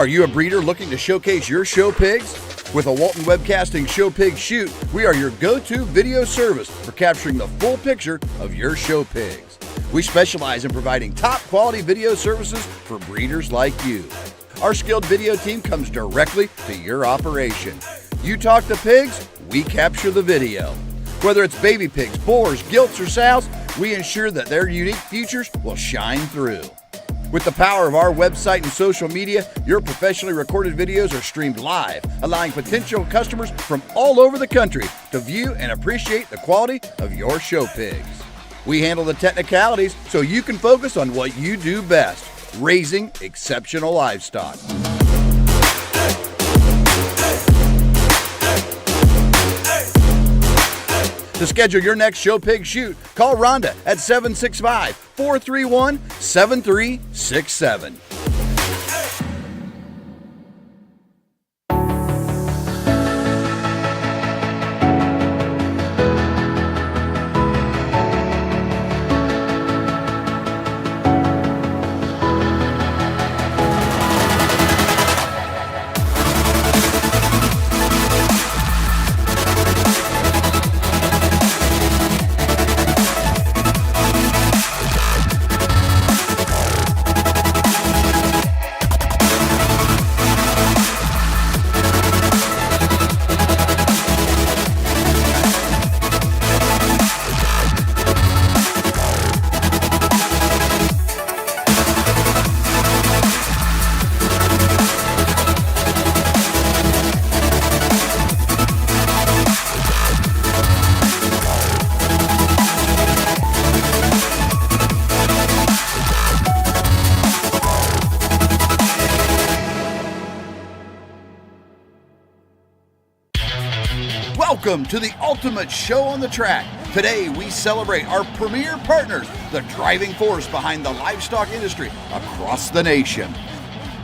Are you a breeder looking to showcase your show pigs? With a Walton Webcasting Show Pig Shoot, we are your go-to video service for capturing the full picture of your show pigs. We specialize in providing top-quality video services for breeders like you. Our skilled video team comes directly to your operation. You talk to pigs, we capture the video. Whether it's baby pigs, boars, gilts, or sows, we ensure that their unique features will shine through. With the power of our website and social media, your professionally recorded videos are streamed live, allowing potential customers from all over the country to view and appreciate the quality of your show pigs. We handle the technicalities so you can focus on what you do best, raising exceptional livestock. To schedule your next show pig shoot, call Rhonda at 765-431-7367. Welcome to the ultimate show on the track. Today we celebrate our premier partners, the driving force behind the livestock industry across the nation.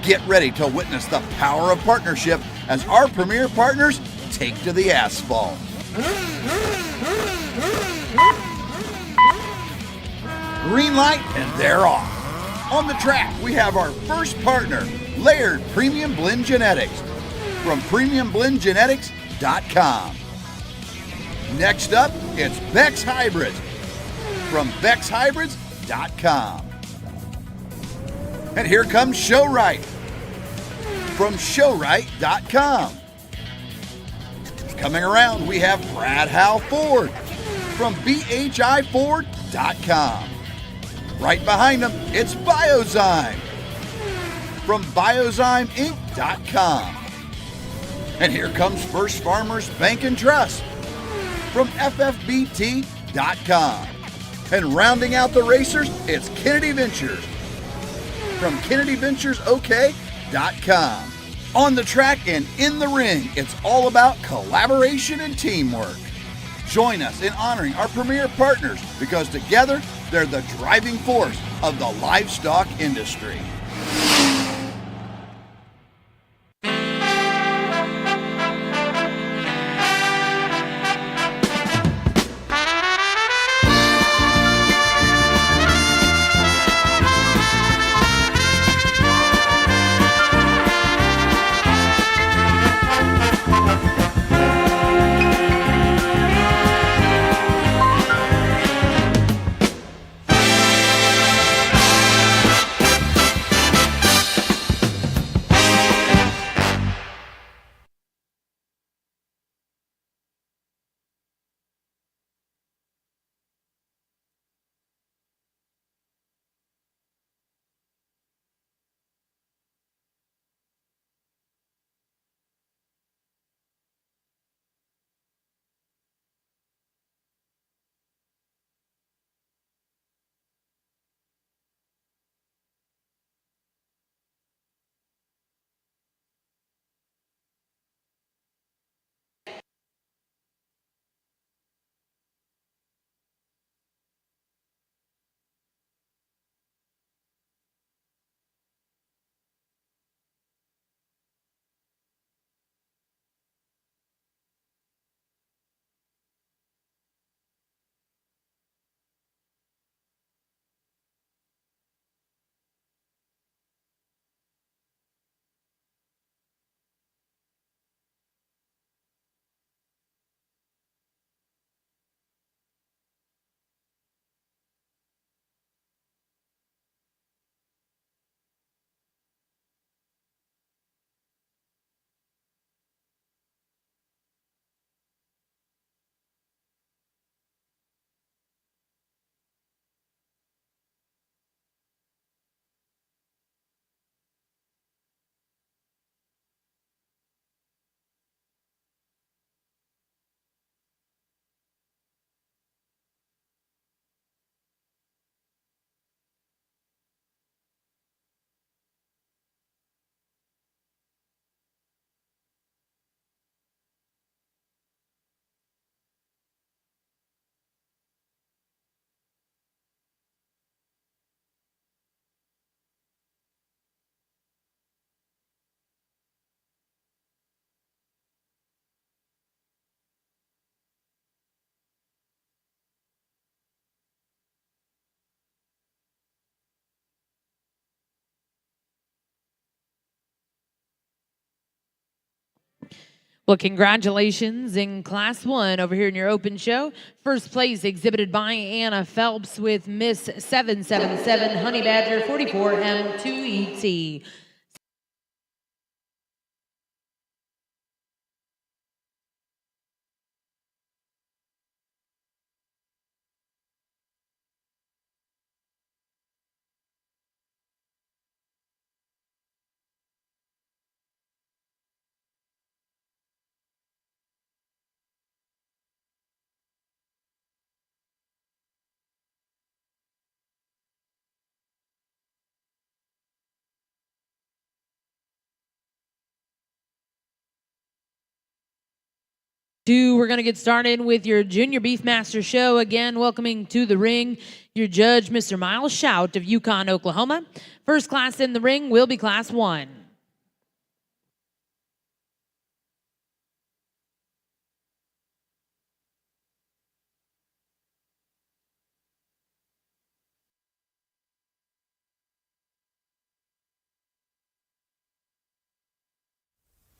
Get ready to witness the power of partnership as our premier partners take to the asphalt. Green light and they're off. On the track we have our first partner, Layered Premium Blend Genetics from premiumblendgenetics.com. Next up, it's Beck's Hybrids from BecksHybrids.com. And here comes ShowRight from ShowRight.com. Coming around, we have Brad Howe Ford from BHIFord.com. Right behind them, it's Biozyme from BiozymeInc.com. And here comes First Farmers Bank and Trust from FFBT.com. And rounding out the racers, it's Kennedy Ventures from KennedyVenturesOK.com. On the track and in the ring, it's all about collaboration and teamwork. Join us in honoring our premier partners because together they're the driving force of the livestock industry. Well, congratulations in Class 1 over here in your open show. First place exhibited by Anna Phelps with Miss 777 Honey Badger 44M2ET. We're going to get started with your Junior Beefmaster show. Again, welcoming to the ring your judge, Mr. Miles Shout of Yukon, Oklahoma. First class in the ring will be Class 1.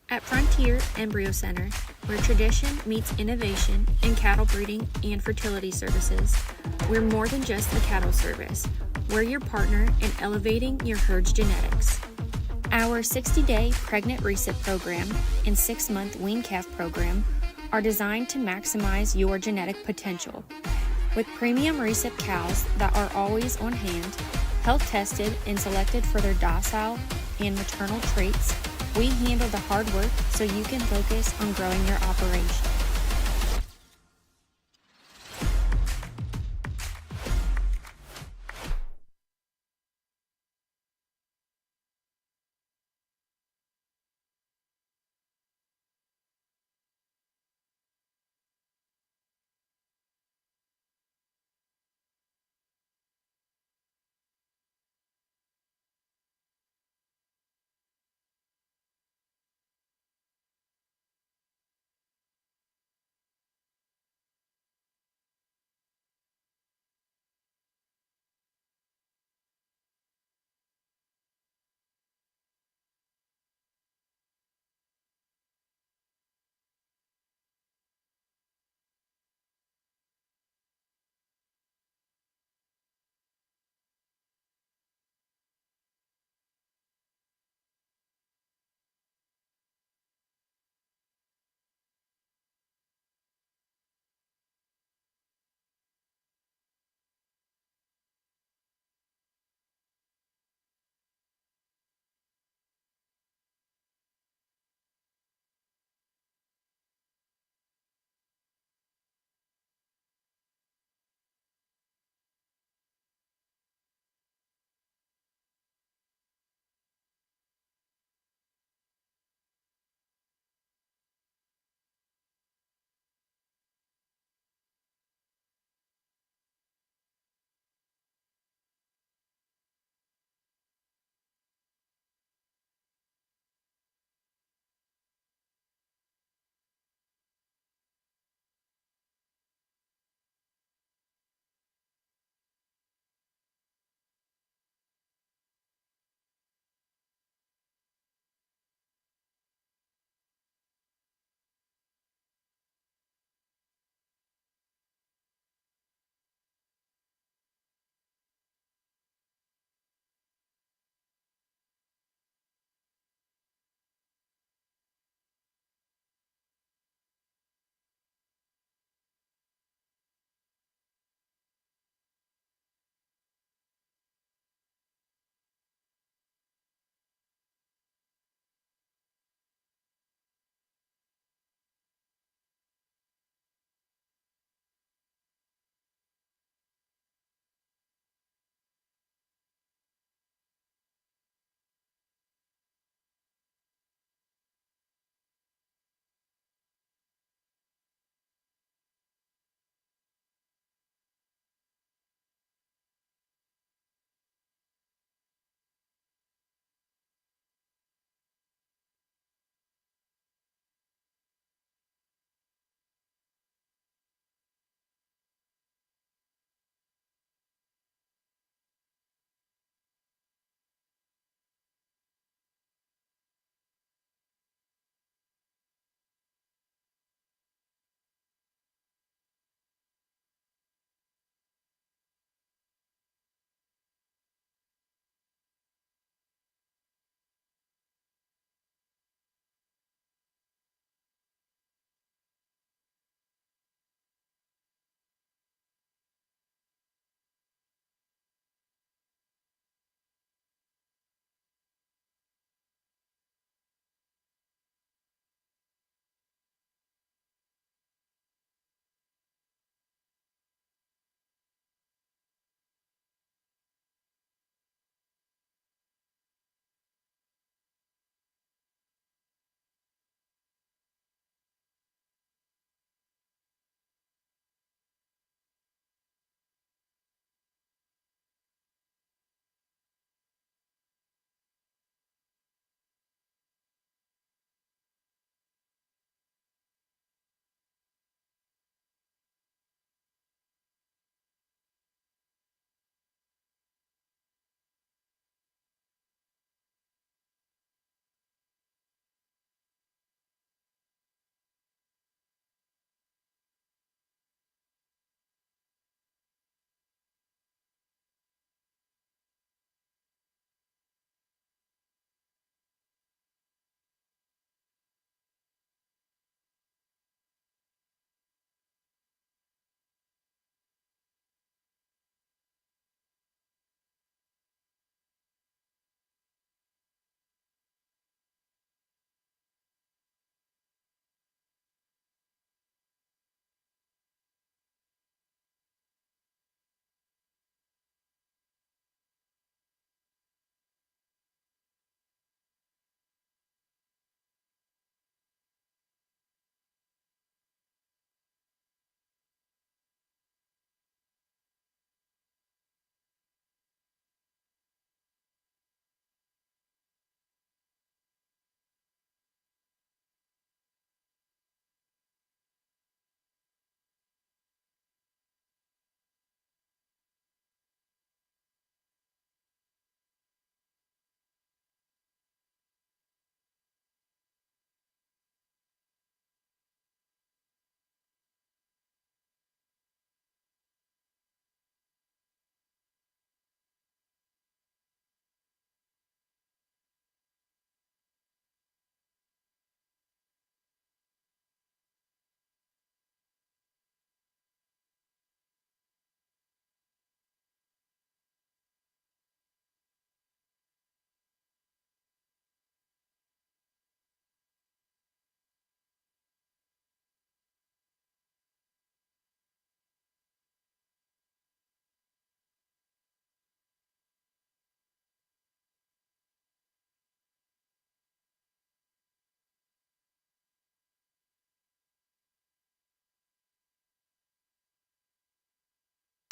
At Frontier Embryo Center, where tradition meets innovation in cattle breeding and fertility services, we're more than just a cattle service. We're your partner in elevating your herd's genetics. Our 60-day pregnant reset program and 6-month wean calf program are designed to maximize your genetic potential. With premium reset cows that are always on hand, health tested and selected for their docile and maternal traits, we handle the hard work so you can focus on growing your operation.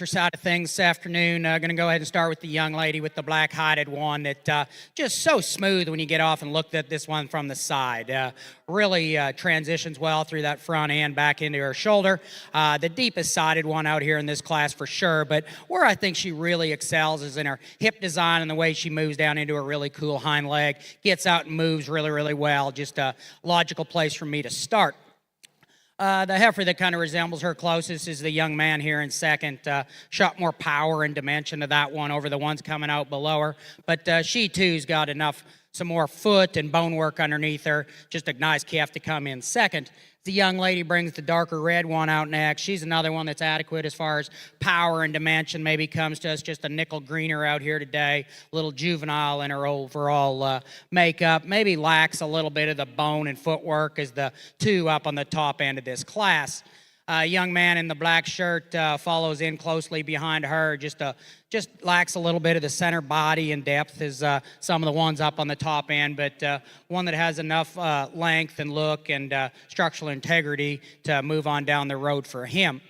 Side of things this afternoon. Going to go ahead and start with the young lady with the black-hided one that just so smooth when you get off and look at this one from the side. Really transitions well through that front and back into her shoulder. The deepest sided one out here in this class for sure, but where I think she really excels is in her hip design and the way she moves down into a really cool hind leg. Gets out and moves really, really well. Just a logical place for me to start. The heifer that kind of resembles her closest is the young man here in second. Shot more power and dimension to that one over the ones coming out below her. But she too's got some more foot and bone work underneath her. Just a nice calf to come in second. The young lady brings the darker red one out next. She's another one that's adequate as far as power and dimension. Maybe comes to us just a nickel greener out here today. A little juvenile in her overall makeup. Maybe lacks a little bit of the bone and footwork as the two up on the top end of this class. Young man in the black shirt follows in closely behind her. Just lacks a little bit of the center body and depth as some of the ones up on the top end, but one that has enough length and look and structural integrity to move on down the road for him.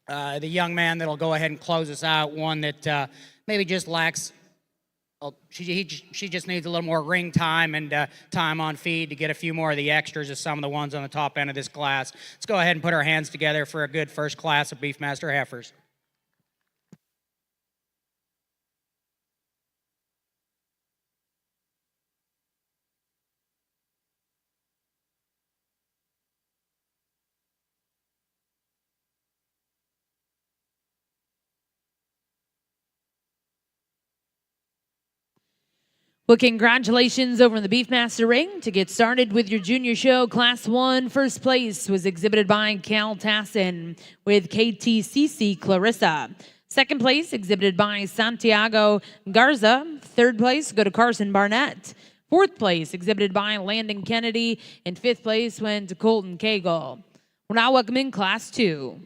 The young man that'll go ahead and close us out, one that maybe just lacks. She just needs a little more ring time and time on feed to get a few more of the extras of some of the ones on the top end of this class. Let's go ahead and put our hands together for a good first class of Beefmaster heifers. Well, congratulations over in the Beefmaster ring. To get started with your junior show, Class 1, first place was exhibited by Cattleman with KTCC Clarissa. Second place, exhibited by Santiago Garza. Third place, go to Carson Barnett. Fourth place, exhibited by Landon Kennedy. And fifth place went to Colton Cagle. We're now welcoming Class 2.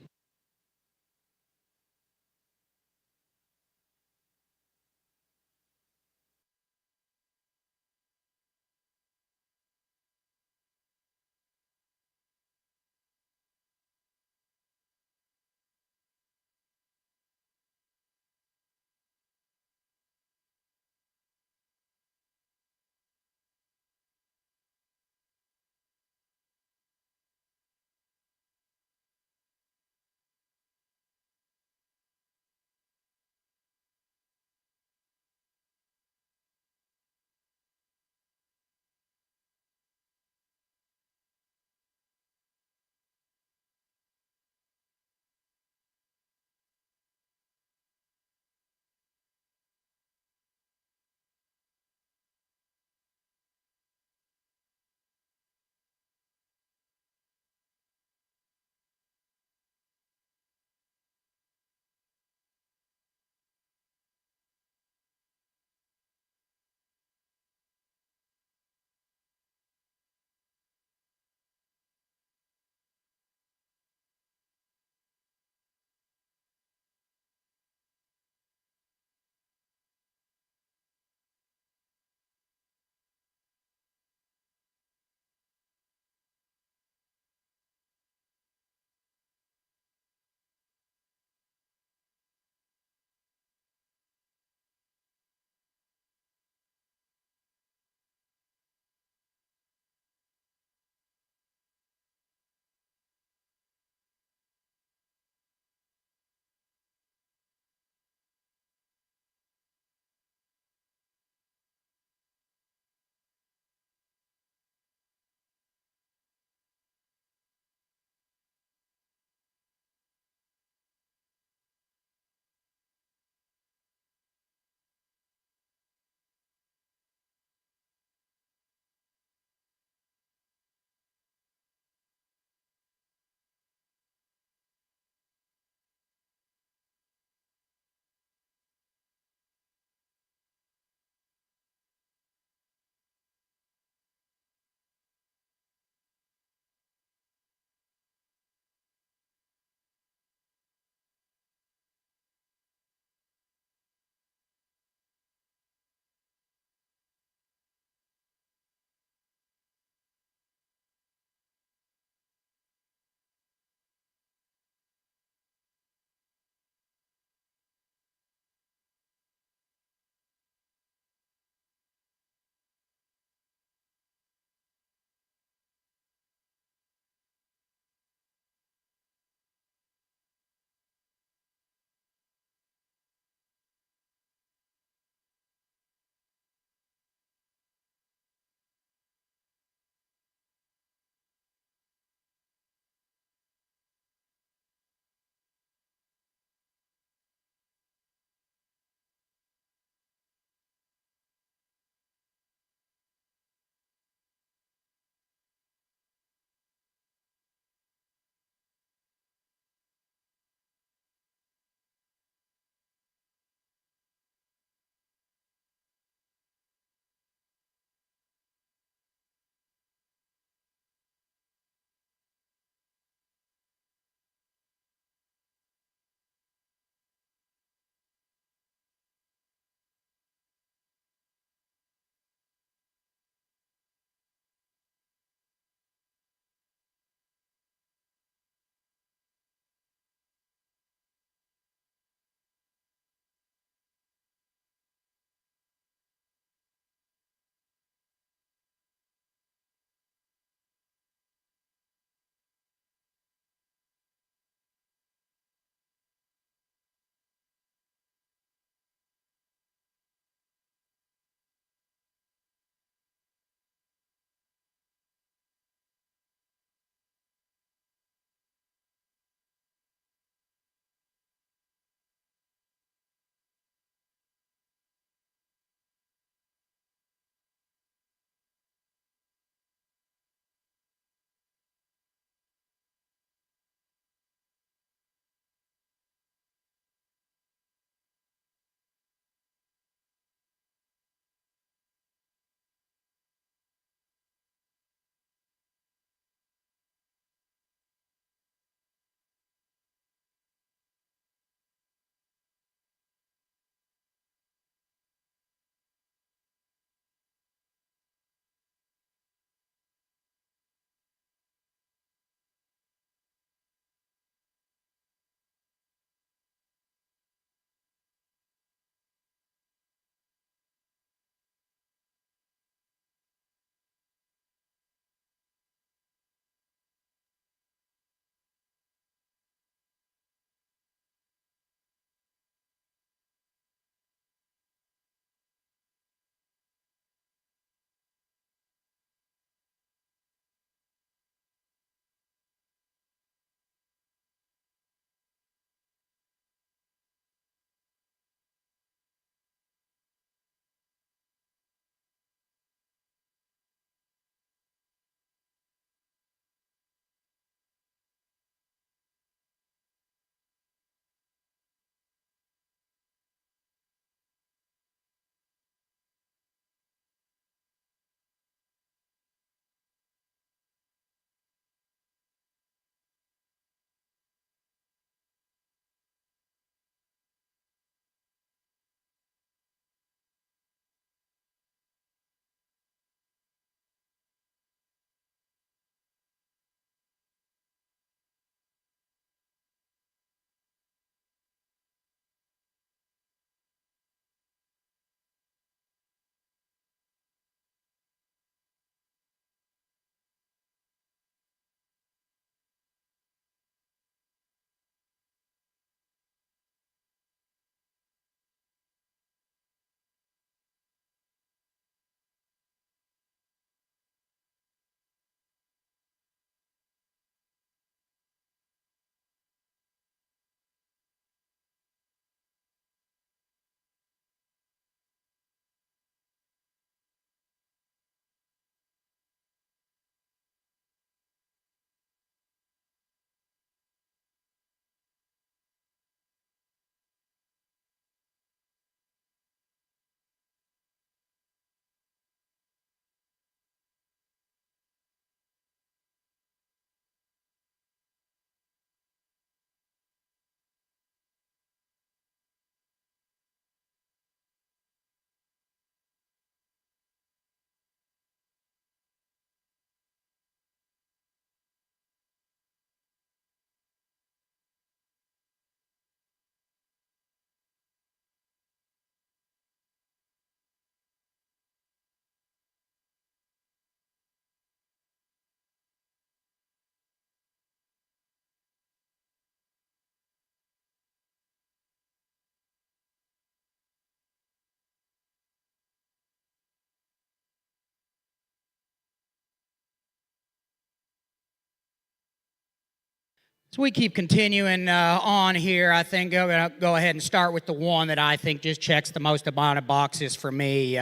So we keep continuing on here. I think I'm going to go ahead and start with the one that I think just checks the most amount of boxes for me.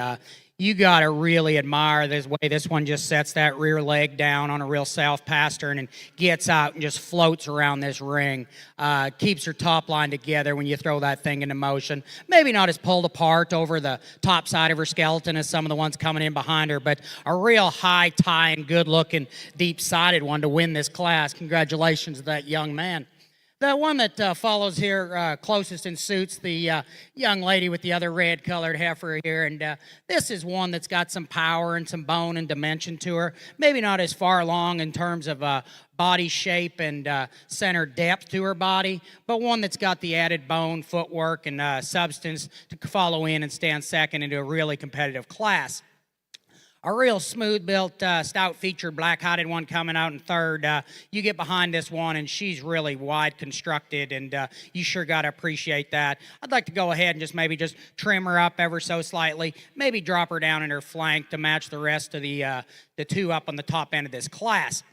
You got to really admire this way this one just sets that rear leg down on a real south turn and gets out and just floats around this ring. Keeps her top line together when you throw that thing into motion. Maybe not as pulled apart over the top side of her skeleton as some of the ones coming in behind her, but a real high tie and good looking deep sided one to win this class. Congratulations to that young man. The one that follows here closest in suits, the young lady with the other red-colored heifer here, and this is one that's got some power and some bone and dimension to her. Maybe not as far along in terms of body shape and center depth to her body, but one that's got the added bone, footwork, and substance to follow in and stand second into a really competitive class. A real smooth-built, stout-featured, black-hided one coming out in third. You get behind this one, and she's really wide-constructed, and you sure got to appreciate that. I'd like to go ahead and maybe trim her up ever so slightly, maybe drop her down in her flank to match the rest of the two up on the top end of this class.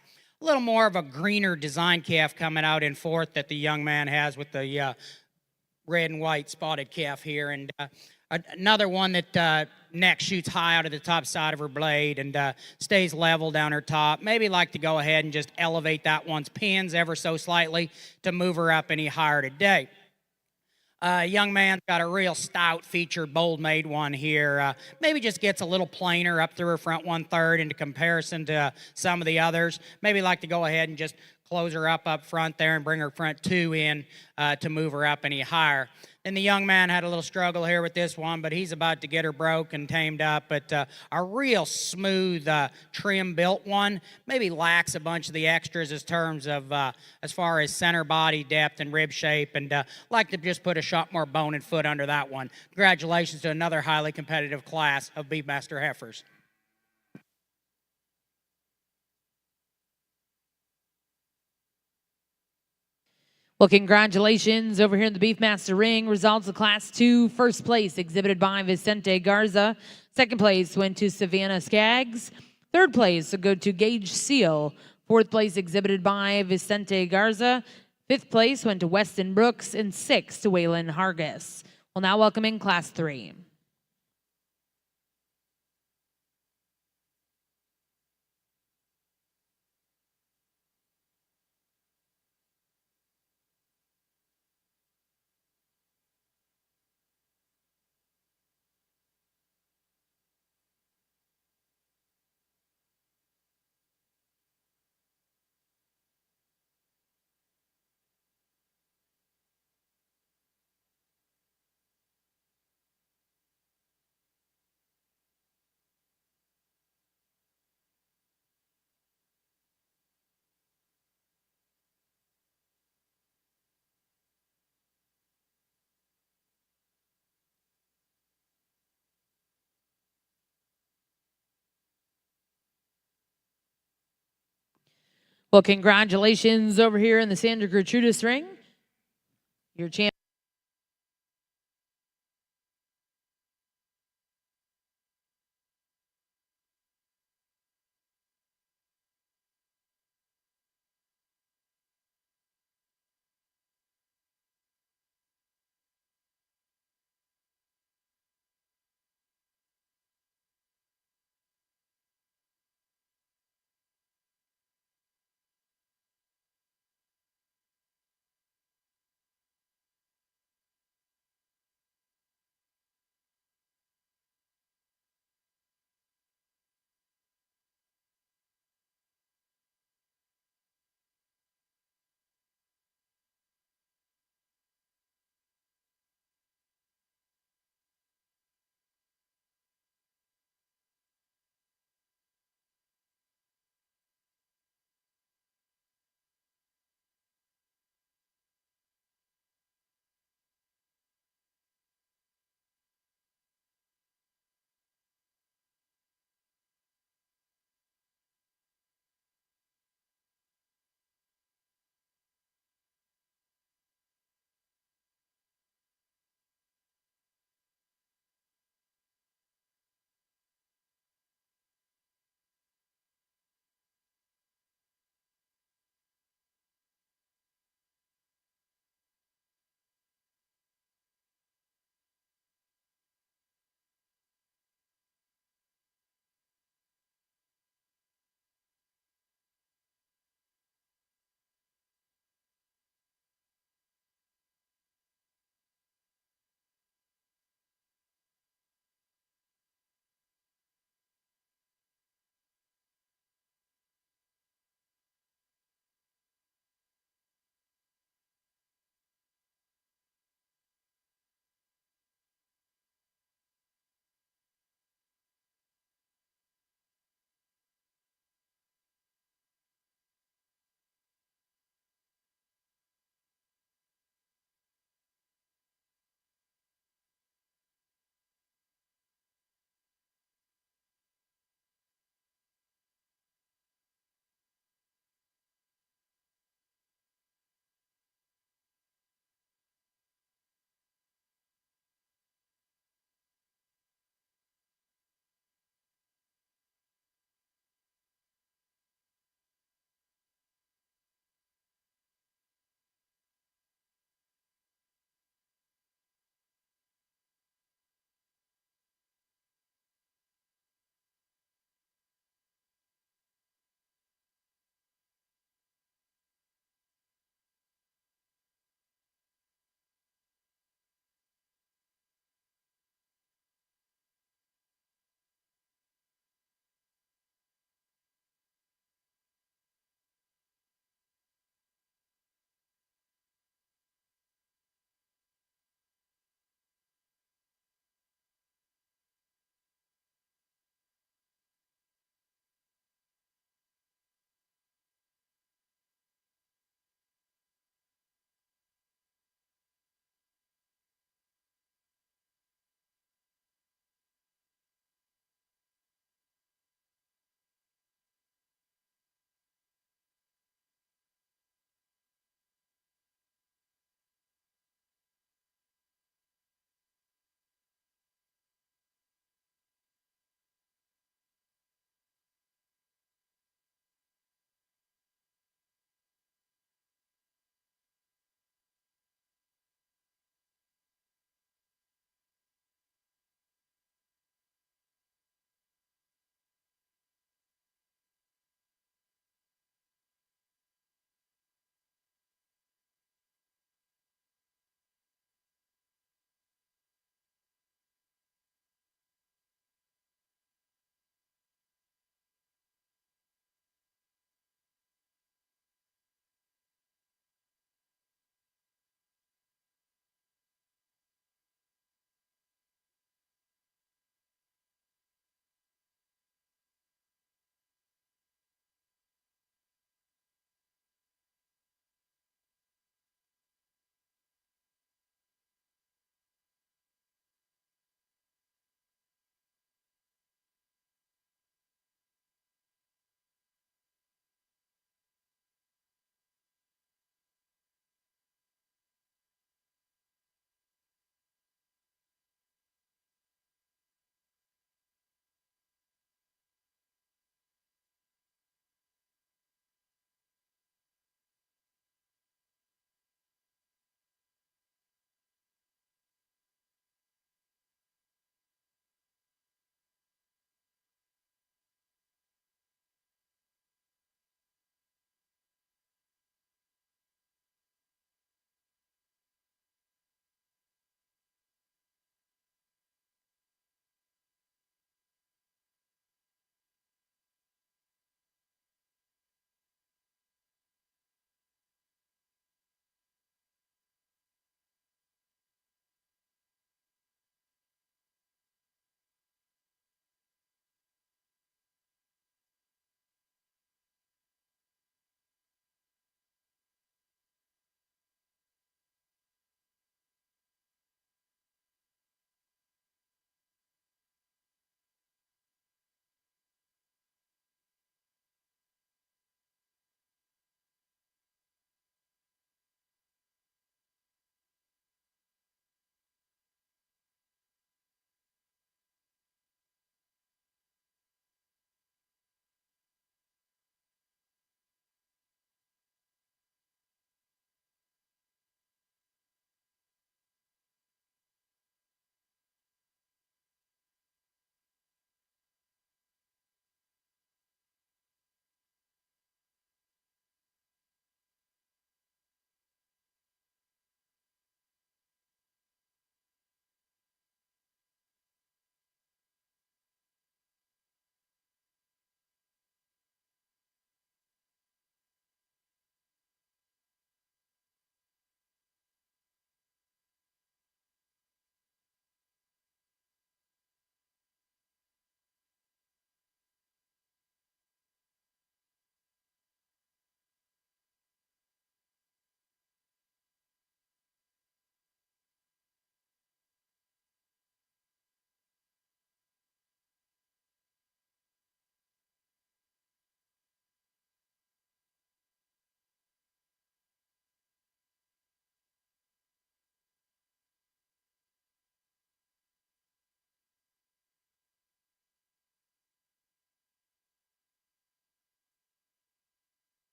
A little more of a greener design calf coming out in fourth that the young man has with the red and white spotted calf here, and another one that neck shoots high out of the top side of her blade and stays level down her top. Maybe like to go ahead and just elevate that one's pins ever so slightly to move her up any higher today. Young man's got a real stout featured bold made one here. Maybe just gets a little plainer up through her front 1/3 into comparison to some of the others. Maybe like to go ahead and just close her up front there and bring her front 2 in to move her up any higher. And the young man had a little struggle here with this one, but he's about to get her broke and tamed up. But a real smooth, trim-built one. Maybe lacks a bunch of the extras as terms of as far as center body depth and rib shape, and like to just put a shot more bone and foot under that one. Congratulations to another highly competitive class of Beefmaster heifers. Well, congratulations over here in the Beefmaster ring. Results of Class 2, first place exhibited by Vicente Garza. Second place went to Savannah Skaggs. Third place will go to Gage Seal. Fourth place exhibited by Vicente Garza. Fifth place went to Weston Brooks. And sixth to Waylon Hargis. We'll now welcome in Class 3. Well, congratulations over here in the Sandra Gertrudis ring. Your champion.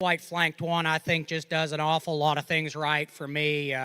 White flanked one, I think, just does an awful lot of things right for me.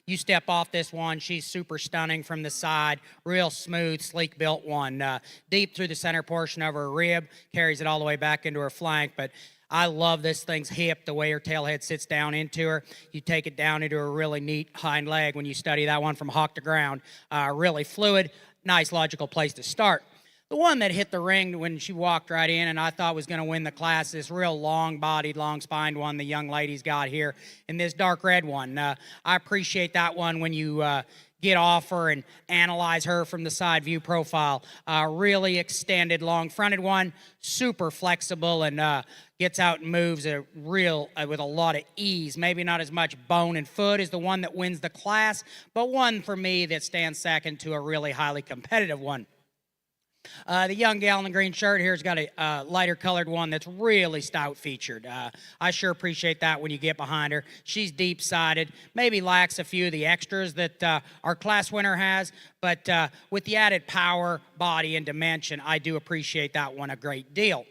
You step off this one, she's super stunning from the side, real smooth, sleek built one. Deep through the center portion of her rib, carries it all the way back into her flank. But I love this thing's hip, the way her tailhead sits down into her. You take it down into a really neat hind leg when you study that one from hawk to ground. Really fluid, nice logical place to start. The one that hit the ring when she walked right in and I thought was going to win the class, this real long-bodied, long-spined one the young lady's got here, and this dark red one. I appreciate that one when you get off her and analyze her from the side view profile. Really extended, long-fronted one, super flexible, and gets out and moves with a lot of ease. Maybe not as much bone and foot as the one that wins the class, but one for me that stands second to a really highly competitive one. The young gal in the green shirt here's got a lighter colored one that's really stout featured. I sure appreciate that when you get behind her. She's deep sided, maybe lacks a few of the extras that our class winner has, but with the added power, body, and dimension, I do appreciate that one a great deal.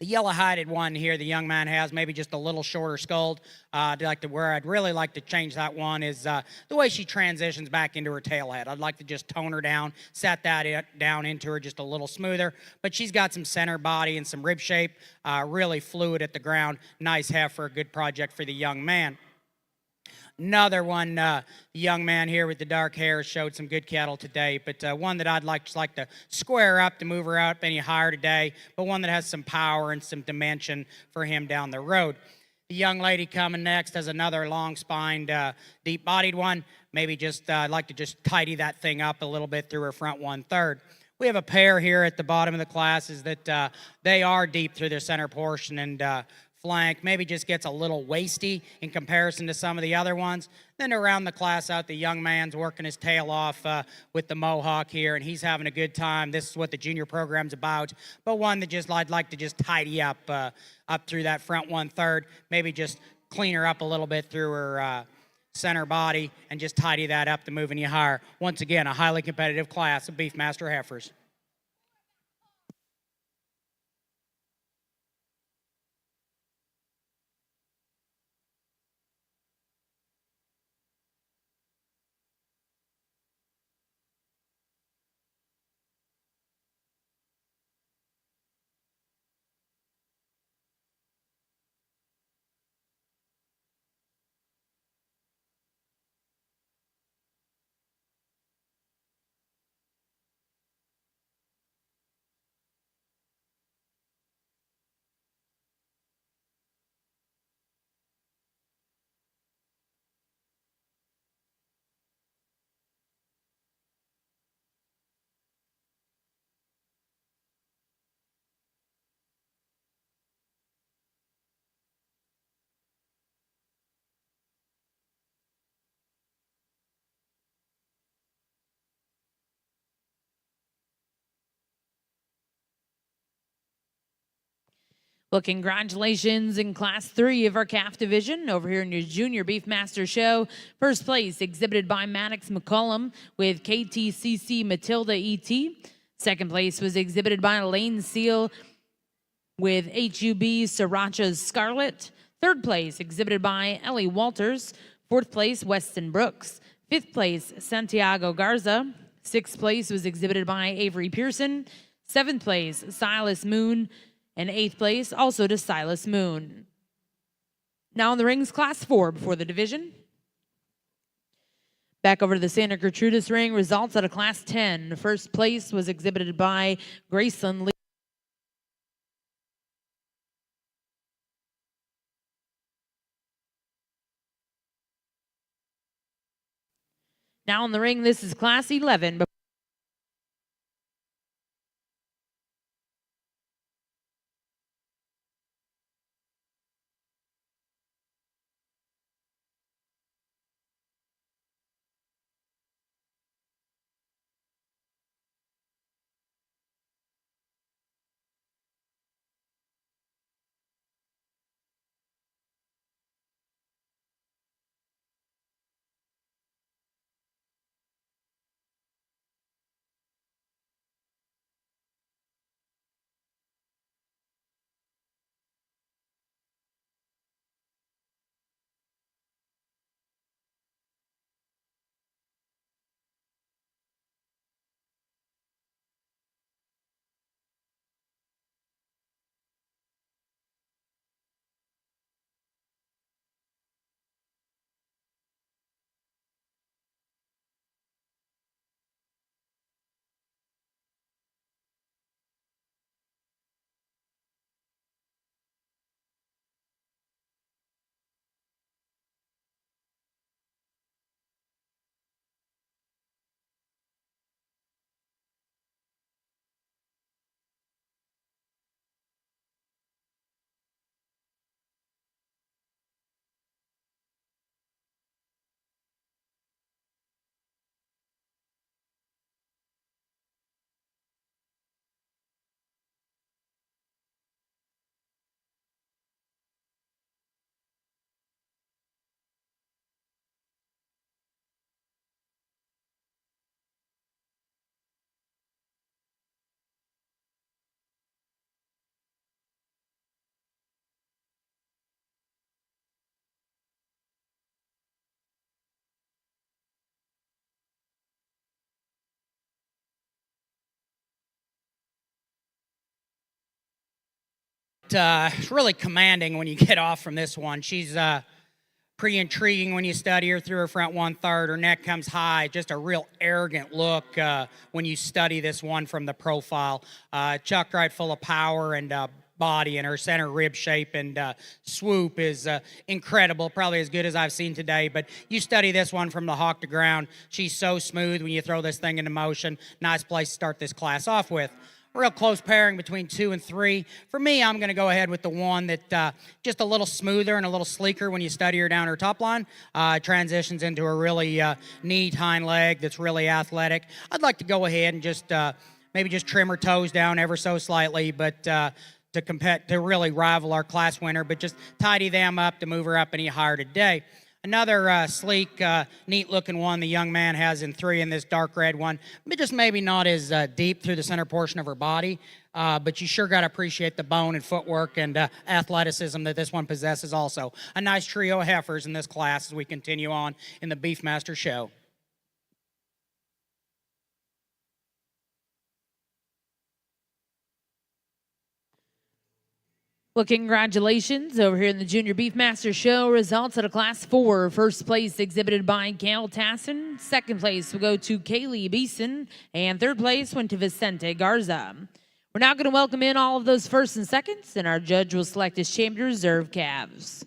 The yellow-hided one here the young man has, maybe just a little shorter skulled. Where I'd really like to change that one is the way she transitions back into her tailhead. I'd like to just tone her down, set that down into her just a little smoother. But she's got some center body and some rib shape, really fluid at the ground. Nice heifer, a good project for the young man. Another one, the young man here with the dark hair showed some good cattle today, but one that I'd like to square up to move her up any higher today, but one that has some power and some dimension for him down the road. The young lady coming next has another long-spined, deep-bodied one. Maybe just I'd like to just tidy that thing up a little bit through her front one-third. We have a pair here at the bottom of the classes that they are deep through their center portion and flank, maybe just gets a little wasty in comparison to some of the other ones. Then around the class out, the young man's working his tail off with the mohawk here, and he's having a good time. This is what the junior program's about, but one that just I'd like to just tidy up through that front one-third, maybe just clean her up a little bit through her center body and just tidy that up to move any higher. Once again, a highly competitive class of Beefmaster heifers. Well, congratulations in Class 3 of our calf division over here in your Junior Beefmaster show. First place exhibited by Maddox McCollum with KTCC Matilda E.T. Second place was exhibited by Lane Seal with HUB Sriracha's Scarlet. Third place exhibited by Ellie Walters. Fourth place, Weston Brooks. Fifth place, Santiago Garza. Sixth place was exhibited by Avery Pearson. Seventh place, Silas Moon. And eighth place, also to Silas Moon. Now in the rings, Class 4 before the division. Back over to the Santa Gertrudis ring, results out of Class 10. First place was exhibited by Grayson Lee. Now in the ring, this is Class 11. It's really commanding when you get off from this one. She's pretty intriguing when you study her through her front 1/3. Her neck comes high, just a real arrogant look when you study this one from the profile. Chucked right full of power and body, and her center rib shape and swoop is incredible, probably as good as I've seen today. But you study this one from the hawk to ground. She's so smooth when you throw this thing into motion. Nice place to start this class off with. Real close pairing between 2 and 3. For me, I'm going to go ahead with the one that just a little smoother and a little sleeker when you study her down her top line. Transitions into a really neat hind leg that's really athletic. I'd like to go ahead and just maybe just trim her toes down ever so slightly, but to really rival our class winner, but just tidy them up to move her up any higher today. Another sleek, neat-looking one the young man has in 3 in this dark red one, but just maybe not as deep through the center portion of her body, but you sure got to appreciate the bone and footwork and athleticism that this one possesses also. A nice trio of heifers in this class as we continue on in the Beefmaster show. Well, congratulations over here in the Junior Beefmaster Show. Results at a Class 4. First place exhibited by Gail Tassin. Second place will go to Kaylee Beeson. And third place went to Vicente Garza. We're now going to welcome in all of those firsts and seconds, and our judge will select his champion reserve calves.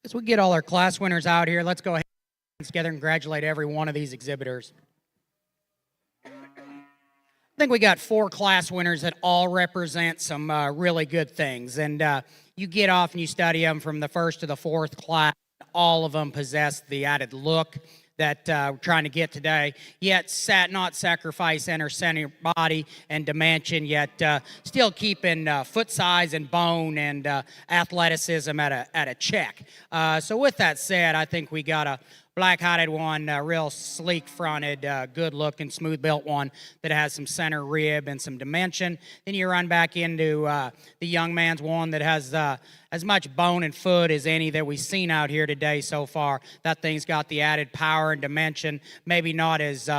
As we get all our class winners out here, let's go ahead and together and congratulate every one of these exhibitors. I think we got 4 class winners that all represent some really good things. And you get off and you study them from the 1st to the 4th class. All of them possess the added look that we're trying to get today, yet not sacrifice center body and dimension, yet still keeping foot size and bone and athleticism at a check. So with that said, I think we got a black-hided one, real sleek-fronted, good-looking, smooth-built one that has some center rib and some dimension. Then you run back into the young man's one that has as much bone and foot as any that we've seen out here today so far. That thing's got the added power and dimension, maybe not as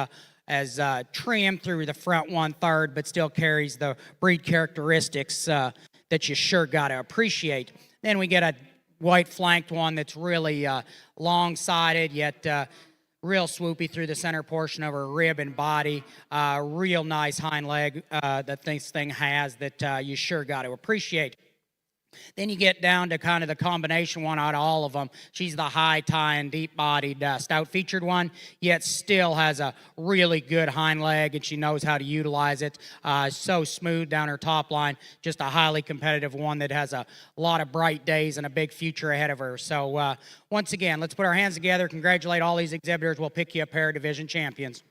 trimmed through the front 1/3, but still carries the breed characteristics that you sure got to appreciate. Then we get a white flanked one that's really long-sided, yet real swoopy through the center portion of her rib and body. Real nice hind leg that this thing has that you sure got to appreciate. Then you get down to kind of the combination one out of all of them. She's the high-tying, deep-bodied, stout-featured one, yet still has a really good hind leg, and she knows how to utilize it. So smooth down her top line. Just a highly competitive one that has a lot of bright days and a big future ahead of her. So once again, let's put our hands together, congratulate all these exhibitors. We'll pick you a pair of division champions.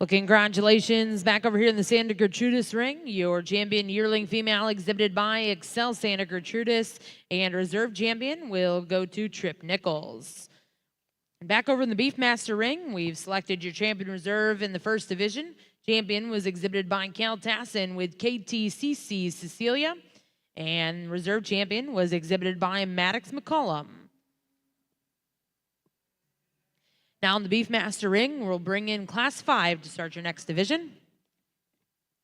Well, congratulations back over here in the Santa Gertrudis ring. Your champion yearling female exhibited by Excel Santa Gertrudis, and reserve champion will go to Trip Nichols. And back over in the Beefmaster ring, we've selected your champion reserve in the first division. Champion was exhibited by Cal Tassin with KTCC Cecilia, and reserve champion was exhibited by Maddox McCollum. Now in the Beefmaster ring, we'll bring in Class 5 to start your next division.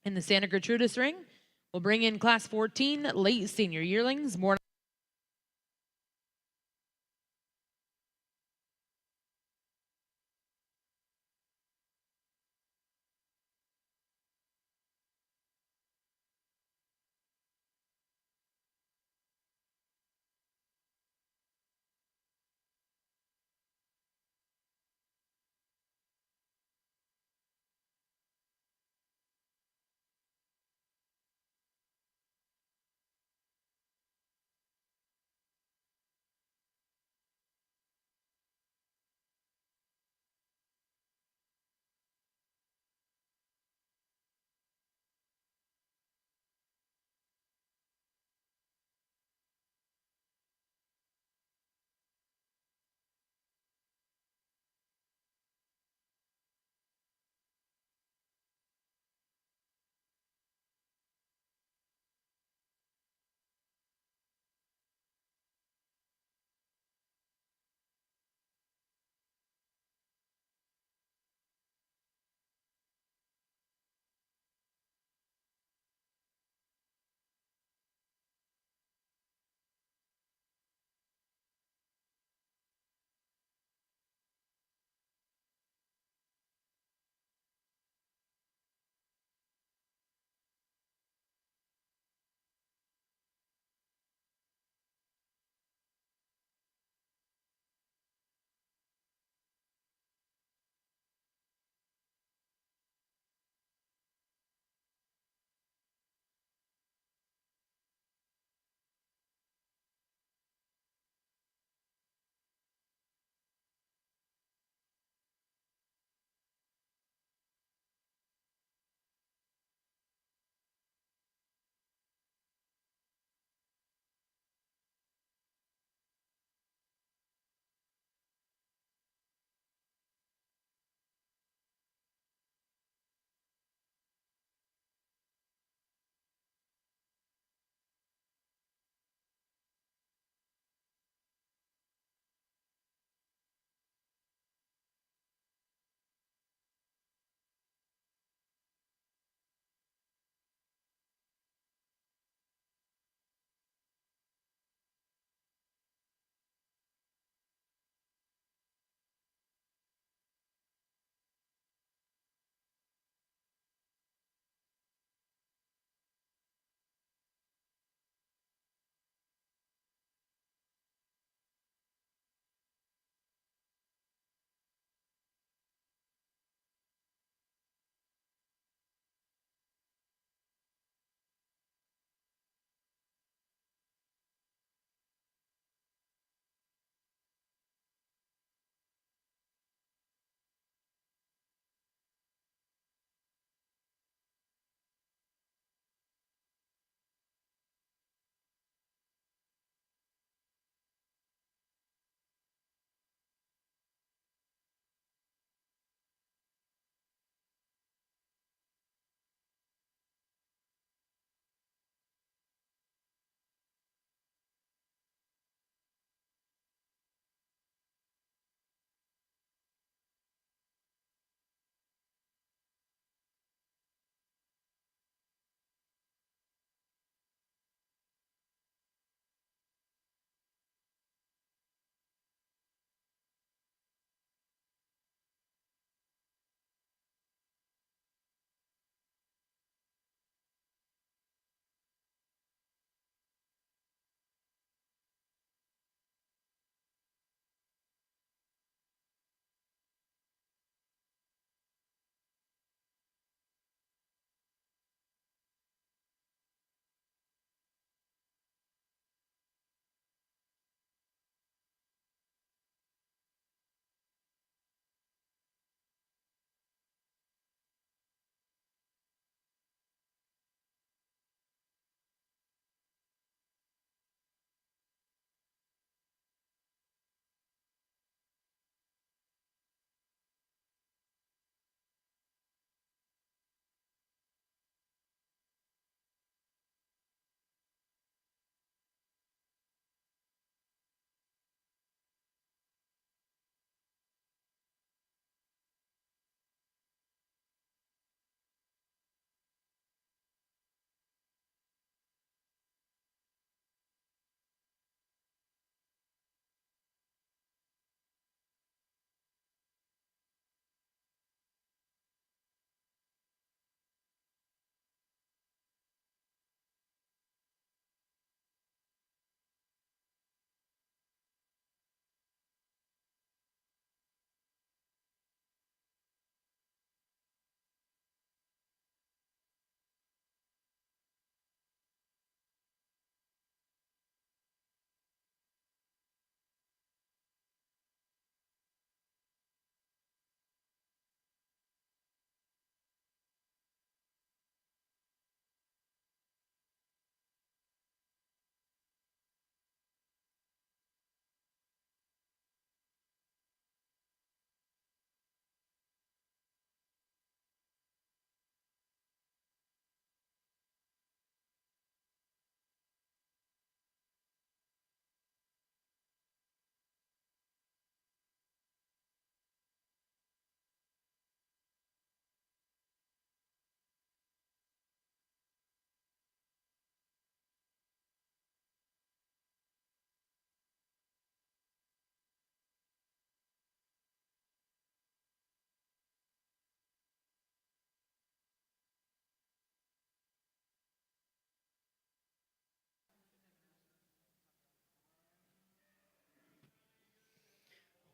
In the Santa Gertrudis ring, we'll bring in Class 14 late senior yearlings, born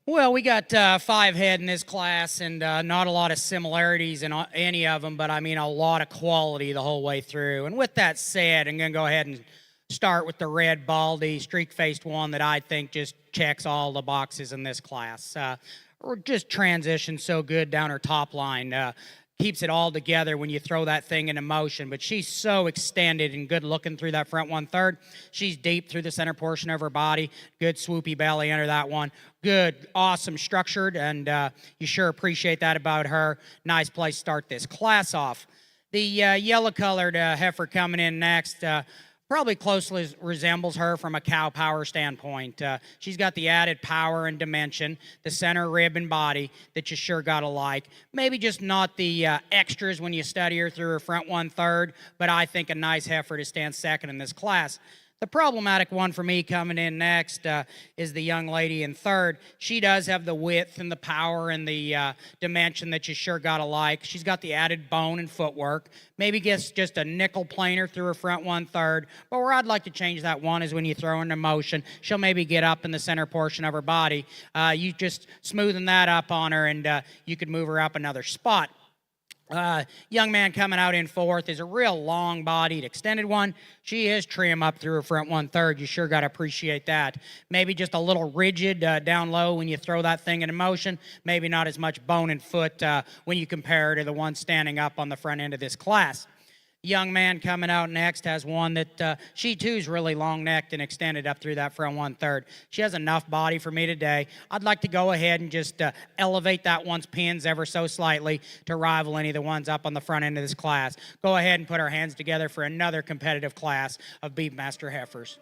Well, we got 5 head in this class, and not a lot of similarities in any of them, but I mean a lot of quality the whole way through. And with that said, I'm going to go ahead and start with the red baldy streak-faced one that I think just checks all the boxes in this class. Or just transitions so good down her top line. Keeps it all together when you throw that thing into motion. But she's so extended and good looking through that front 1/3. She's deep through the center portion of her body. Good swoopy belly under that one. Good, awesome structured, and you sure appreciate that about her. Nice place to start this class off. The yellow-colored heifer coming in next probably closely resembles her from a cow power standpoint. She's got the added power and dimension, the center rib and body that you sure gotta like. Maybe just not the extras when you study her through her front 1/3, but I think a nice heifer to stand second in this class. The problematic one for me coming in next is the young lady in third. She does have the width and the power and the dimension that you sure gotta like. She's got the added bone and footwork. Maybe gets just a nickel planer through her front 1/3. But where I'd like to change that one is when you throw into motion, she'll maybe get up in the center portion of her body. You just smoothen that up on her, and you could move her up another spot. Young man coming out in fourth is a real long-bodied, extended one. She is trim up through her front 1/3. You sure got to appreciate that. Maybe just a little rigid down low when you throw that thing into motion. Maybe not as much bone and foot when you compare her to the one standing up on the front end of this class. Young man coming out next has one that she too is really long-necked and extended up through that front 1/3. She has enough body for me today. I'd like to go ahead and just elevate that one's pins ever so slightly to rival any of the ones up on the front end of this class. Go ahead and put our hands together for another competitive class of Beefmaster heifers.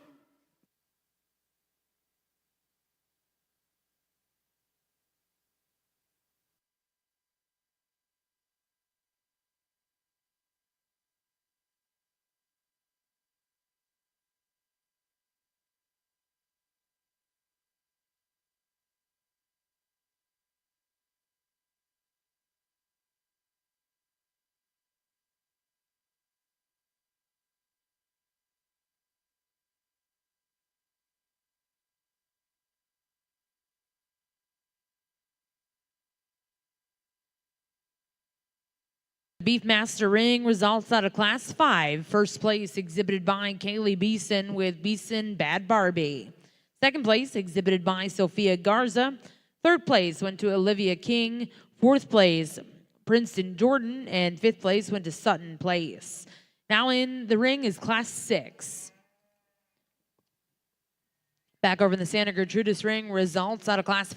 Beefmaster ring results out of Class 5. First place exhibited by Kaylee Beeson with Beeson Bad Barbie. Second place exhibited by Sophia Garza. Third place went to Olivia King. Fourth place, Princeton Jordan. And fifth place went to Sutton Place. Now in the ring is Class 6. Back over in the Santa Gertrudis ring, results out of Class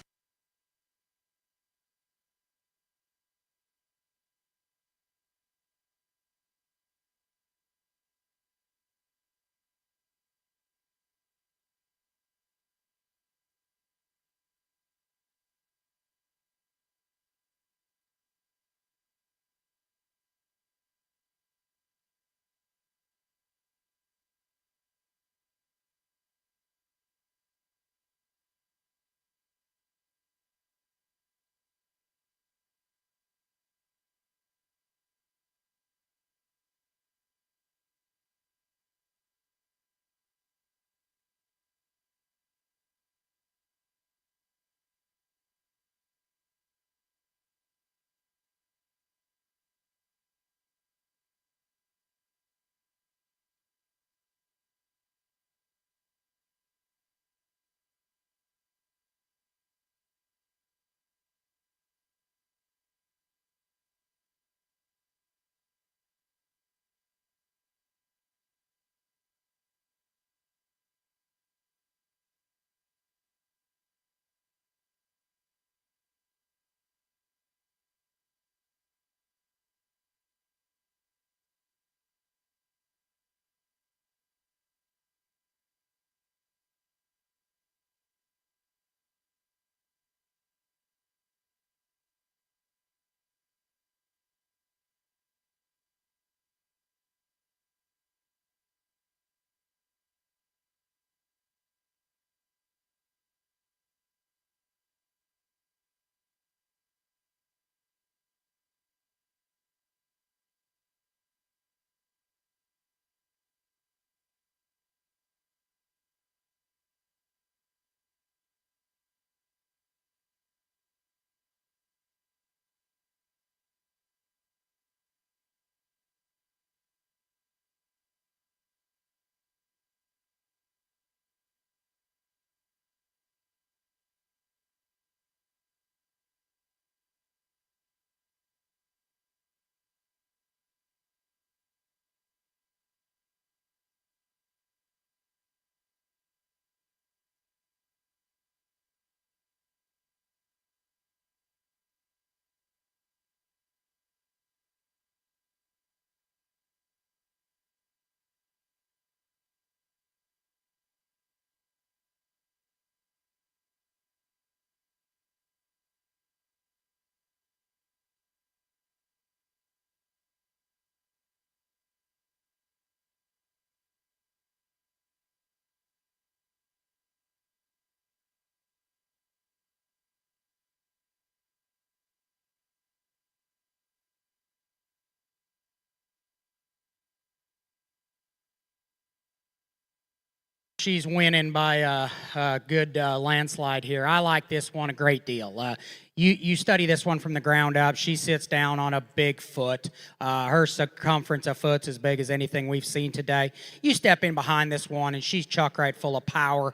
She's winning by a good landslide here. I like this one a great deal. You study this one from the ground up. She sits down on a big foot. Her circumference of foot's as big as anything we've seen today. You step in behind this one, and she's chuck right full of power,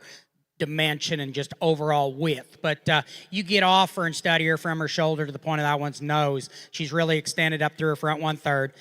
dimension, and just overall width. But you get off her and study her from her shoulder to the point of that one's nose. She's really extended up through her front 1/3.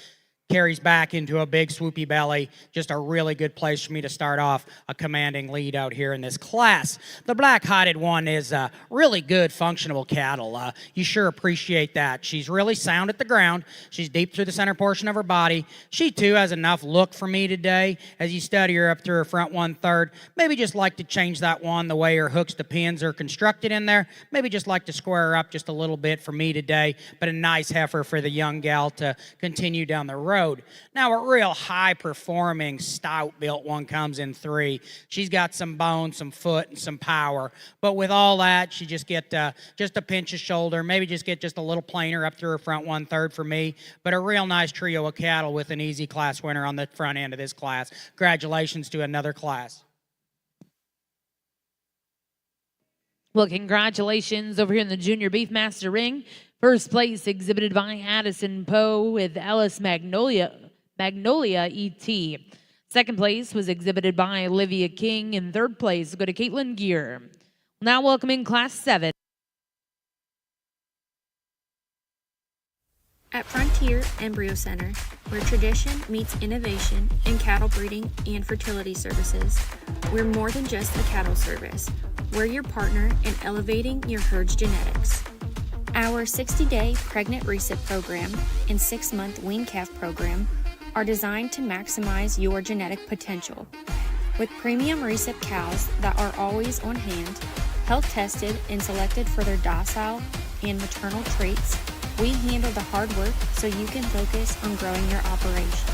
Carries back into a big swoopy belly. Just a really good place for me to start off a commanding lead out here in this class. The black-hided one is really good functional cattle. You sure appreciate that. She's really sound at the ground. She's deep through the center portion of her body. She too has enough look for me today as you study her up through her front 1/3. Maybe just like to change that one the way her hooks to pins are constructed in there. Maybe just like to square her up just a little bit for me today, but a nice heifer for the young gal to continue down the road. Now, a real high-performing, stout-built one comes in 3. She's got some bone, some foot, and some power. But with all that, she just get just a pinch of shoulder, maybe just get just a little plainer up through her front 1/3 for me. But a real nice trio of cattle with an easy class winner on the front end of this class. Congratulations to another class. Well, congratulations over here in the Junior Beefmaster ring. First place exhibited by Addison Poe with Ellis Magnolia ET. Second place was exhibited by Olivia King. And third place go to Caitlin Gear. Now welcoming Class 7. At Frontier Embryo Center, where tradition meets innovation in cattle breeding and fertility services, we're more than just a cattle service. We're your partner in elevating your herd's genetics. Our 60-day pregnant recip program and 6-month wean calf program are designed to maximize your genetic potential. With premium recip cows that are always on hand, health tested and selected for their docile and maternal traits, we handle the hard work so you can focus on growing your operation.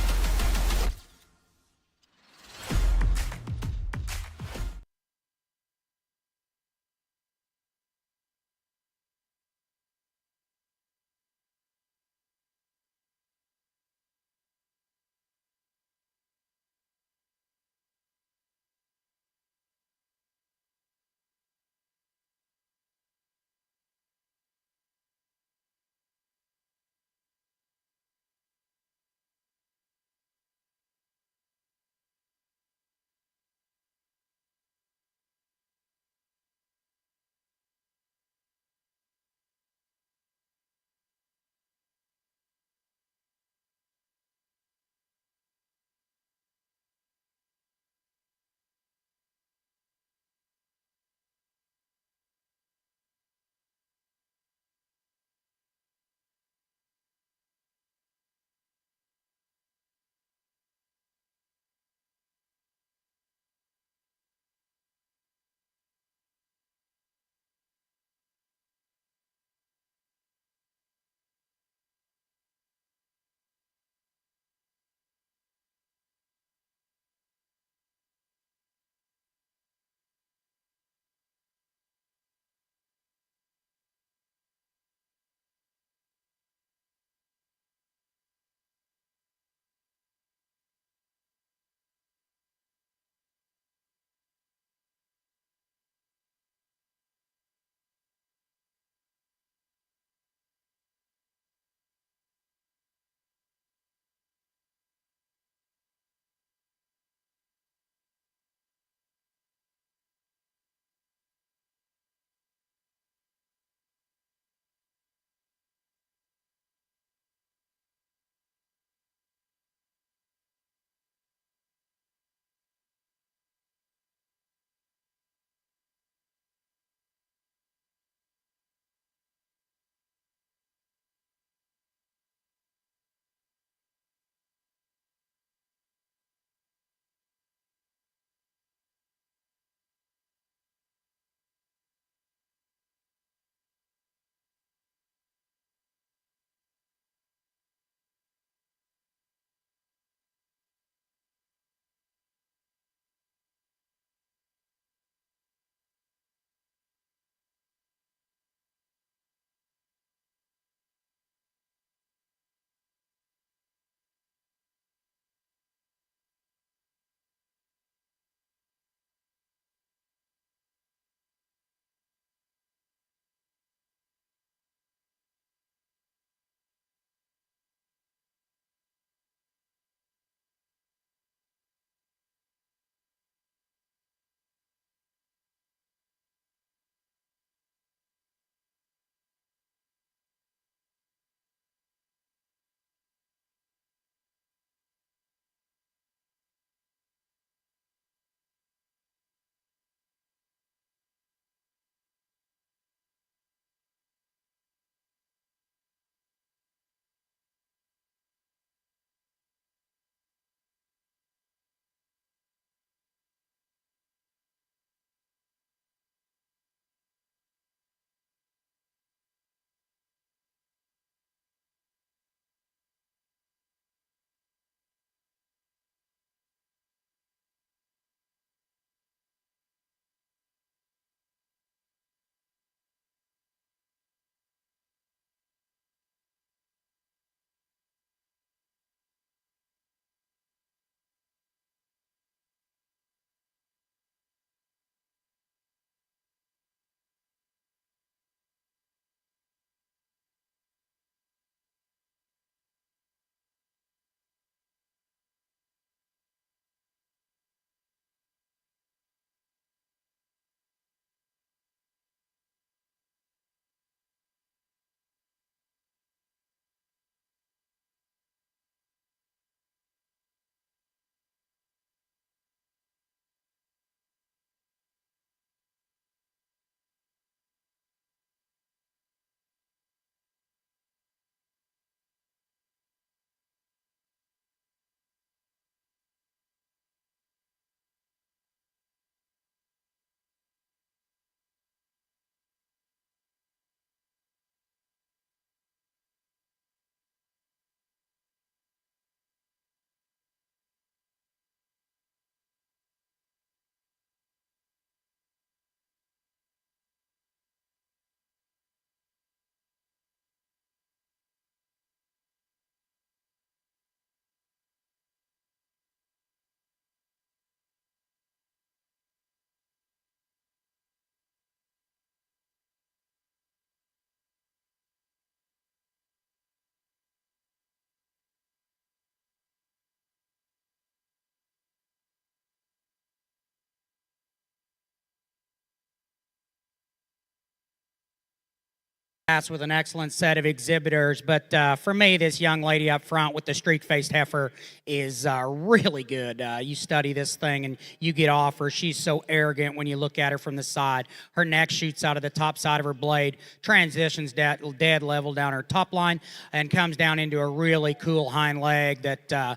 with an excellent set of exhibitors, but for me, this young lady up front with the streak-faced heifer is really good. You study this thing and you get off her. She's so arrogant when you look at her from the side. Her neck shoots out of the top side of her blade, transitions dead level down her top line, and comes down into a really cool hind leg that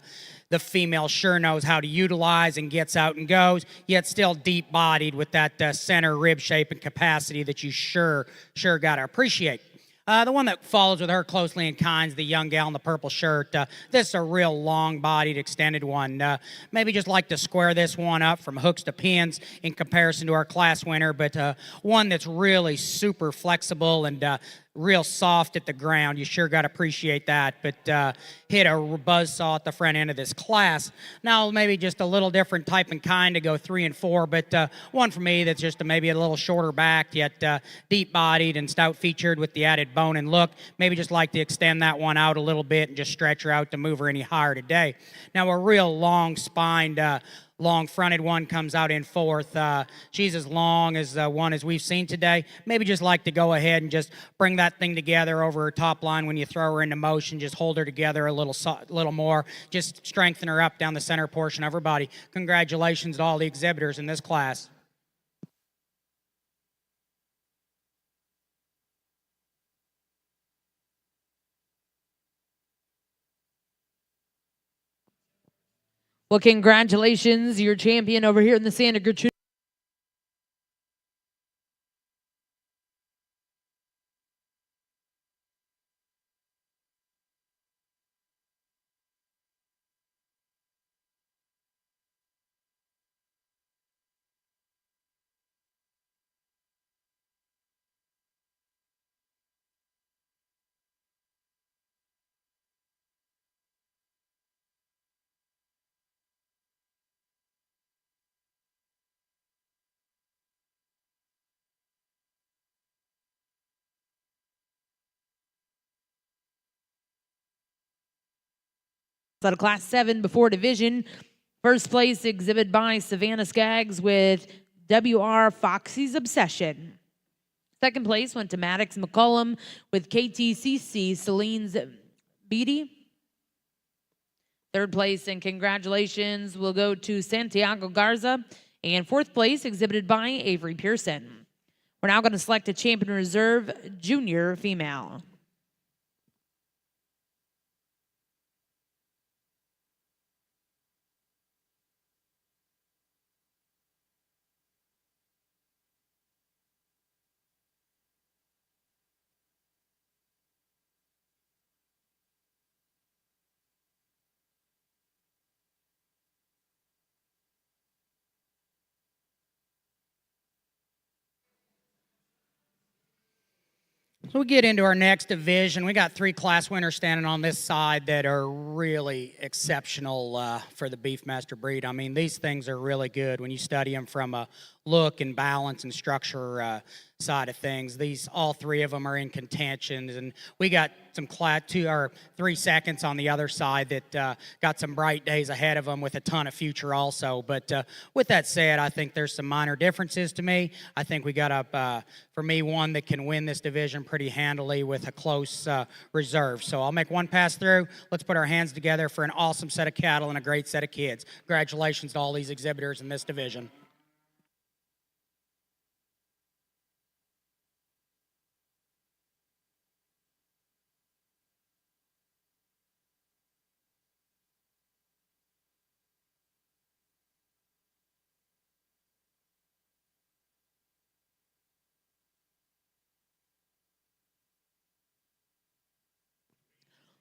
the female sure knows how to utilize and gets out and goes, yet still deep-bodied with that center rib shape and capacity that you sure got to appreciate. The one that follows with her closely in kind's the young gal in the purple shirt. This is a real long-bodied, extended one. Maybe just like to square this one up from hooks to pins in comparison to our class winner, but one that's really super flexible and real soft at the ground. You sure got to appreciate that, but hit a buzzsaw at the front end of this class. Now, maybe just a little different type and kind to go 3 and 4, but one for me that's just maybe a little shorter backed, yet deep-bodied and stout-featured with the added bone and look. Maybe just like to extend that one out a little bit and just stretch her out to move her any higher today. Now, a real long-spined, long-fronted one comes out in 4th. She's as long as one as we've seen today. Maybe just like to go ahead and just bring that thing together over her top line when you throw her into motion. Just hold her together a little more. Just strengthen her up down the center portion of her body. Congratulations to all the exhibitors in this class. Well, congratulations, your champion over here in the Santa Gertrude. Out of Class 7 before division. First place exhibited by Savannah Skaggs with WR Foxy's Obsession. Second place went to Maddox McCollum with KTCC Celine's Beatty. Third place and congratulations will go to Santiago Garza. And fourth place exhibited by Avery Pearson. We're now going to select a champion reserve junior female. So we get into our next division. We got 3 class winners standing on this side that are really exceptional for the Beefmaster breed. I mean, these things are really good when you study them from a look and balance and structure side of things. All 3 of them are in contention, and we got some 2 or 3 seconds on the other side that got some bright days ahead of them with a ton of future also. But with that said, I think there's some minor differences to me. I think we got for me, one that can win this division pretty handily with a close reserve. So I'll make one pass through. Let's put our hands together for an awesome set of cattle and a great set of kids. Congratulations to all these exhibitors in this division.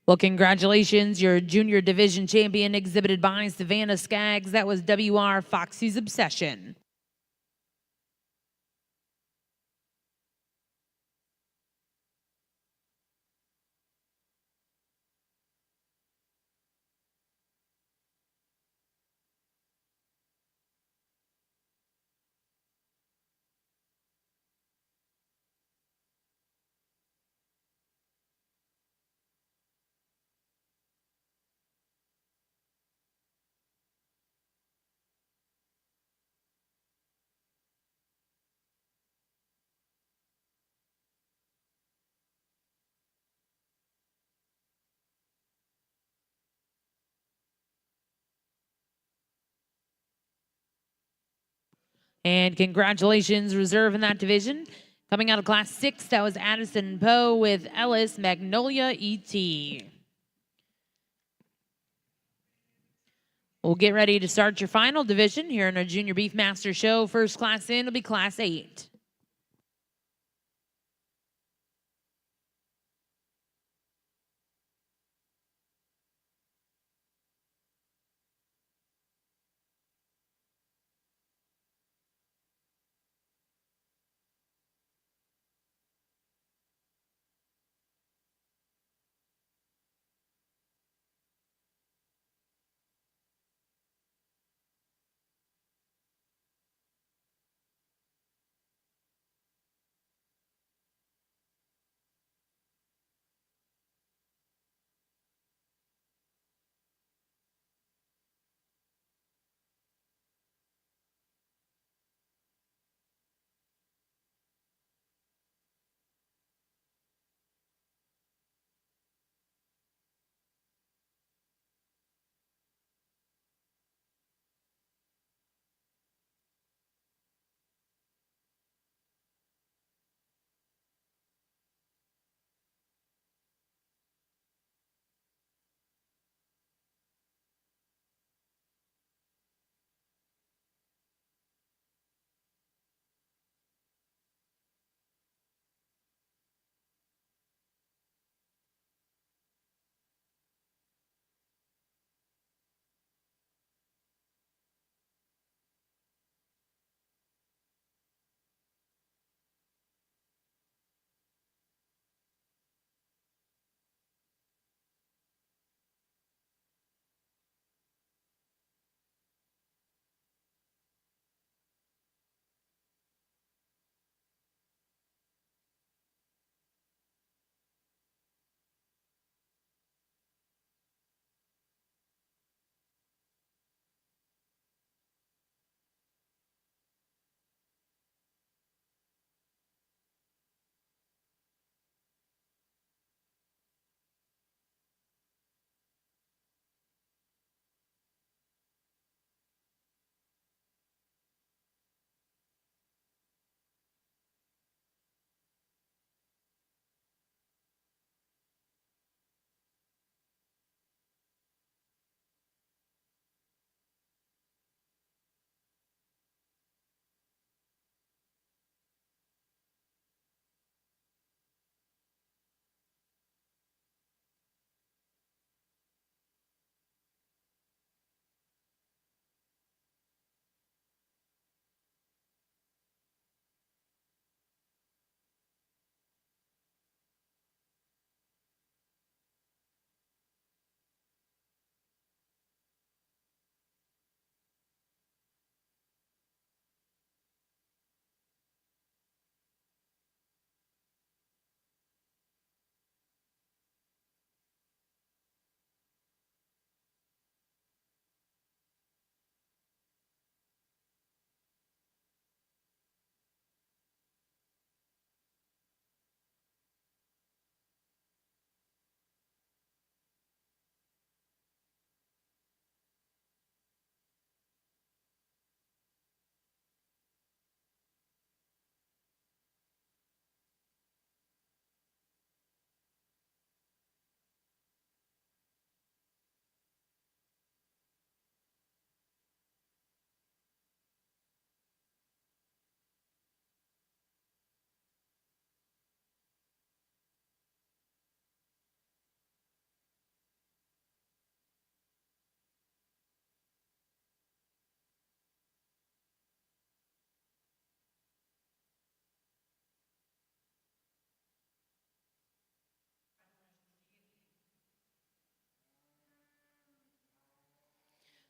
Well, congratulations, your junior division champion exhibited by Savannah Skaggs. That was WR Foxy's Obsession. And congratulations, reserve in that division. Coming out of Class 6, that was Addison Poe with Ellis Magnolia ET. We'll get ready to start your final division here in our Junior Beefmaster show. First class in will be Class 8.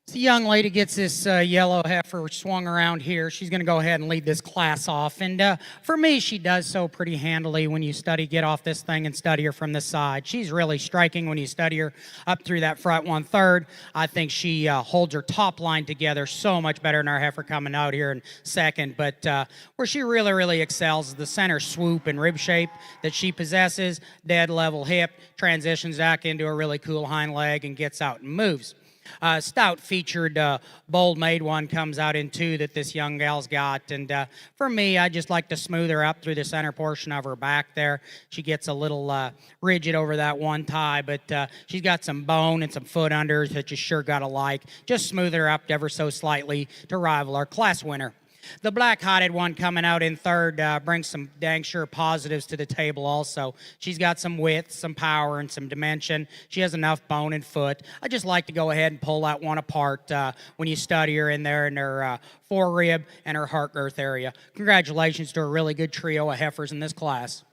The young lady gets this yellow heifer swung around here. She's going to go ahead and lead this class off. And for me, she does so pretty handily when you get off this thing and study her from the side. She's really striking when you study her up through that front 1/3. I think she holds her top line together so much better than our heifer coming out here in second. But where she really, really excels is the center swoop and rib shape that she possesses. Dead level hip, transitions back into a really cool hind leg and gets out and moves. Stout featured bold made one comes out in 2 that this young gal's got. And for me, I just like to smooth her up through the center portion of her back there. She gets a little rigid over that one tie, but she's got some bone and some foot unders that you sure got to like. Just smooth her up ever so slightly to rival our class winner. The black-hotted one coming out in 3rd brings some dang sure positives to the table also. She's got some width, some power, and some dimension. She has enough bone and foot. I just like to go ahead and pull that one apart when you study her in there in her forerib and her heart girth area. Congratulations to a really good trio of heifers in this class.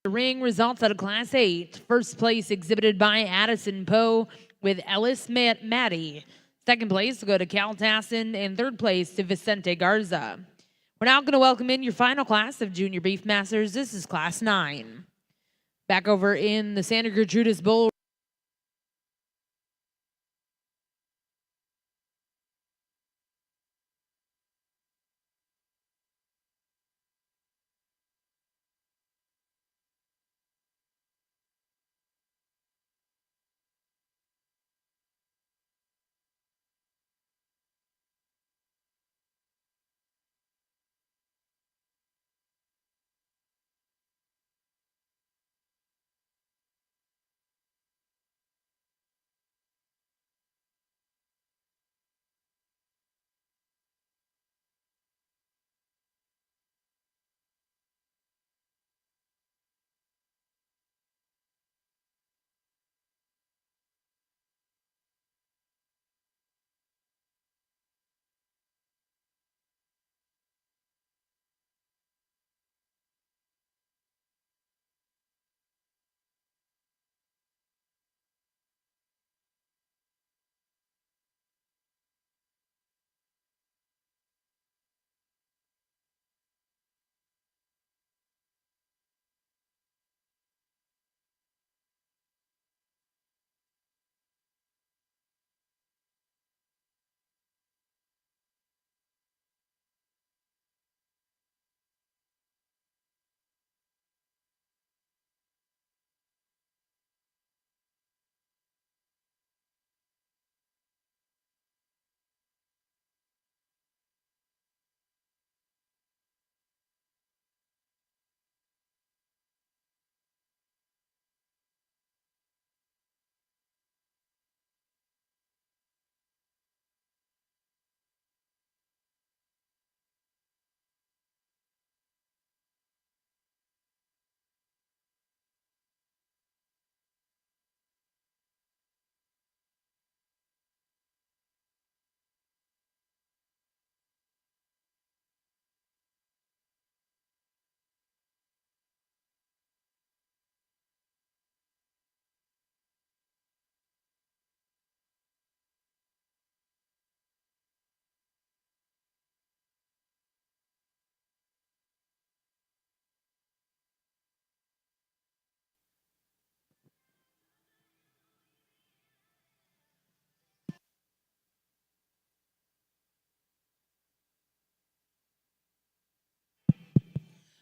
The ring results out of Class 8. First place exhibited by Addison Poe with Ellis Maddie. Second place will go to Cal Tassin, and third place to Vicente Garza. We're now going to welcome in your final class of Junior Beefmasters. This is Class 9. Back over in the Santa Gertrudis Bowl.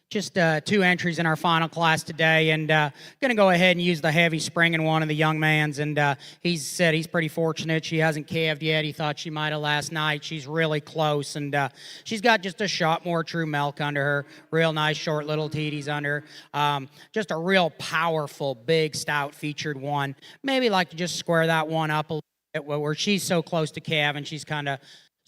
Just 2 entries in our final class today, and going to go ahead and use the heavy springing one of the young man's. And he said he's pretty fortunate. She hasn't calved yet. He thought she might have last night. She's really close, and she's got just a shot more true milk under her. Real nice short little teeties under her. Just a real powerful, big, stout featured one. Maybe like to just square that one up a little bit where she's so close to calve, and she's kind of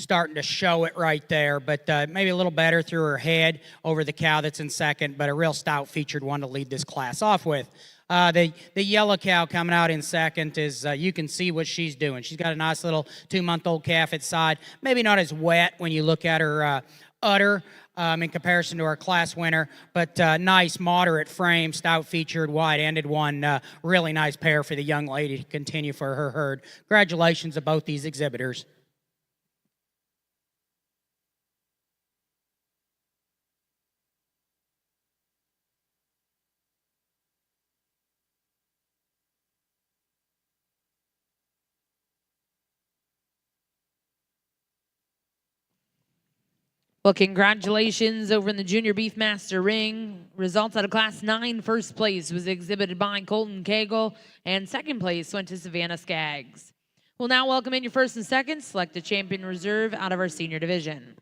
starting to show it right there, but maybe a little better through her head over the cow that's in second, but a real stout featured one to lead this class off with. The yellow cow coming out in second is, you can see what she's doing. She's got a nice little 2-month-old calf at side. Maybe not as wet when you look at her udder in comparison to our class winner, but nice, moderate frame, stout-featured, wide-ended one. Really nice pair for the young lady to continue for her herd. Congratulations to both these exhibitors. Well, congratulations over in the Junior Beefmaster ring. Results out of Class 9, first place was exhibited by Colton Cagle, and second place went to Savannah Skaggs. We'll now welcome in your first and second. Select a champion reserve out of our senior division.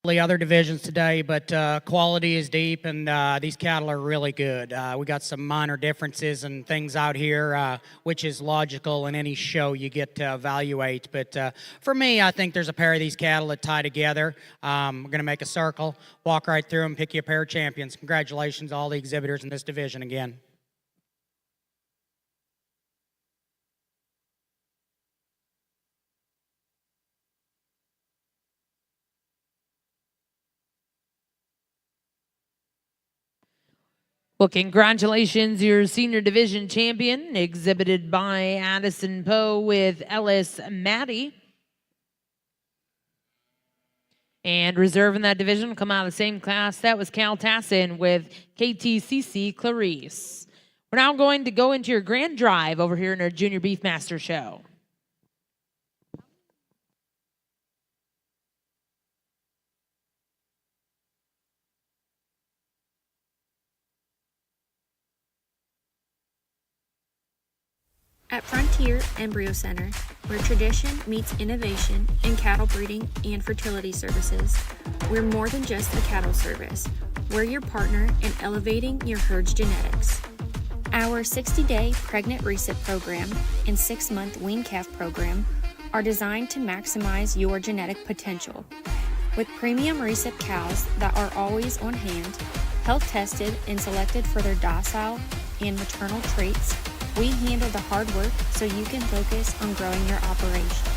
The other divisions today, but quality is deep, and these cattle are really good. We got some minor differences and things out here, which is logical in any show you get to evaluate. But for me, I think there's a pair of these cattle that tie together. We're going to make a circle, walk right through them, pick you a pair of champions. Congratulations to all the exhibitors in this division again. Well, congratulations, your senior division champion, exhibited by Addison Poe with Ellis Maddie. And reserve in that division will come out of the same class. That was Cal Tassin with KTCC Clarice. We're now going to go into your grand drive over here in our Junior Beefmaster show. At Frontier Embryo Center, where tradition meets innovation in cattle breeding and fertility services, we're more than just a cattle service. We're your partner in elevating your herd's genetics. Our 60-day pregnant recip program and 6-month wean calf program are designed to maximize your genetic potential. With premium recip cows that are always on hand, health tested and selected for their docile and maternal traits, we handle the hard work so you can focus on growing your operation.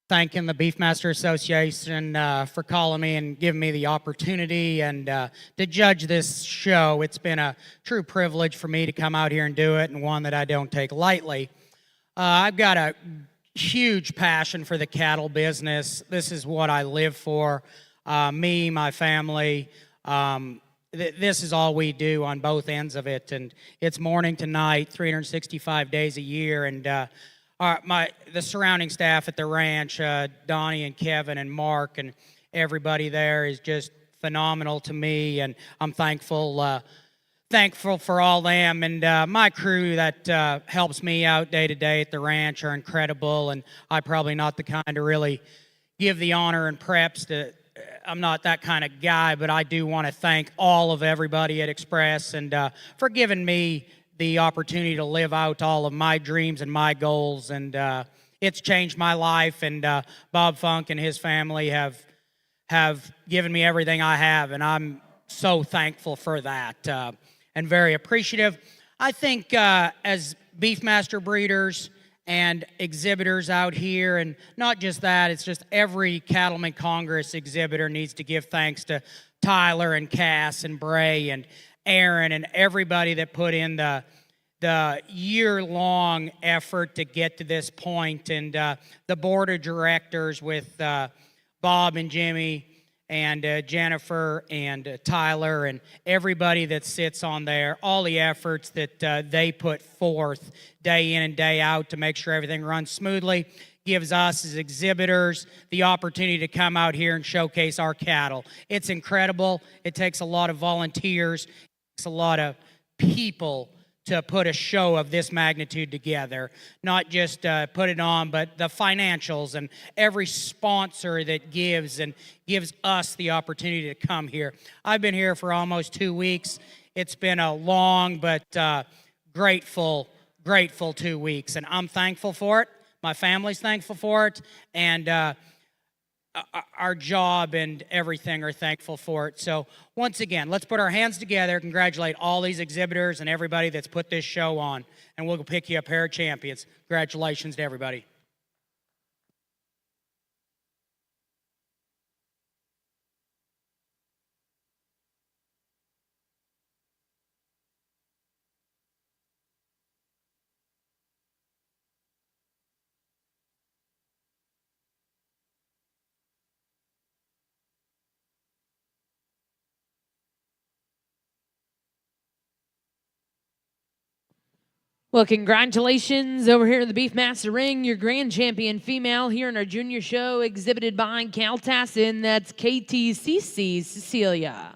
thanking the Beefmaster Association for calling me and giving me the opportunity and to judge this show. It's been a true privilege for me to come out here and do it, and one that I don't take lightly. I've got a huge passion for the cattle business. This is what I live for. Me, my family. This is all we do on both ends of it, and it's morning to night, 365 days a year, and the surrounding staff at the ranch, Donnie and Kevin and Mark and everybody there is just phenomenal to me, and I'm thankful for all them, and my crew that helps me out day to day at the ranch are incredible, and I'm probably not the kind to really give the honor and preps to. I'm not that kind of guy, but I do want to thank all of everybody at Express and for giving me the opportunity to live out all of my dreams and my goals, and it's changed my life, and Bob Funk and his family have given me everything I have, and I'm so thankful for that and very appreciative. I think as Beefmaster breeders and exhibitors out here, and not just that, it's just every Cattleman Congress exhibitor needs to give thanks to Tyler and Cass and Bray and Aaron and everybody that put in the year-long effort to get to this point, and the board of directors with Bob and Jimmy and Jennifer and Tyler and everybody that sits on there, all the efforts that they put forth day in and day out to make sure everything runs smoothly, gives us as exhibitors the opportunity to come out here and showcase our cattle. It's incredible. It takes a lot of volunteers. It takes a lot of people to put a show of this magnitude together, not just put it on, but the financials and every sponsor that gives us the opportunity to come here. I've been here for almost 2 weeks. It's been a long but grateful 2 weeks, and I'm thankful for it. My family's thankful for it, and our job and everything are thankful for it. So once again, let's put our hands together, congratulate all these exhibitors and everybody that's put this show on, and we'll pick you a pair of champions. Congratulations to everybody. Well, congratulations over here in the Beefmaster ring, your grand champion female here in our junior show, exhibited by Cal Tassin. That's KTCC Cecilia.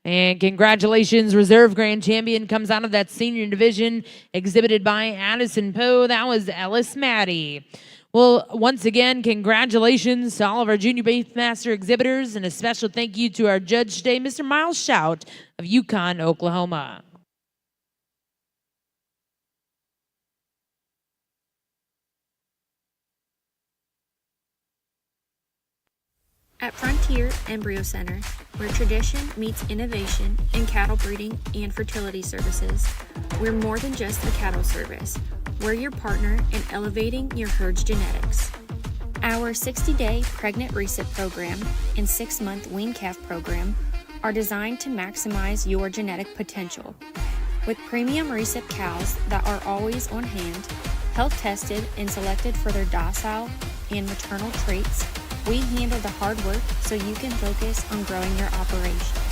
And congratulations, reserve grand champion comes out of that senior division, exhibited by Addison Poe. That was Ellis Maddie. Well, once again, congratulations to all of our Junior Beefmaster exhibitors, and a special thank you to our judge today, Mr. Miles Shout of Yukon, Oklahoma. At Frontier Embryo Center, where tradition meets innovation in cattle breeding and fertility services, we're more than just a cattle service. We're your partner in elevating your herd's genetics. Our 60-day pregnant reset program and 6-month wean calf program are designed to maximize your genetic potential. With premium reset cows that are always on hand, health tested and selected for their docile and maternal traits, we handle the hard work so you can focus on growing your operation.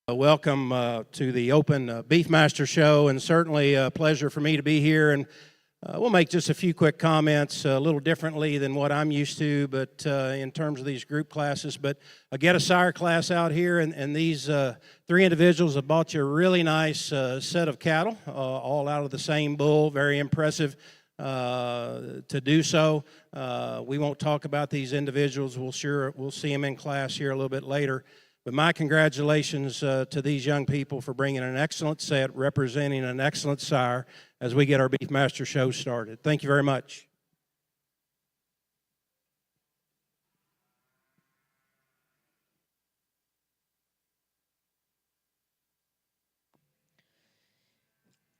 Welcome to the Open Beefmaster Show, and certainly a pleasure for me to be here. And we'll make just a few quick comments, a little differently than what I'm used to, but in terms of these group classes. But get a sire class out here, and these three individuals have bought you a really nice set of cattle, all out of the same bull. Very impressive to do so. We won't talk about these individuals. We'll see them in class here a little bit later. But my congratulations to these young people for bringing an excellent set, representing an excellent sire as we get our Beefmaster show started. Thank you very much.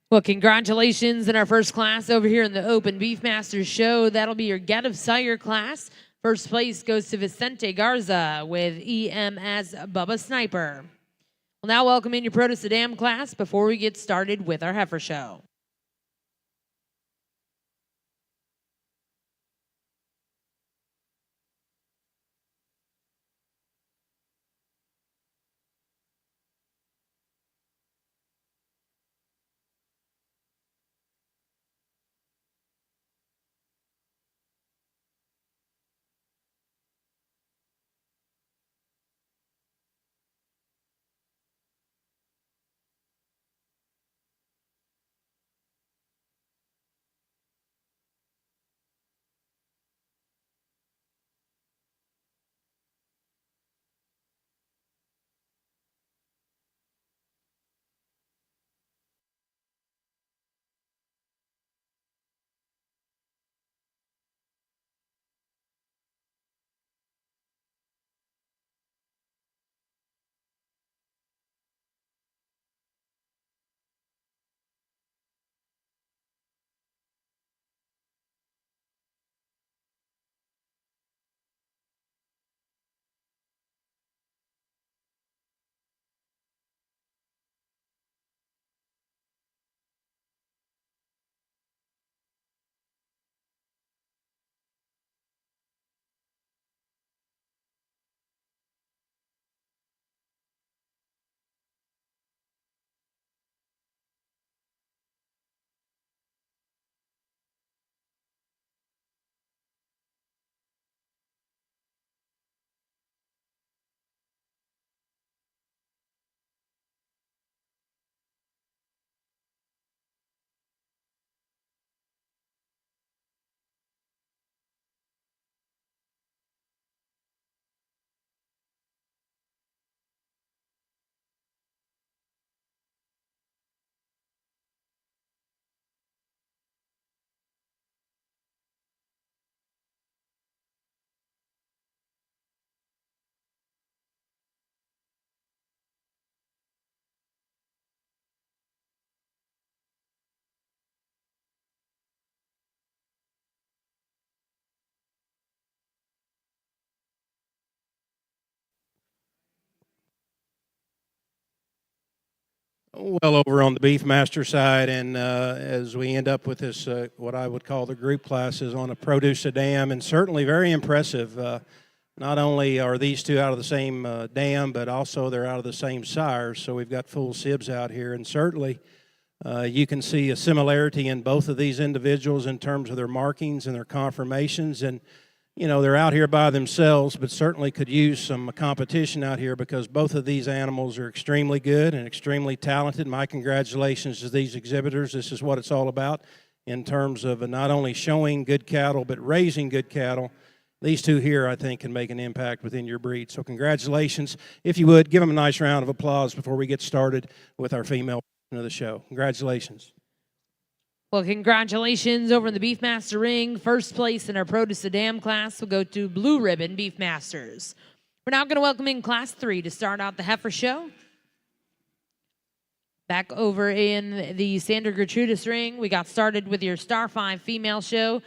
Well, congratulations in our first class over here in the Open Beefmaster show. That'll be your Get of Sire class. First place goes to Vicente Garza with EM as Bubba Sniper. We'll now welcome in your Pro to Sedan class before we get started with our heifer show. Well, over on the Beefmaster side, and as we end up with this, what I would call the group classes on a produce dam, and certainly very impressive. Not only are these two out of the same dam, but also they're out of the same sires. So we've got full sibs out here, and certainly you can see a similarity in both of these individuals in terms of their markings and their conformations. And you know, they're out here by themselves, but certainly could use some competition out here because both of these animals are extremely good and extremely talented. My congratulations to these exhibitors. This is what it's all about in terms of not only showing good cattle, but raising good cattle. These two here, I think, can make an impact within your breed. So congratulations. If you would, give them a nice round of applause before we get started with our female portion of the show. Congratulations. Well, congratulations over in the Beefmaster ring. First place in our Pro to Sedan class will go to Blue Ribbon Beefmasters. We're now going to welcome in Class 3 to start out the heifer show. Back over in the Sandra Gertrudis ring, we got started with your Star 5 female show.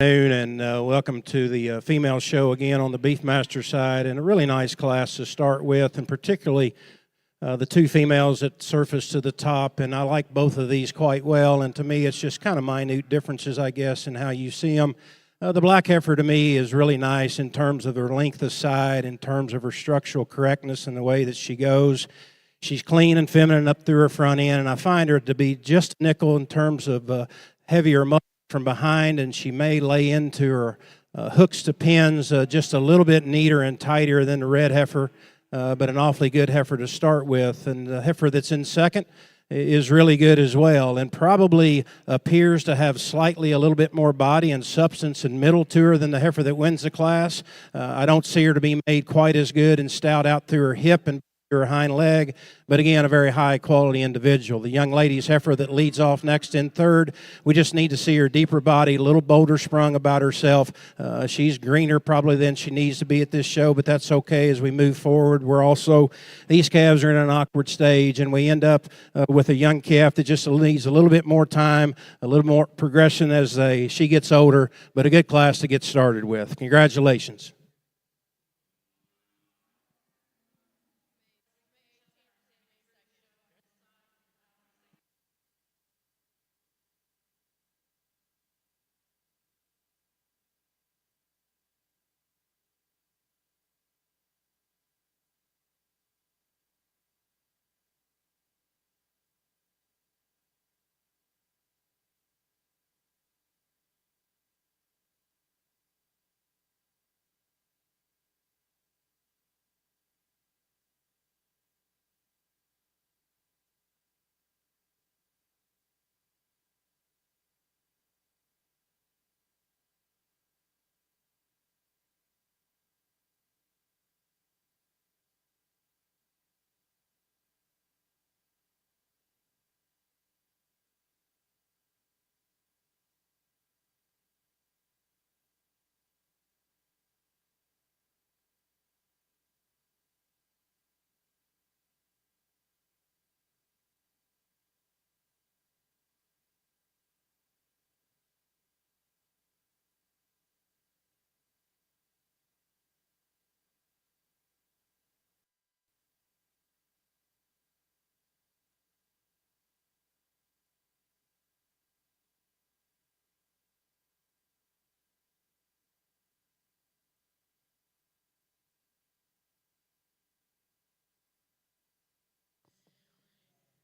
And welcome to the female show again on the Beefmaster side, and a really nice class to start with, and particularly the two females that surfaced to the top, and I like both of these quite well, and to me it's just kind of minute differences, I guess, in how you see them. The black heifer to me is really nice in terms of her length of side, in terms of her structural correctness and the way that she goes. She's clean and feminine up through her front end, and I find her to be just a nickel in terms of heavier muscle from behind, and she may lay into her hooks to pins just a little bit neater and tighter than the red heifer, but an awfully good heifer to start with. And the heifer that's in second is really good as well, and probably appears to have slightly a little bit more body and substance and middle to her than the heifer that wins the class. I don't see her to be made quite as good and stout out through her hip and her hind leg, but again, a very high quality individual. The young lady's heifer that leads off next in third, we just need to see her deeper body, a little bolder sprung about herself. She's greener probably than she needs to be at this show, but that's okay as we move forward. These calves are in an awkward stage, and we end up with a young calf that just needs a little bit more time, a little more progression as she gets older, but a good class to get started with. Congratulations.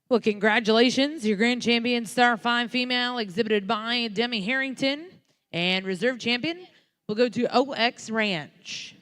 Well, congratulations. Your grand champion, Star 5 female, exhibited by Demi Harrington. And reserve champion will go to OX Ranch.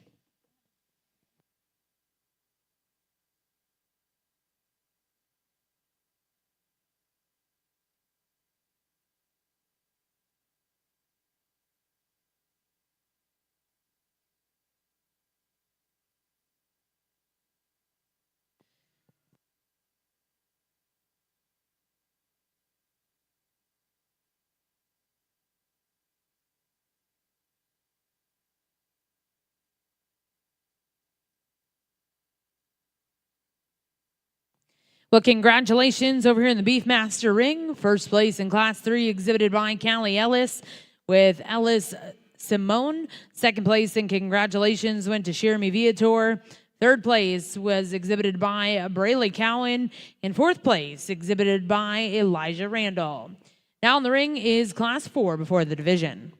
Well, congratulations over here in the Beefmaster ring. First place in Class 3 exhibited by Callie Ellis with Ellis Simone. Second place and congratulations went to Jeremy Viator. Third place was exhibited by Brayley Cowan. And fourth place exhibited by Elijah Randall. Now in the ring is Class 4 before the division.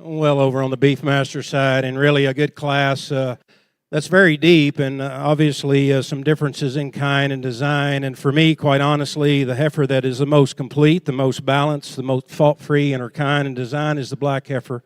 Well over on the Beefmaster side, and really a good class that's very deep, and obviously some differences in kind and design. And for me, quite honestly, the heifer that is the most complete, the most balanced, the most fault-free in her kind and design is the black heifer.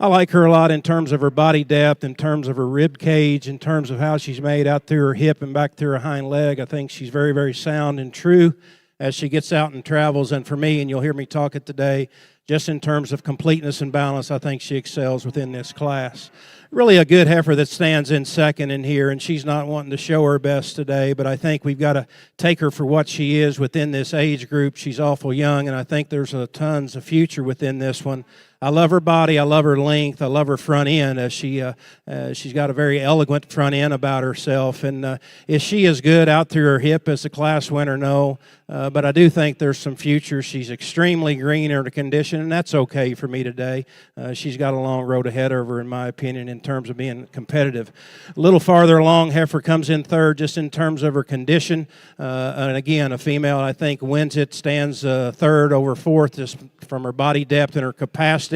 I like her a lot in terms of her body depth, in terms of her rib cage, in terms of how she's made out through her hip and back through her hind leg. I think she's very, very sound and true as she gets out and travels. And for me, and you'll hear me talk it today, just in terms of completeness and balance, I think she excels within this class. Really a good heifer that stands in second in here, and she's not wanting to show her best today, but I think we've got to take her for what she is within this age group. She's awful young, and I think there's tons of future within this one. I love her body. I love her length. I love her front end. She's got a very elegant front end about herself. And is she as good out through her hip as the class winner? No. But I do think there's some future. She's extremely green in her condition, and that's okay for me today. She's got a long road ahead of her, in my opinion, in terms of being competitive. A little farther along, heifer comes in third just in terms of her condition. And again, a female, I think, wins it, stands third over fourth just from her body depth and her capacity.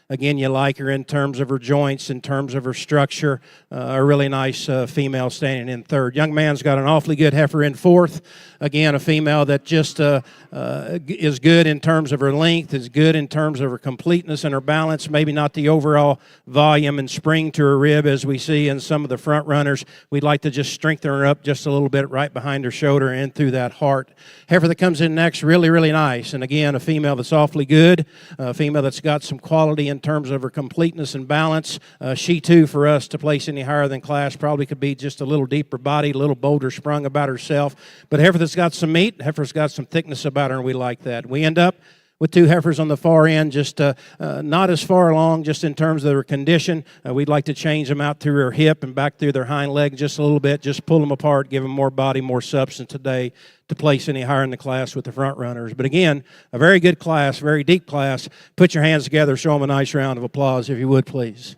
Again, you like her in terms of her joints, in terms of her structure. A really nice female standing in third. Young man's got an awfully good heifer in fourth. Again, a female that just is good in terms of her length, is good in terms of her completeness and her balance. Maybe not the overall volume and spring to her rib as we see in some of the front runners. We'd like to just strengthen her up just a little bit right behind her shoulder and through that heart. Heifer that comes in next, really, really nice. And again, a female that's awfully good, a female that's got some quality in terms of her completeness and balance. She, too, for us to place any higher than class, probably could be just a little deeper body, a little bolder sprung about herself. But heifer that's got some meat, heifer's got some thickness about her, and we like that. We end up with two heifers on the far end, just not as far along, just in terms of their condition. We'd like to change them out through her hip and back through their hind leg just a little bit, just pull them apart, give them more body, more substance today to place any higher in the class with the front runners. But again, a very good class, very deep class. Put your hands together, show them a nice round of applause, if you would, please.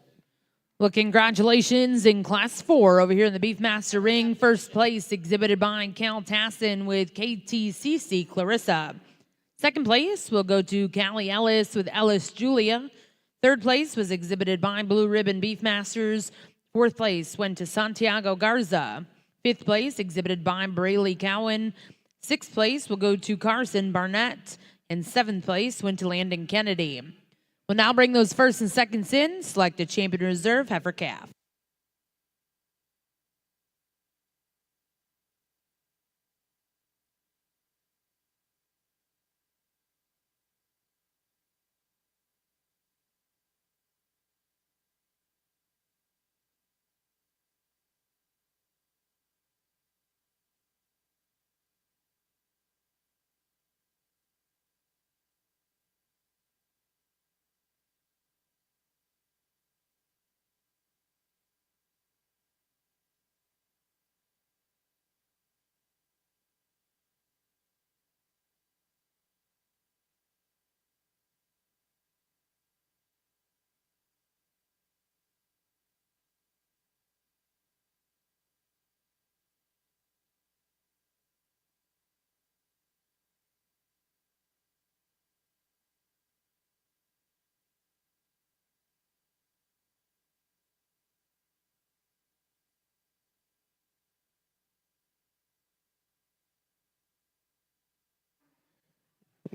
Well, congratulations in Class 4 over here in the Beefmaster ring. First place exhibited by Cal Tassin with KTCC Clarissa. Second place will go to Callie Ellis with Ellis Julia. Third place was exhibited by Blue Ribbon Beefmasters. Fourth place went to Santiago Garza. Fifth place exhibited by Braley Cowan. Sixth place will go to Carson Barnett. And seventh place went to Landon Kennedy. We'll now bring those first and seconds in. Select a champion reserve heifer calf.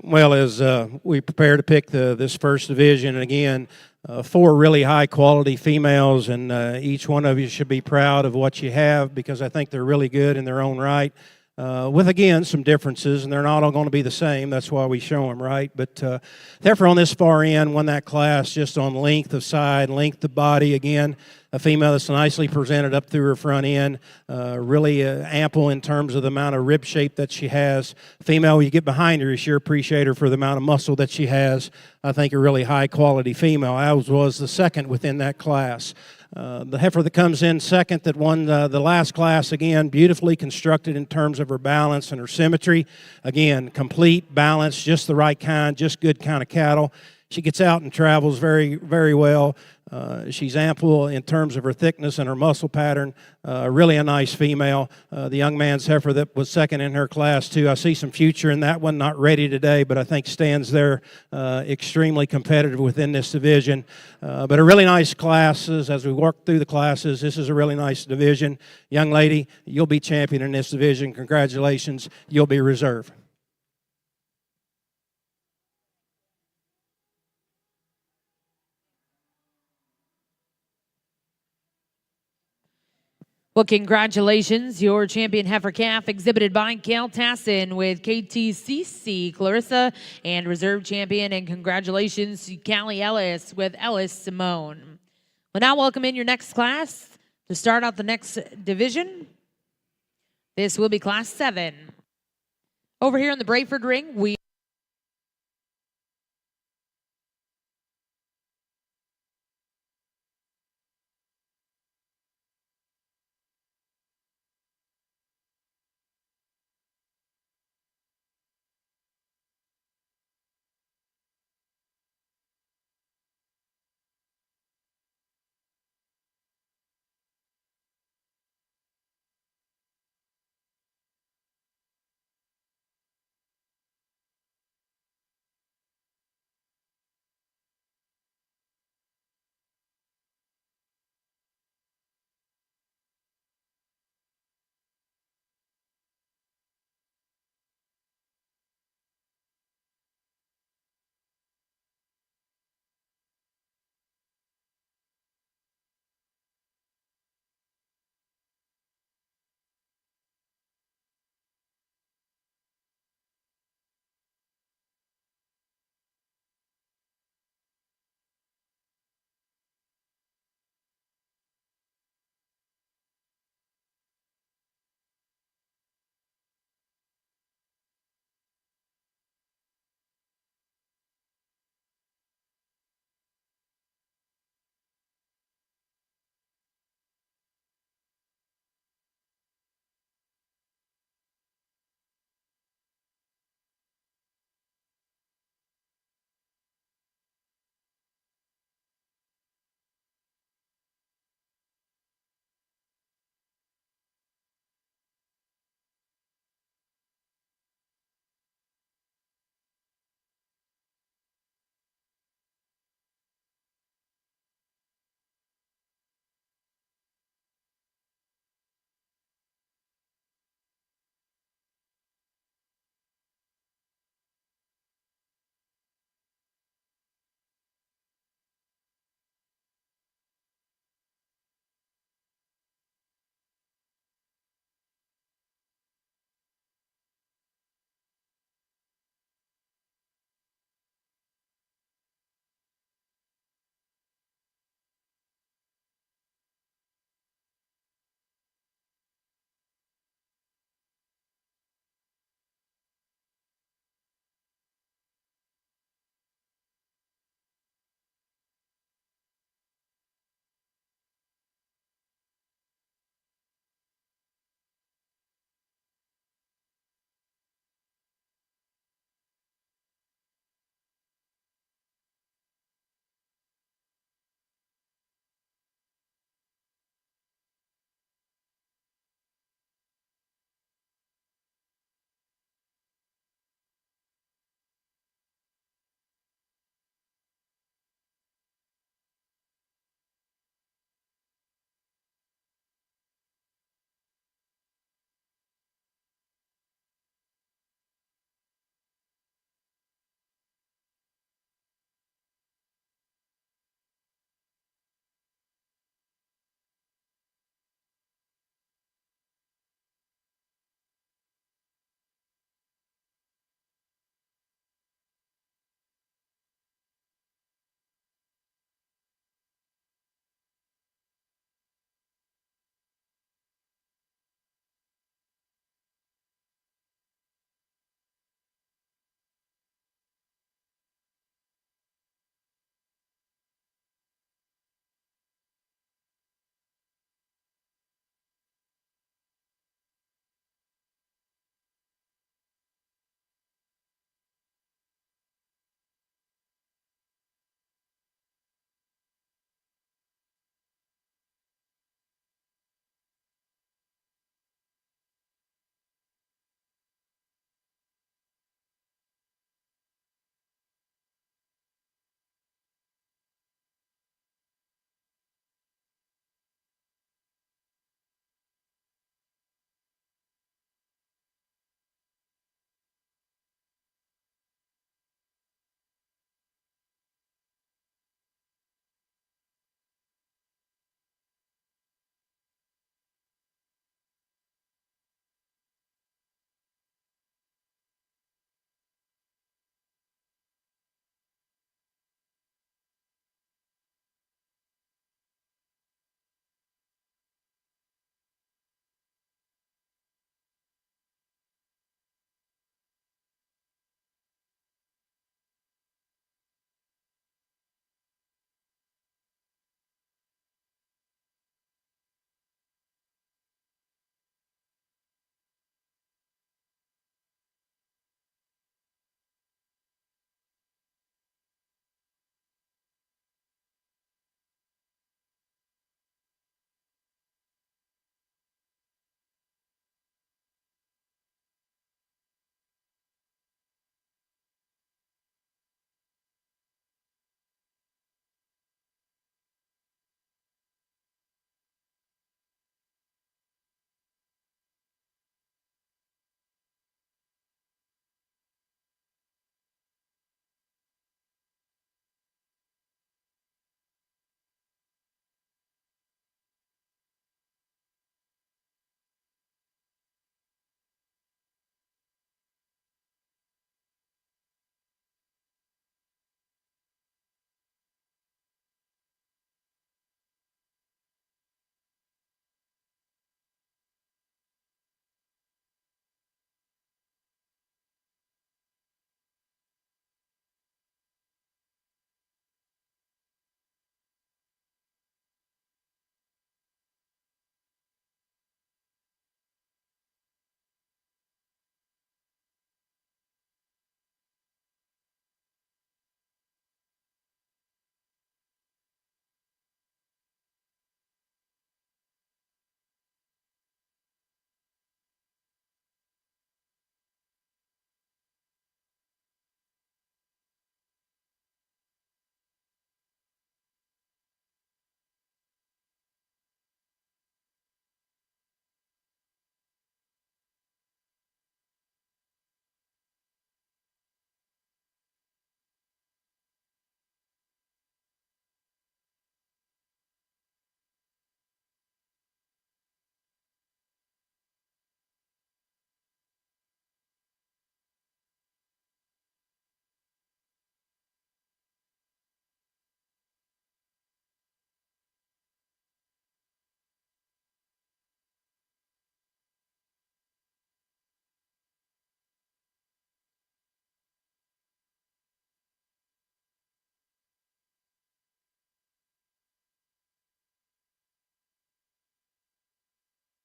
Well, as we prepare to pick this first division, and again, four really high-quality females, and each one of you should be proud of what you have because I think they're really good in their own right. With, again, some differences, and they're not all going to be the same. That's why we show them, right? But heifer on this far end won that class just on length of side, length of body. Again, a female that's nicely presented up through her front end, really ample in terms of the amount of rib shape that she has. Female, when you get behind her, you sure appreciate her for the amount of muscle that she has. I think a really high-quality female, as was the second within that class. The heifer that comes in second that won the last class, again, beautifully constructed in terms of her balance and her symmetry. Again, complete balance, just the right kind, just good kind of cattle. She gets out and travels very, very well. She's ample in terms of her thickness and her muscle pattern. Really a nice female. The young man's heifer that was second in her class, too. I see some future in that one. Not ready today, but I think stands there extremely competitive within this division. But a really nice classes as we work through the classes. This is a really nice division. Young lady, you'll be champion in this division. Congratulations. You'll be reserve. Well, congratulations. Your champion heifer calf exhibited by Cal Tassin with KTCC Clarissa, and reserve champion, and congratulations to Callie Ellis with Ellis Simone. We'll now welcome in your next class to start out the next division. This will be Class 7. Over here in the Brayford ring, we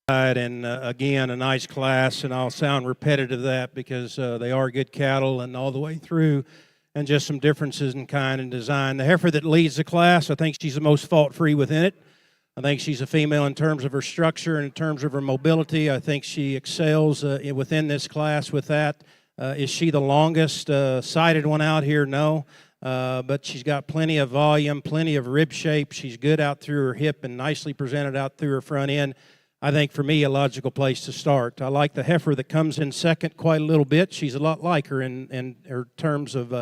And again, a nice class, and I'll sound repetitive of that because they are good cattle and all the way through, and just some differences in kind and design. The heifer that leads the class, I think she's the most fault-free within it. I think she's a female in terms of her structure and in terms of her mobility. I think she excels within this class with that. Is she the longest sighted one out here? No. But she's got plenty of volume, plenty of rib shape. She's good out through her hip and nicely presented out through her front end. I think for me, a logical place to start. I like the heifer that comes in second quite a little bit. She's a lot like her in her terms of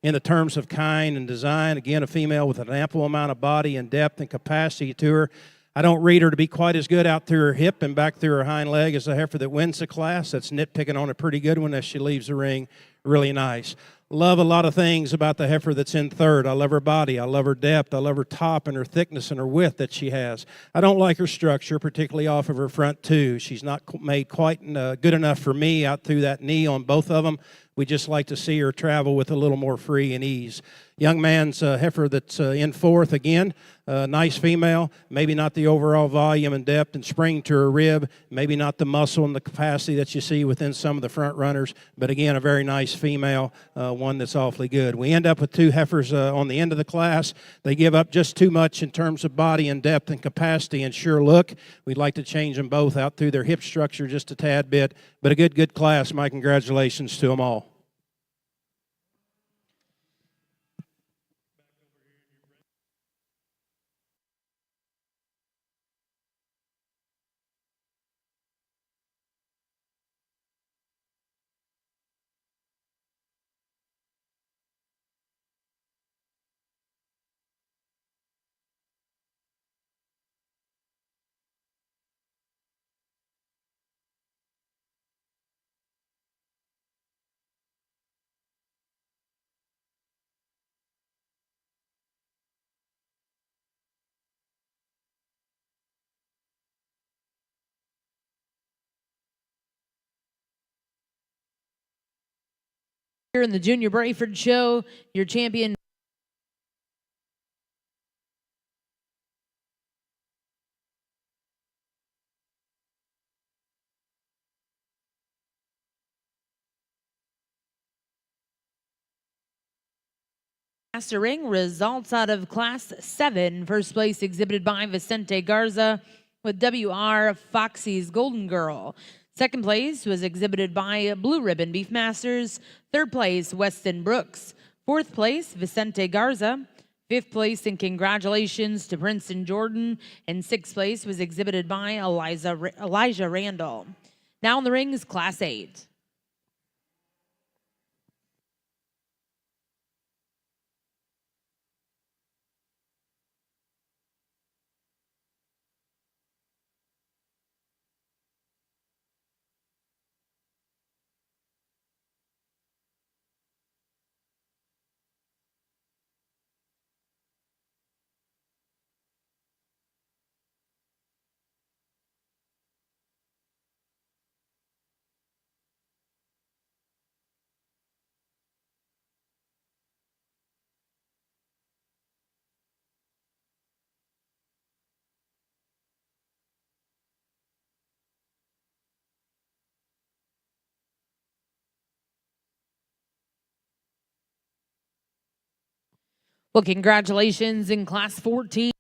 in the terms of kind and design. Again, a female with an ample amount of body and depth and capacity to her. I don't read her to be quite as good out through her hip and back through her hind leg as the heifer that wins the class. That's nitpicking on a pretty good one as she leaves the ring. Really nice. Love a lot of things about the heifer that's in third. I love her body. I love her depth. I love her top and her thickness and her width that she has. I don't like her structure, particularly off of her front two. She's not made quite good enough for me out through that knee on both of them. We just like to see her travel with a little more free and ease. Young man's heifer that's in fourth again, nice female, maybe not the overall volume and depth and spring to her rib, maybe not the muscle and the capacity that you see within some of the front runners, but again, a very nice female, one that's awfully good. We end up with two heifers on the end of the class. They give up just too much in terms of body and depth and capacity and sure look. We'd like to change them both out through their hip structure just a tad bit, but a good class. My congratulations to them all. Here in the Junior Brayford Show, your champion Master Ring results out of Class 7. First place exhibited by Vicente Garza with WR Foxy's Golden Girl. Second place was exhibited by Blue Ribbon Beefmasters. Third place, Weston Brooks. Fourth place, Vicente Garza. Fifth place, and congratulations to Princeton Jordan. And sixth place was exhibited by Elijah Randall. Now in the ring is Class 8. Well, congratulations in Class 14.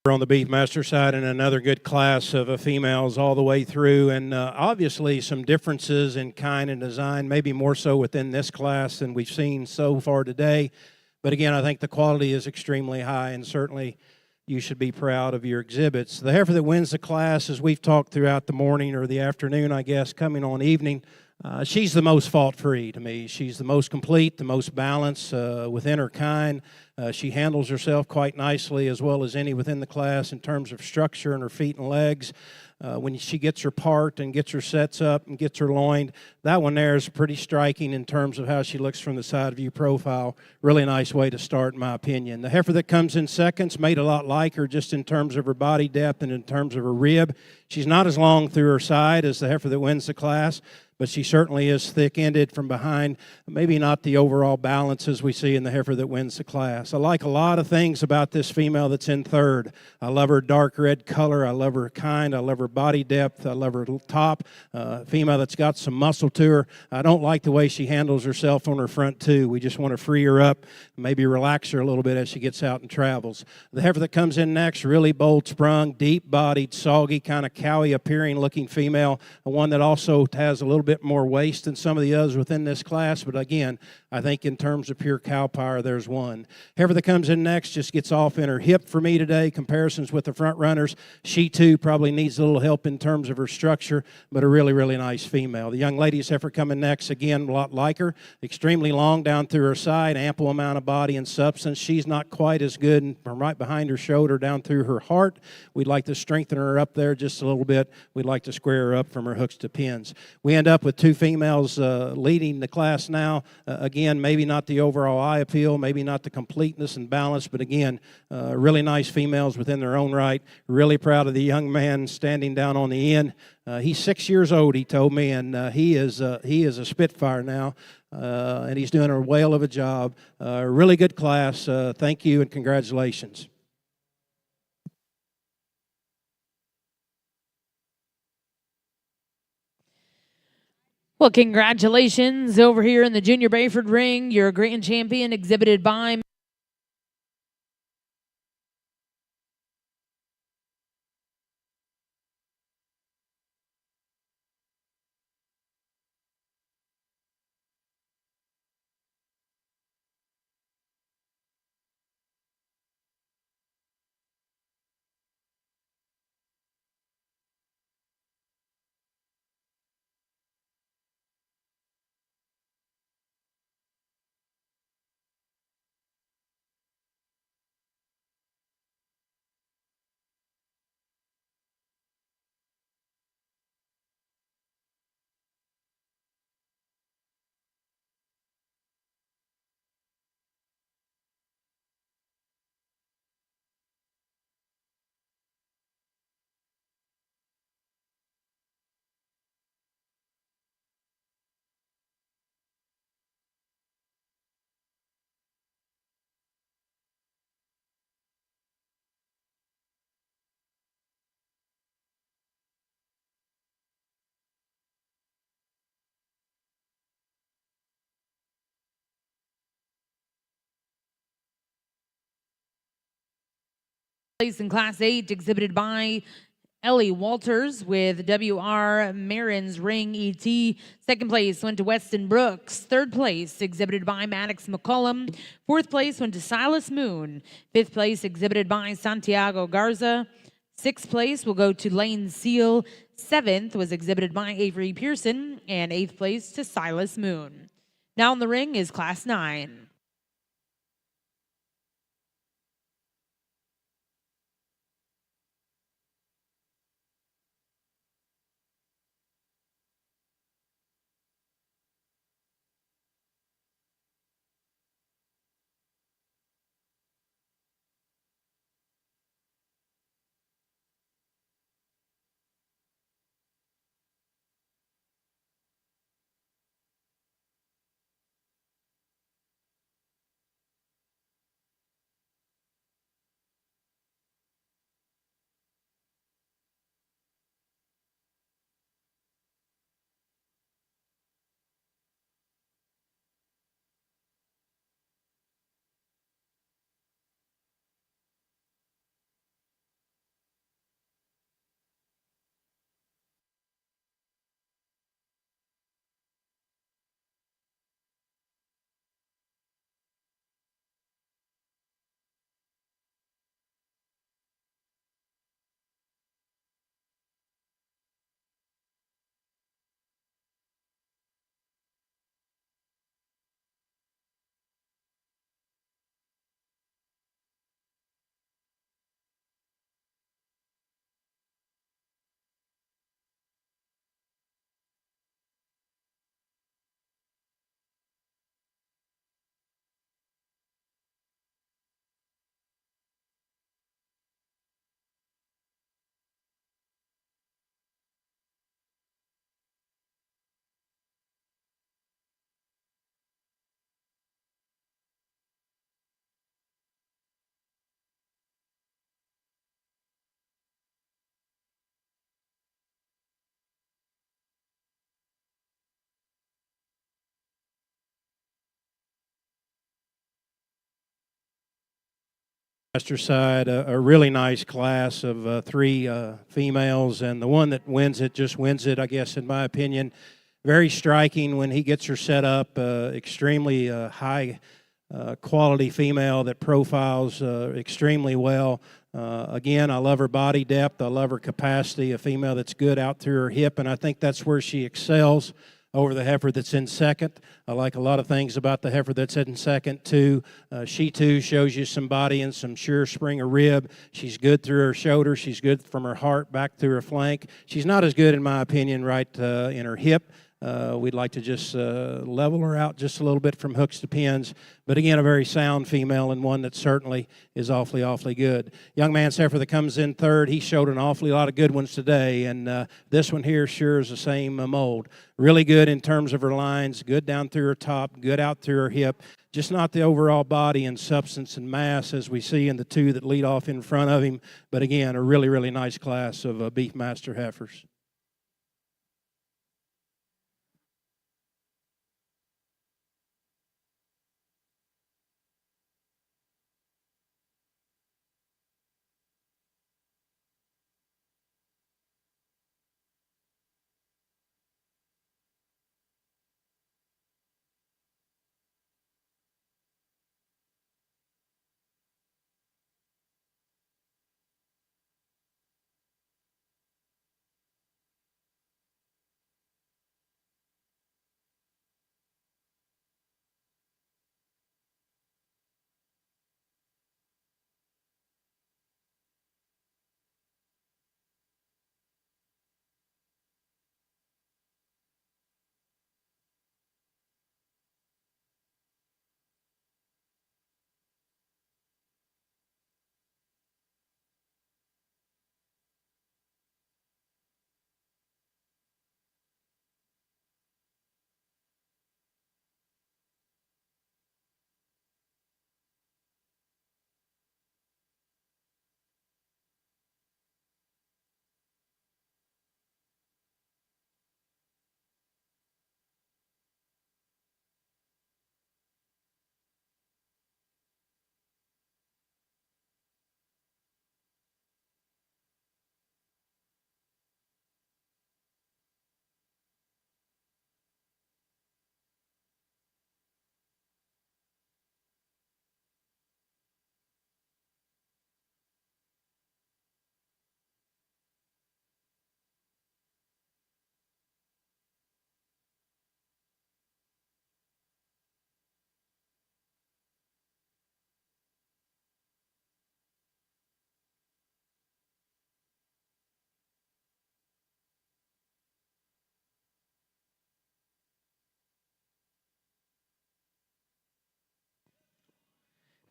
We're on the Beefmaster side, and another good class of females all the way through, and obviously some differences in kind and design, maybe more so within this class than we've seen so far today. But again, I think the quality is extremely high, and certainly you should be proud of your exhibits. The heifer that wins the class, as we've talked throughout the morning or the afternoon, I guess, coming on evening, she's the most fault-free to me. She's the most complete, the most balanced within her kind. She handles herself quite nicely, as well as any within the class in terms of structure and her feet and legs. When she gets her part and gets her sets up and gets her loined, that one there is pretty striking in terms of how she looks from the side view profile. Really nice way to start, in my opinion. The heifer that comes in second's made a lot like her just in terms of her body depth and in terms of her rib. She's not as long through her side as the heifer that wins the class, but she certainly is thick-ended from behind. Maybe not the overall balance as we see in the heifer that wins the class. I like a lot of things about this female that's in third. I love her dark red color. I love her kind. I love her body depth. I love her top. Female that's got some muscle to her. I don't like the way she handles herself on her front two. We just want to free her up, maybe relax her a little bit as she gets out and travels. The heifer that comes in next, really bold sprung, deep-bodied, soggy, kind of cowy appearing looking female. One that also has a little bit more waist than some of the others within this class, but again, I think in terms of pure cow power, there's one. Heifer that comes in next just gets off in her hip for me today. Comparisons with the front runners, she too probably needs a little help in terms of her structure, but a really, really nice female. The young lady's heifer coming next, again, a lot like her, extremely long down through her side, ample amount of body and substance. She's not quite as good from right behind her shoulder down through her heart. We'd like to strengthen her up there just a little bit. We'd like to square her up from her hooks to pins. We end up with two females leading the class now. Again, maybe not the overall eye appeal, maybe not the completeness and balance, but again, really nice females within their own right. Really proud of the young man standing down on the end. He's 6 years old, he told me, and he is a Spitfire now, and he's doing a whale of a job. Really good class. Thank you and congratulations. Well, congratulations over here in the Junior Bayford ring. You're a grand champion exhibited by place in Class 8 exhibited by Ellie Walters with W.R. Marin's Ring ET. Second place went to Weston Brooks. Third place exhibited by Maddox McCollum. Fourth place went to Silas Moon. Fifth place exhibited by Santiago Garza. Sixth place will go to Lane Seal. Seventh was exhibited by Avery Pearson. And eighth place to Silas Moon. Now in the ring is Class 9. Beefmaster side, a really nice class of three females, and the one that wins it just wins it, I guess, in my opinion. Very striking when he gets her set up, extremely high quality female that profiles extremely well. Again, I love her body depth. I love her capacity, a female that's good out through her hip, and I think that's where she excels over the heifer that's in second. I like a lot of things about the heifer that's in second, too. She, too, shows you some body and some sure spring of rib. She's good through her shoulder. She's good from her heart back through her flank. She's not as good, in my opinion, right in her hip. We'd like to just level her out just a little bit from hooks to pins. But again, a very sound female and one that certainly is awfully good. Young man's heifer that comes in third, he showed an awfully lot of good ones today. And this one here sure is the same mold. Really good in terms of her lines, good down through her top, good out through her hip. Just not the overall body and substance and mass as we see in the two that lead off in front of him. But again, a really nice class of Beefmaster heifers.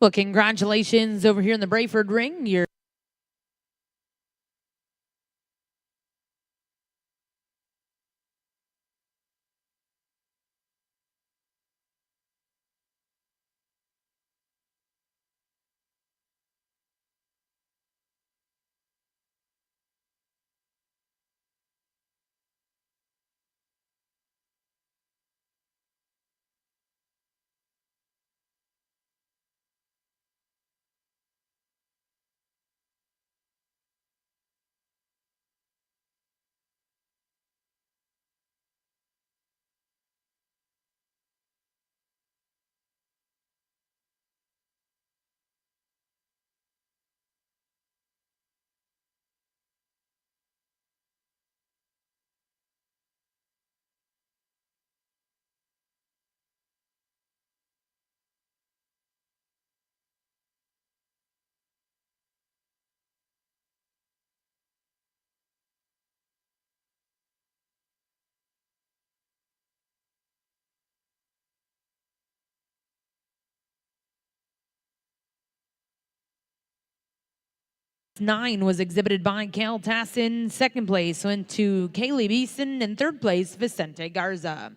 Well, congratulations over here in the Brayford ring. Your nine was exhibited by Cal Tassin. Second place went to Kaylee Beeson, and third place Vicente Garza.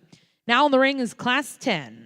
Now in the ring is Class 10.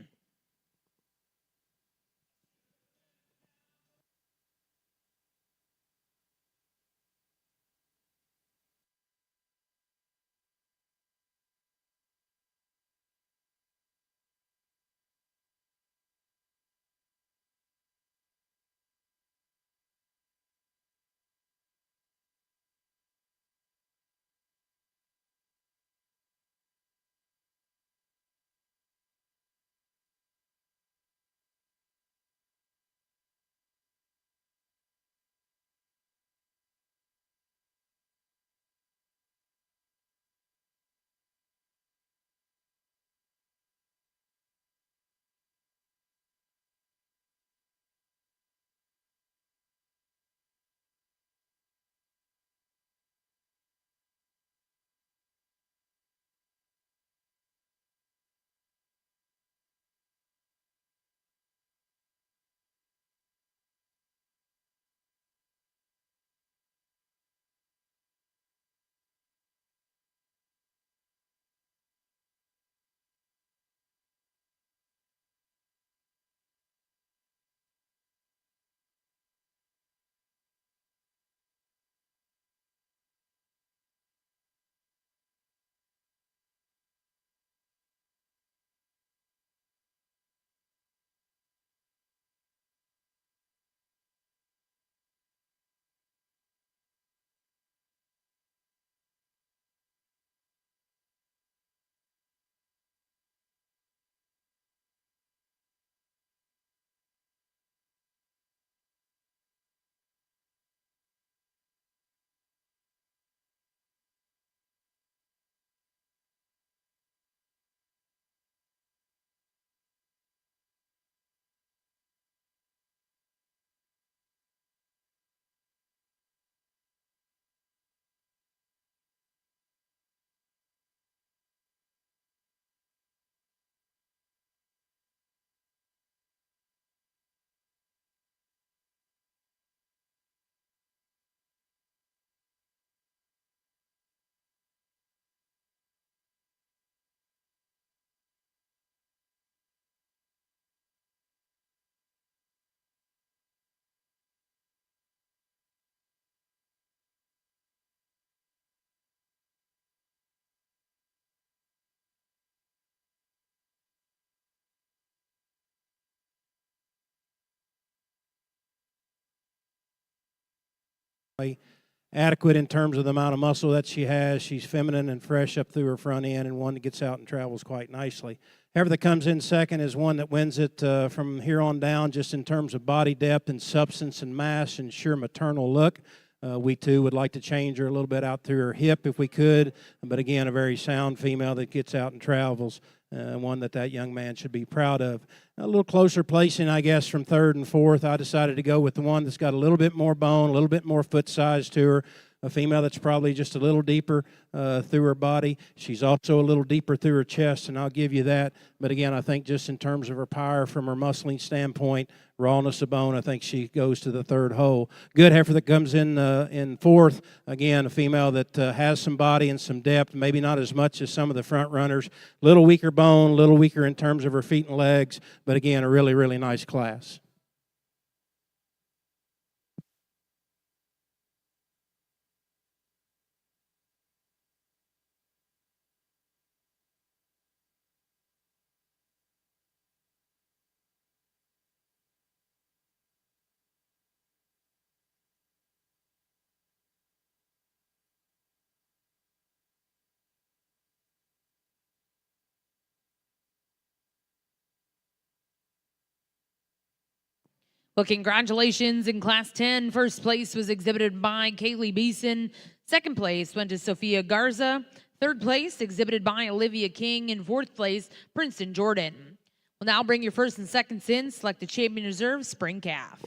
adequate in terms of the amount of muscle that she has. She's feminine and fresh up through her front end, and one that gets out and travels quite nicely. Heifer that comes in second is one that wins it from here on down, just in terms of body depth and substance and mass and sheer maternal look. We, too, would like to change her a little bit out through her hip if we could. But, again, a very sound female that gets out and travels, one that young man should be proud of. A little closer placing, I guess, from third and fourth. I decided to go with the one that's got a little bit more bone, a little bit more foot size to her, a female that's probably just a little deeper through her body. She's also a little deeper through her chest, and I'll give you that. But, again, I think just in terms of her power from her muscling standpoint, rawness of bone, I think she goes to the third hole. Good heifer that comes in fourth. Again, a female that has some body and some depth, maybe not as much as some of the front runners. Little weaker bone, a little weaker in terms of her feet and legs, but, again, a really, really nice class. Well, congratulations in Class 10. First place was exhibited by Kaylee Beeson. Second place went to Sophia Garza. Third place exhibited by Olivia King. And fourth place, Princeton Jordan. We'll now bring your first and second in. Select the Champion Reserve Spring Calf.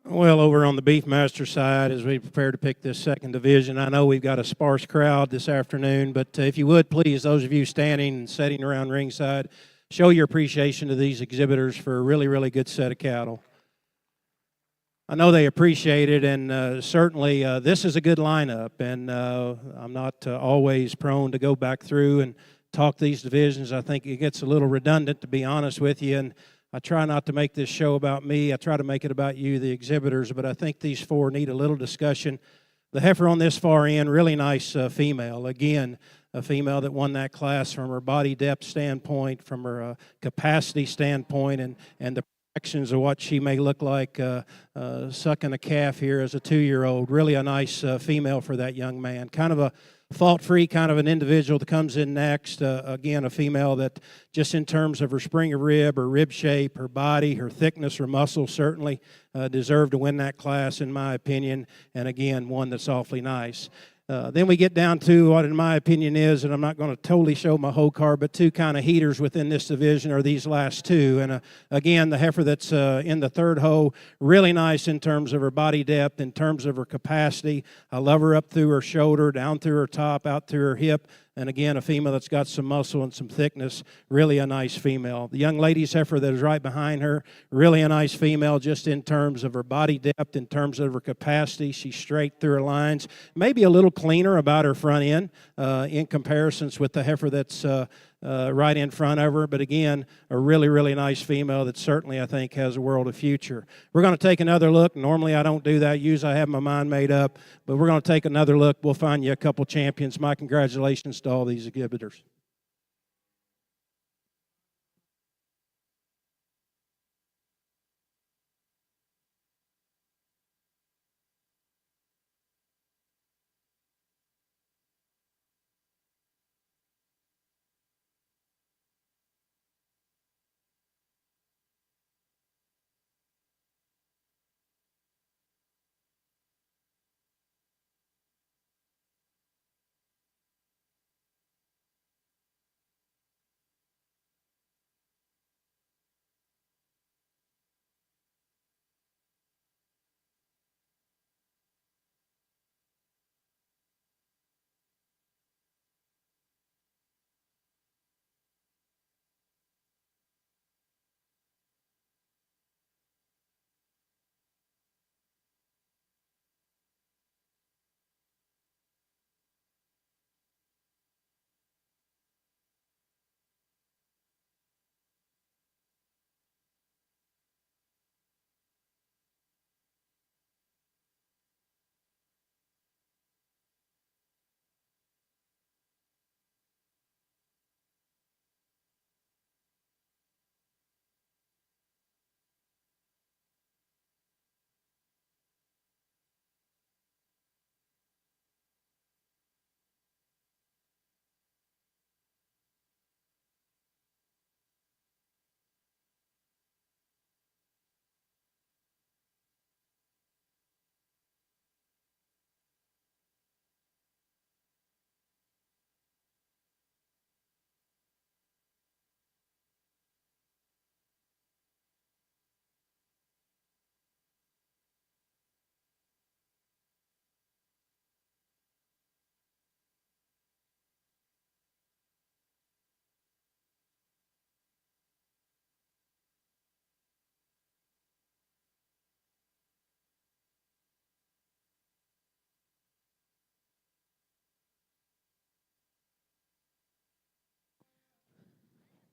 Well, over on the Beefmaster side, as we prepare to pick this second division, I know we've got a sparse crowd this afternoon, but if you would, please, those of you standing and sitting around ringside, show your appreciation to these exhibitors for a really, really good set of cattle. I know they appreciate it, and certainly this is a good lineup, and I'm not always prone to go back through and talk these divisions. I think it gets a little redundant, to be honest with you, and I try not to make this show about me. I try to make it about you, the exhibitors, but I think these four need a little discussion. The heifer on this far end, really nice female. Again, a female that won that class from her body depth standpoint, from her capacity standpoint, and the actions of what she may look like sucking a calf here as a 2-year-old. Really a nice female for that young man. Kind of a fault-free kind of an individual that comes in next. Again, a female that just in terms of her spring of rib, her rib shape, her body, her thickness, her muscle certainly deserved to win that class in my opinion. And again, one that's awfully nice. Then we get down to what, in my opinion, is, and I'm not going to totally show my whole card, but two kind of heaters within this division are these last two. And again, the heifer that's in the third hoe, really nice in terms of her body depth, in terms of her capacity. I love her up through her shoulder, down through her top, out through her hip. And again, a female that's got some muscle and some thickness, really a nice female. The young lady's heifer that is right behind her, really a nice female just in terms of her body depth, in terms of her capacity. She's straight through her lines, maybe a little cleaner about her front end in comparisons with the heifer that's right in front of her. But again, a really, really nice female that certainly I think has a world of future. We're going to take another look. Normally I don't do that. Usually I have my mind made up. But we're going to take another look. We'll find you a couple champions. My congratulations to all these exhibitors.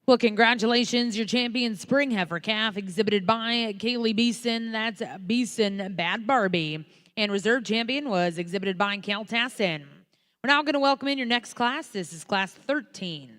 Well, congratulations, your champion spring heifer calf exhibited by Kaylee Beeson. That's Beeson Bad Barbie. And reserve champion was exhibited by Cal Tassin. We're now going to welcome in your next class. This is class 13.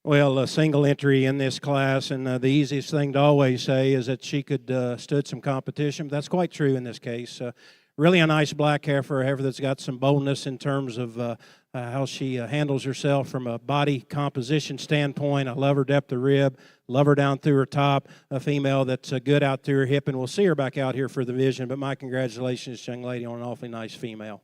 Well, a single entry in this class, and the easiest thing to always say is that she could stood some competition. But that's quite true in this case. Really a nice black heifer, a heifer that's got some boldness in terms of how she handles herself from a body composition standpoint. I love her depth of rib, love her down through her top, a female that's good out through her hip, and we'll see her back out here for the vision. But my congratulations, young lady, on an awfully nice female.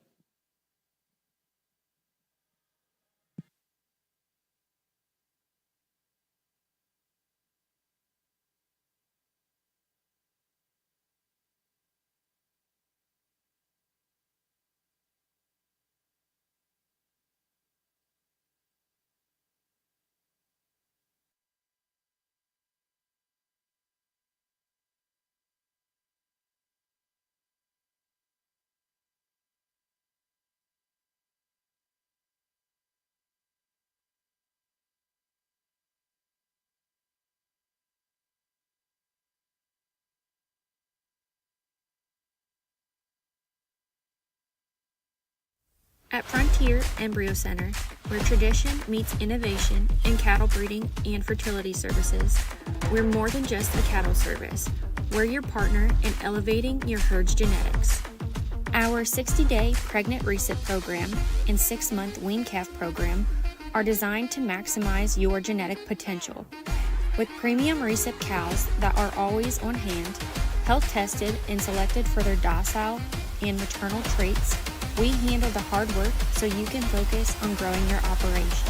At Frontier Embryo Center, where tradition meets innovation in cattle breeding and fertility services, we're more than just a cattle service. We're your partner in elevating your herd's genetics. Our 60-day pregnant recip program and 6-month wean calf program are designed to maximize your genetic potential. With premium recip cows that are always on hand, health tested and selected for their docile and maternal traits, we handle the hard work so you can focus on growing your operation.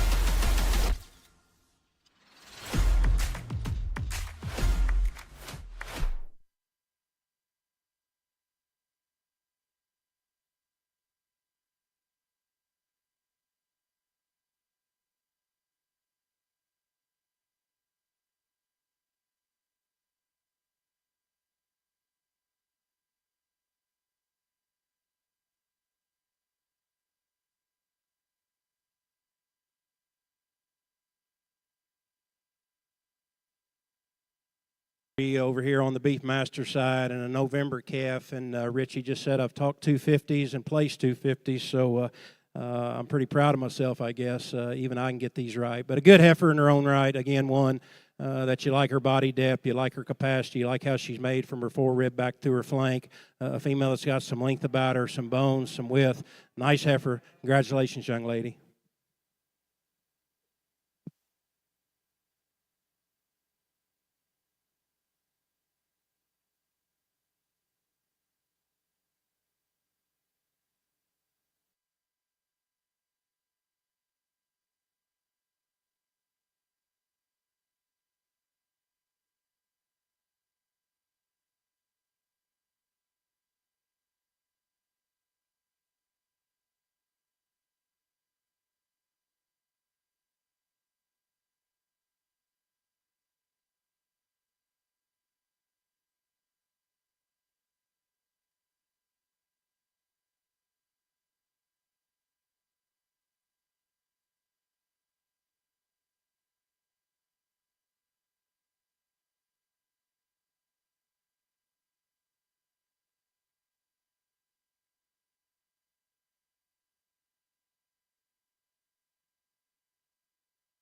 Over here on the Beefmaster side and a November calf, and Richie just said I've talked 250s and placed 250s, so I'm pretty proud of myself, I guess. Even I can get these right. But a good heifer in her own right. Again, one that you like her body depth, you like her capacity, you like how she's made from her forerib back to her flank. A female that's got some length about her, some bones, some width. Nice heifer. Congratulations, young lady.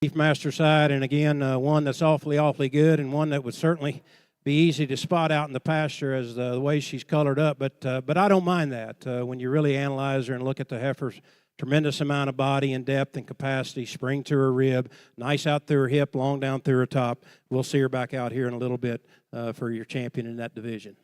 Beefmaster side, and again, one that's awfully good, and one that would certainly be easy to spot out in the pasture as the way she's colored up. But I don't mind that when you really analyze her and look at the heifer's tremendous amount of body and depth and capacity, spring to her rib, nice out through her hip, long down through her top. We'll see her back out here in a little bit for your champion in that division.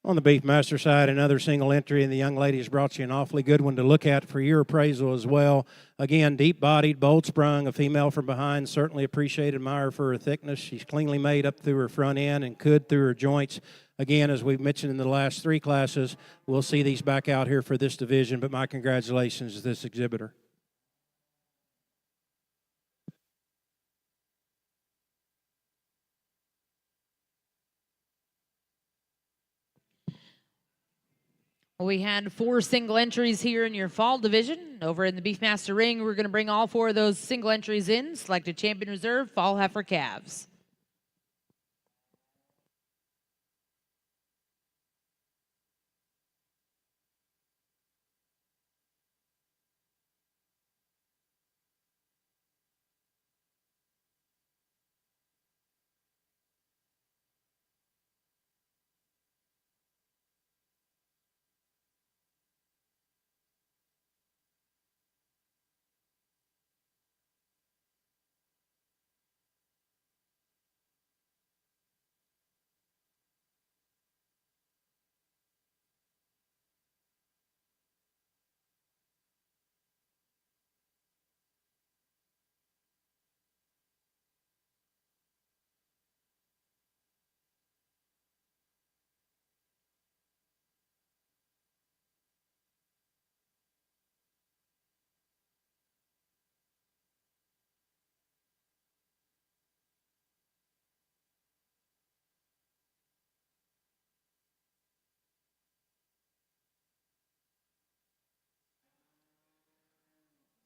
On the Beefmaster side, another single entry, and the young lady has brought you an awfully good one to look at for your appraisal as well. Again, deep-bodied, bold-sprung, a female from behind, certainly appreciate, admire for her thickness. She's cleanly made up through her front end and could through her joints. Again, as we've mentioned in the last 3 classes, we'll see these back out here for this division, but my congratulations to this exhibitor. We had 4 single entries here in your fall division. Over in the Beefmaster ring, we're going to bring all 4 of those single entries in. Selected champion reserve, fall heifer calves.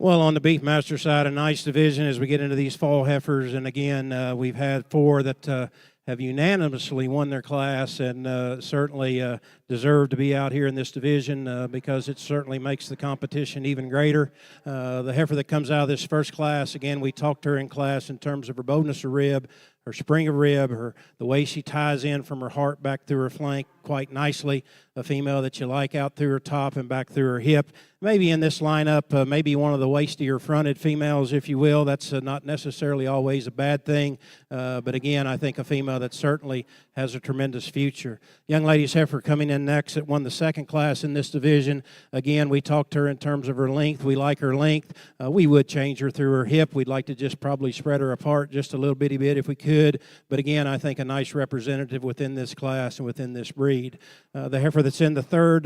Well, on the Beefmaster side, a nice division as we get into these fall heifers. And again, we've had 4 that have unanimously won their class and certainly deserve to be out here in this division because it certainly makes the competition even greater. The heifer that comes out of this first class, again, we talked to her in class in terms of her bowness of rib, her spring of rib, the way she ties in from her heart back through her flank quite nicely. A female that you like out through her top and back through her hip. Maybe in this lineup, maybe one of the wastier fronted females, if you will. That's not necessarily always a bad thing. But again, I think a female that certainly has a tremendous future. Young lady's heifer coming in next that won the second class in this division. Again, we talked to her in terms of her length. We like her length. We would change her through her hip. We'd like to just probably spread her apart just a little bitty bit if we could. But again, I think a nice representative within this class and within this breed. The heifer that's in the third,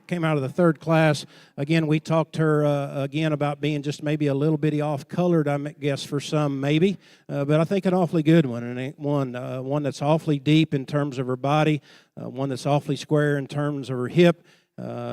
came out of the third class. Again, we talked to her again about being just maybe a little bitty off-colored, I guess, for some maybe. But I think an awfully good one, and one that's awfully deep in terms of her body, one that's awfully square in terms of her hip,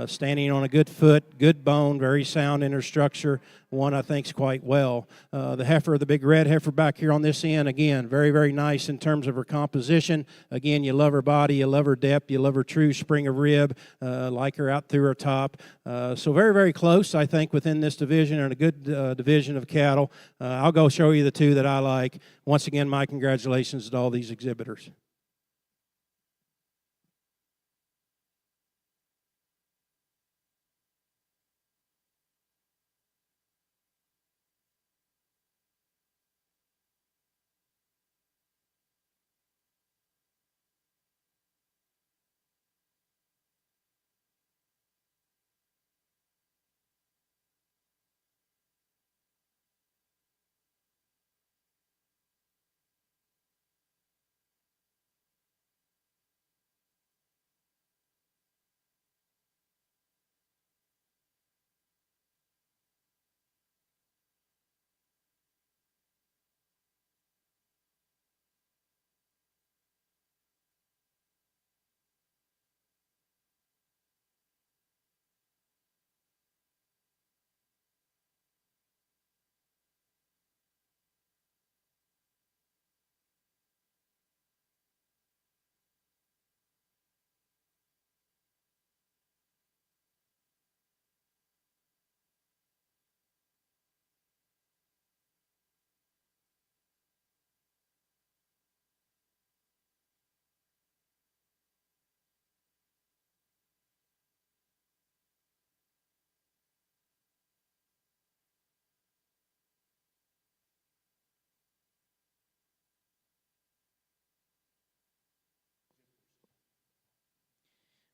standing on a good foot, good bone, very sound in her structure, one I think's quite well. The heifer, the big red heifer back here on this end, again, very, very nice in terms of her composition. Again, you love her body, you love her depth, you love her true spring of rib, like her out through her top. So very, very close, I think, within this division and a good division of cattle. I'll go show you the 2 that I like. Once again, my congratulations to all these exhibitors.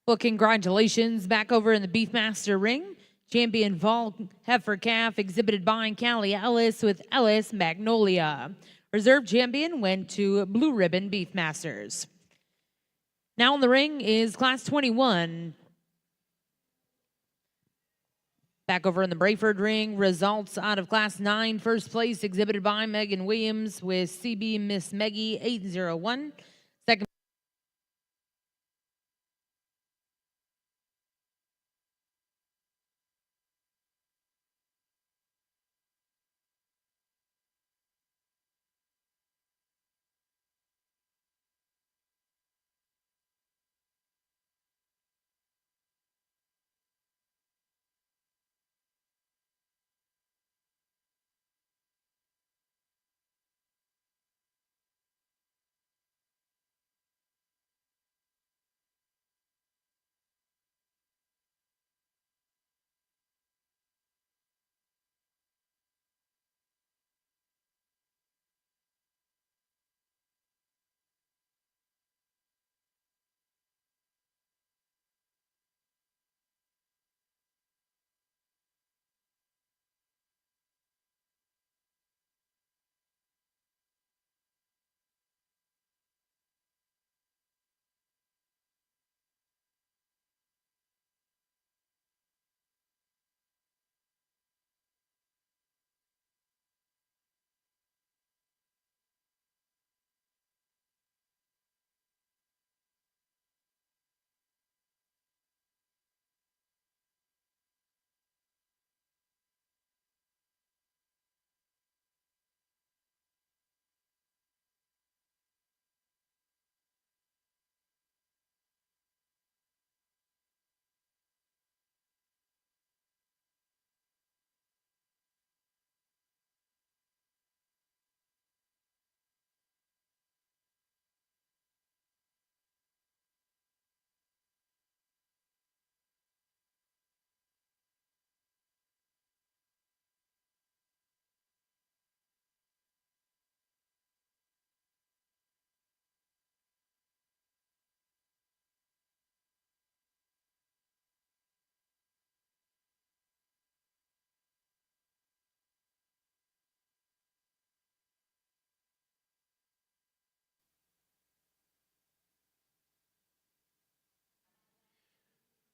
Well, congratulations back over in the Beefmaster ring. Champion Vol Heifer Calf exhibited by Callie Ellis with Ellis Magnolia. Reserve champion went to Blue Ribbon Beefmasters. Now in the ring is Class 21. Back over in the Brayford ring, results out of Class 9, first place exhibited by Megan Williams with CB Miss Meggie 801. Second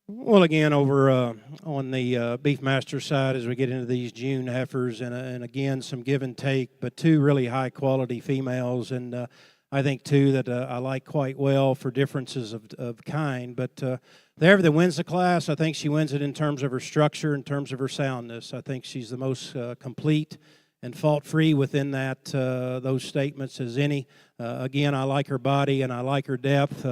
Well, again, over on the Beefmaster side, as we get into these June heifers, and again, some give and take, but two really high quality females, and I think two that I like quite well for differences of kind. But the heifer that wins the class, I think she wins it in terms of her structure, in terms of her soundness. I think she's the most complete and fault-free within that those statements as any. Again, I like her body and I like her depth.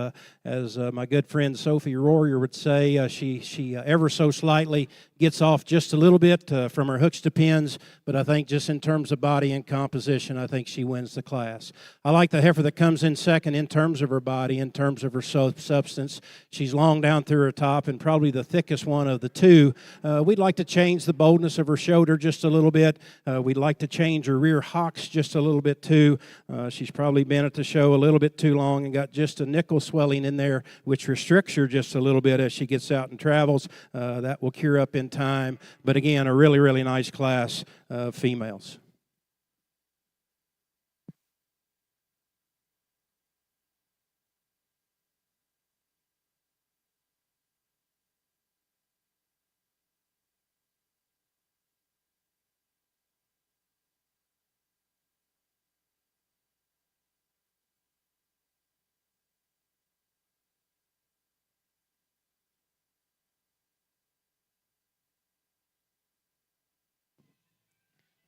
As my good friend Sophie Royer would say, she ever so slightly gets off just a little bit from her hooks to pins, but I think just in terms of body and composition, I think she wins the class. I like the heifer that comes in second in terms of her body, in terms of her substance. She's long down through her top and probably the thickest one of the two. We'd like to change the boldness of her shoulder just a little bit. We'd like to change her rear hocks just a little bit too. She's probably been at the show a little bit too long and got just a nickel swelling in there, which restricts her just a little bit as she gets out and travels. That will cure up in time. But again, a really, really nice class of females.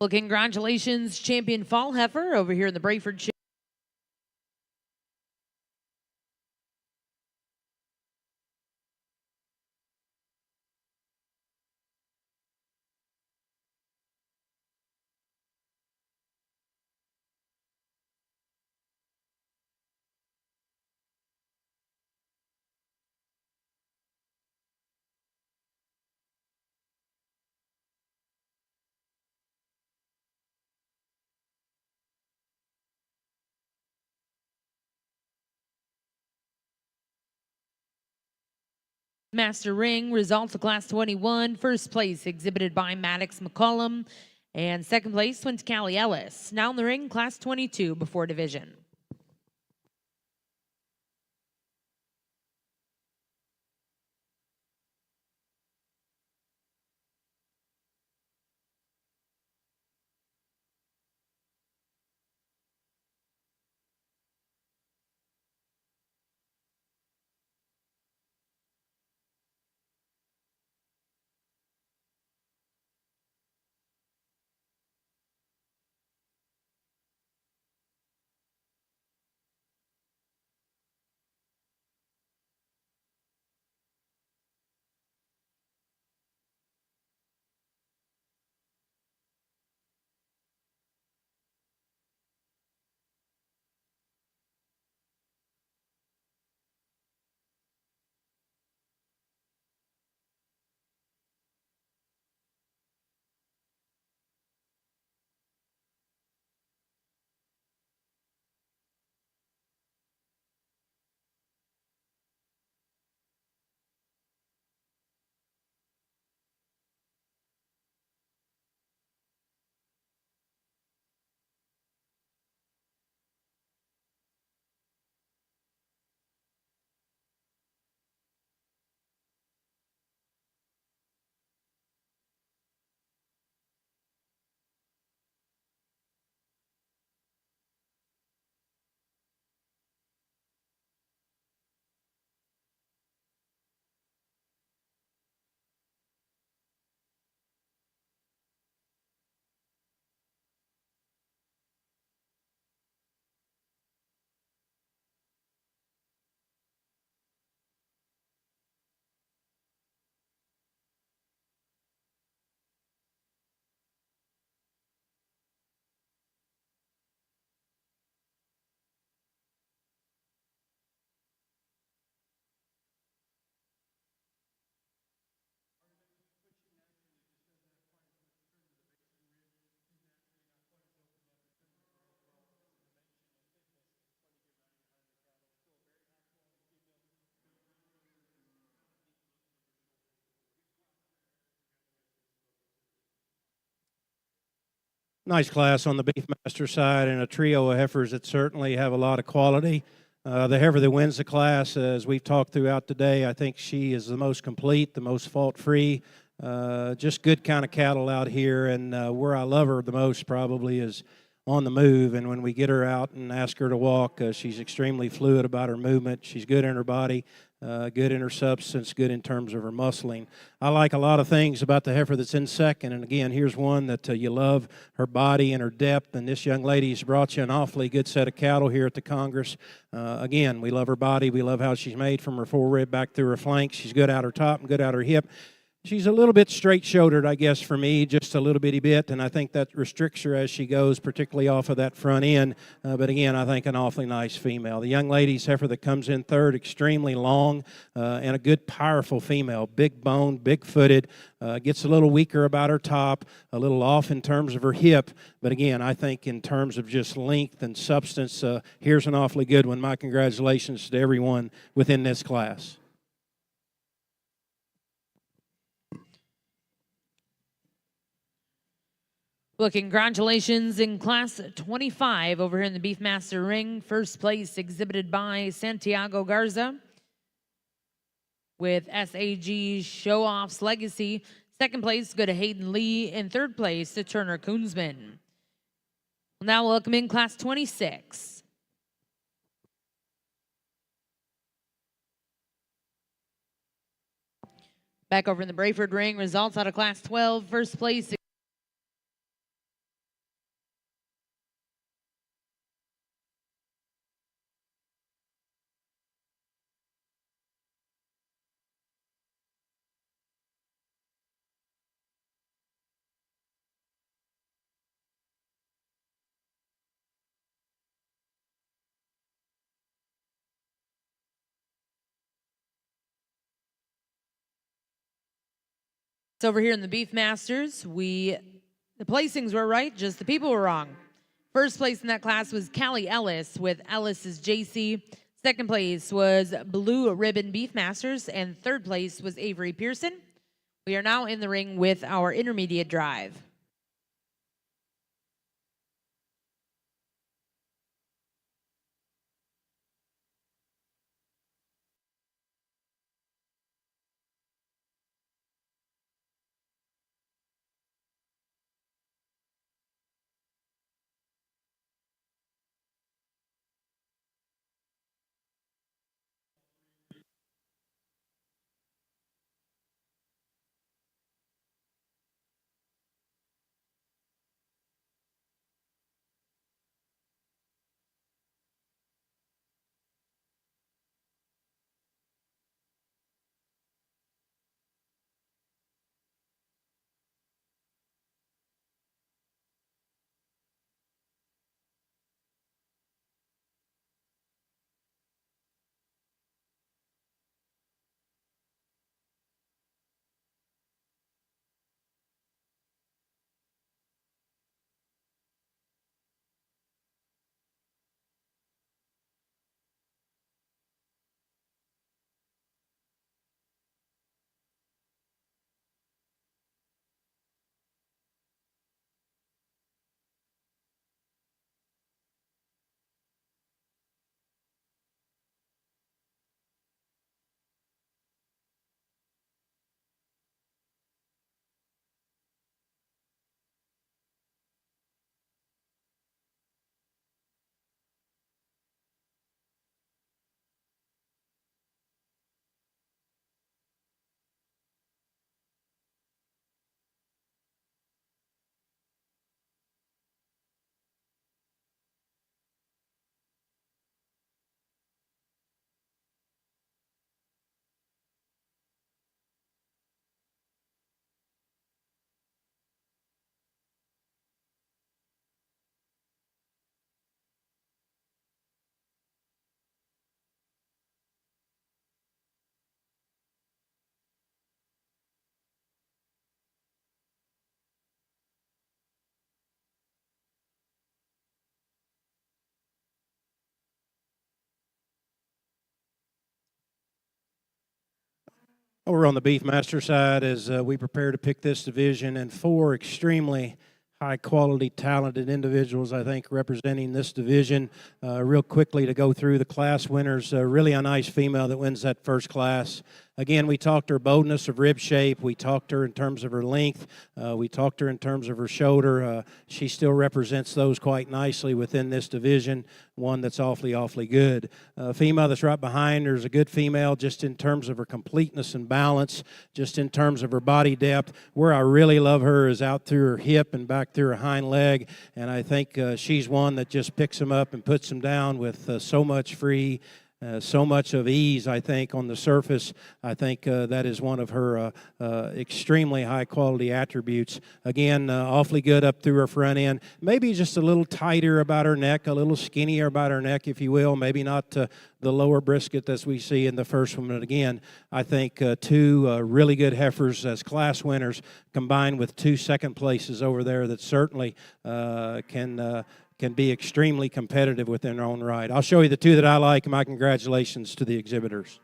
Well, congratulations, champion fall heifer over here in the Brayford Show. Master Ring results of Class 21. First place exhibited by Maddox McCollum. And second place went to Callie Ellis. Now in the ring, Class 22 before division. Nice class on the Beefmaster side and a trio of heifers that certainly have a lot of quality. The heifer that wins the class, as we've talked throughout the day, I think she is the most complete, the most fault-free, just good kind of cattle out here. And where I love her the most probably is on the move. And when we get her out and ask her to walk, she's extremely fluid about her movement. She's good in her body, good in her substance, good in terms of her muscling. I like a lot of things about the heifer that's in second. And again, here's one that you love, her body and her depth. And this young lady's brought you an awfully good set of cattle here at the Congress. Again, we love her body. We love how she's made from her forerib back through her flanks. She's good out her top and good out her hip. She's a little bit straight-shouldered, I guess, for me, just a little bitty bit, and I think that restricts her as she goes, particularly off of that front end. But again, I think an awfully nice female. The young lady's heifer that comes in third, extremely long and a good, powerful female. Big bone, big-footed, gets a little weaker about her top, a little off in terms of her hip. But again, I think in terms of just length and substance, here's an awfully good one. My congratulations to everyone within this class. Well, congratulations in Class 25 over here in the Beefmaster ring. First place exhibited by Santiago Garza with SAG Show-Off's Legacy. Second place go to Hayden Lee, and third place to Turner Koonsman. Now welcome in Class 26. Back over in the Brayford ring, results out of Class 12. First place over here in the Beefmasters, the placings were right, just the people were wrong. First place in that class was Callie Ellis with Ellis's JC. Second place was Blue Ribbon Beefmasters, and third place was Avery Pearson. We are now in the ring with our intermediate drive. Over on the Beefmaster side, as we prepare to pick this division, and four extremely high-quality, talented individuals, I think, representing this division. Real quickly to go through the class winners, really a nice female that wins that first class. Again, we talked her boldness of rib shape. We talked her in terms of her length. We talked her in terms of her shoulder. She still represents those quite nicely within this division, one that's awfully good. Female that's right behind her is a good female just in terms of her completeness and balance, just in terms of her body depth. Where I really love her is out through her hip and back through her hind leg, and I think she's one that just picks them up and puts them down with so much free, so much of ease, I think, on the surface. I think that is one of her extremely high-quality attributes. Again, awfully good up through her front end. Maybe just a little tighter about her neck, a little skinnier about her neck, if you will. Maybe not the lower brisket as we see in the first one. But again, I think two really good heifers as class winners combined with two second places over there that certainly can be extremely competitive within their own right. I'll show you the two that I like, and my congratulations to the exhibitors.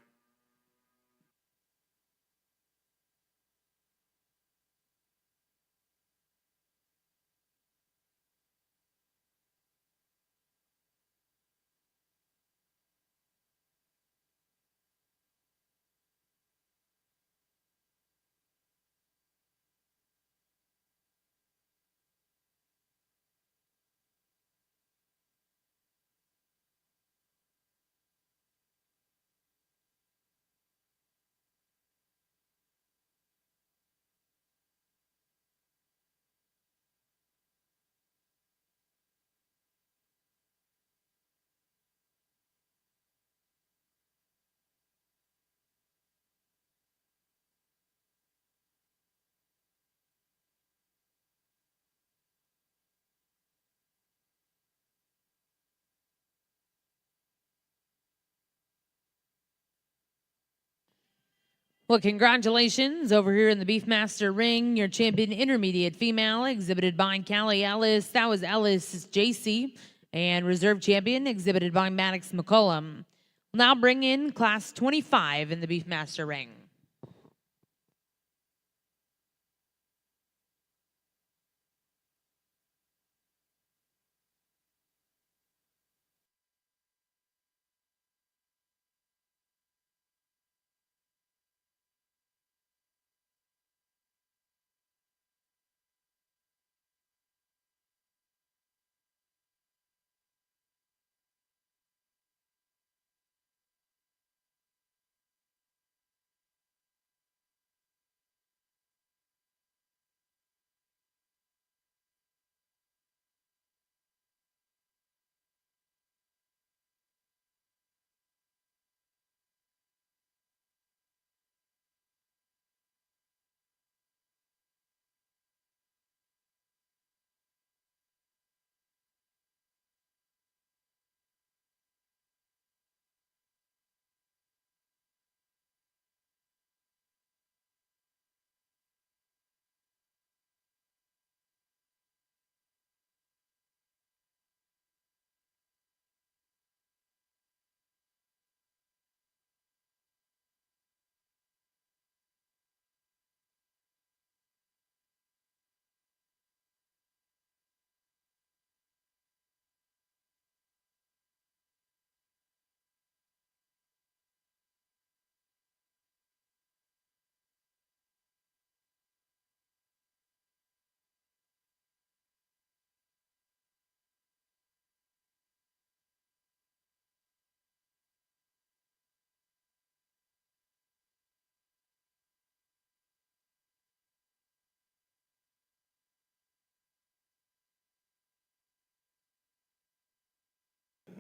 Well, congratulations over here in the Beefmaster ring. Your champion intermediate female exhibited by Callie Ellis. That was Ellis JC. And reserve champion exhibited by Maddox McCollum. We'll now bring in class 25 in the Beefmaster ring.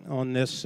On this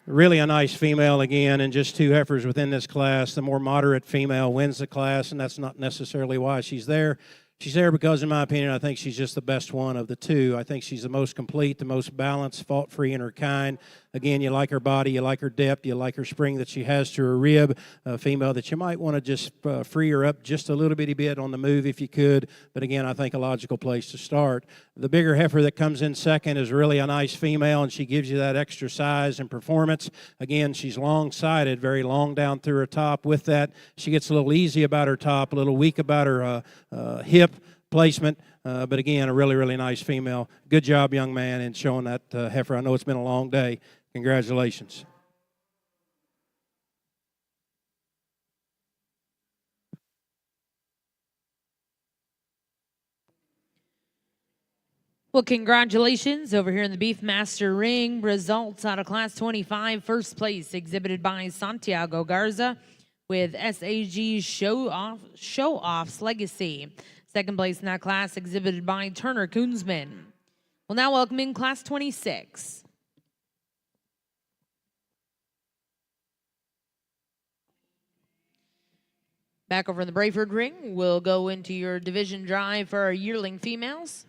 really a nice female again, and just two heifers within this class. The more moderate female wins the class, and that's not necessarily why she's there. She's there because, in my opinion, I think she's just the best one of the two. I think she's the most complete, the most balanced, fault-free in her kind. Again, you like her body, you like her depth, you like her spring that she has to her rib. A female that you might want to just free her up just a little bitty bit on the move if you could. But again, I think a logical place to start. The bigger heifer that comes in second is really a nice female, and she gives you that extra size and performance. Again, she's long-sided, very long down through her top. With that, she gets a little easy about her top, a little weak about her hip. placement, but again, a really, really nice female. Good job, young man, in showing that heifer. I know it's been a long day. Congratulations. Well, congratulations over here in the Beefmaster ring. Results out of Class 25, first place exhibited by Santiago Garza with SAG Show Off's Legacy. Second place in that class exhibited by Turner Koonsman. We'll now welcome in Class 26. Back over in the Brayford ring, we'll go into your division drive for our yearling females.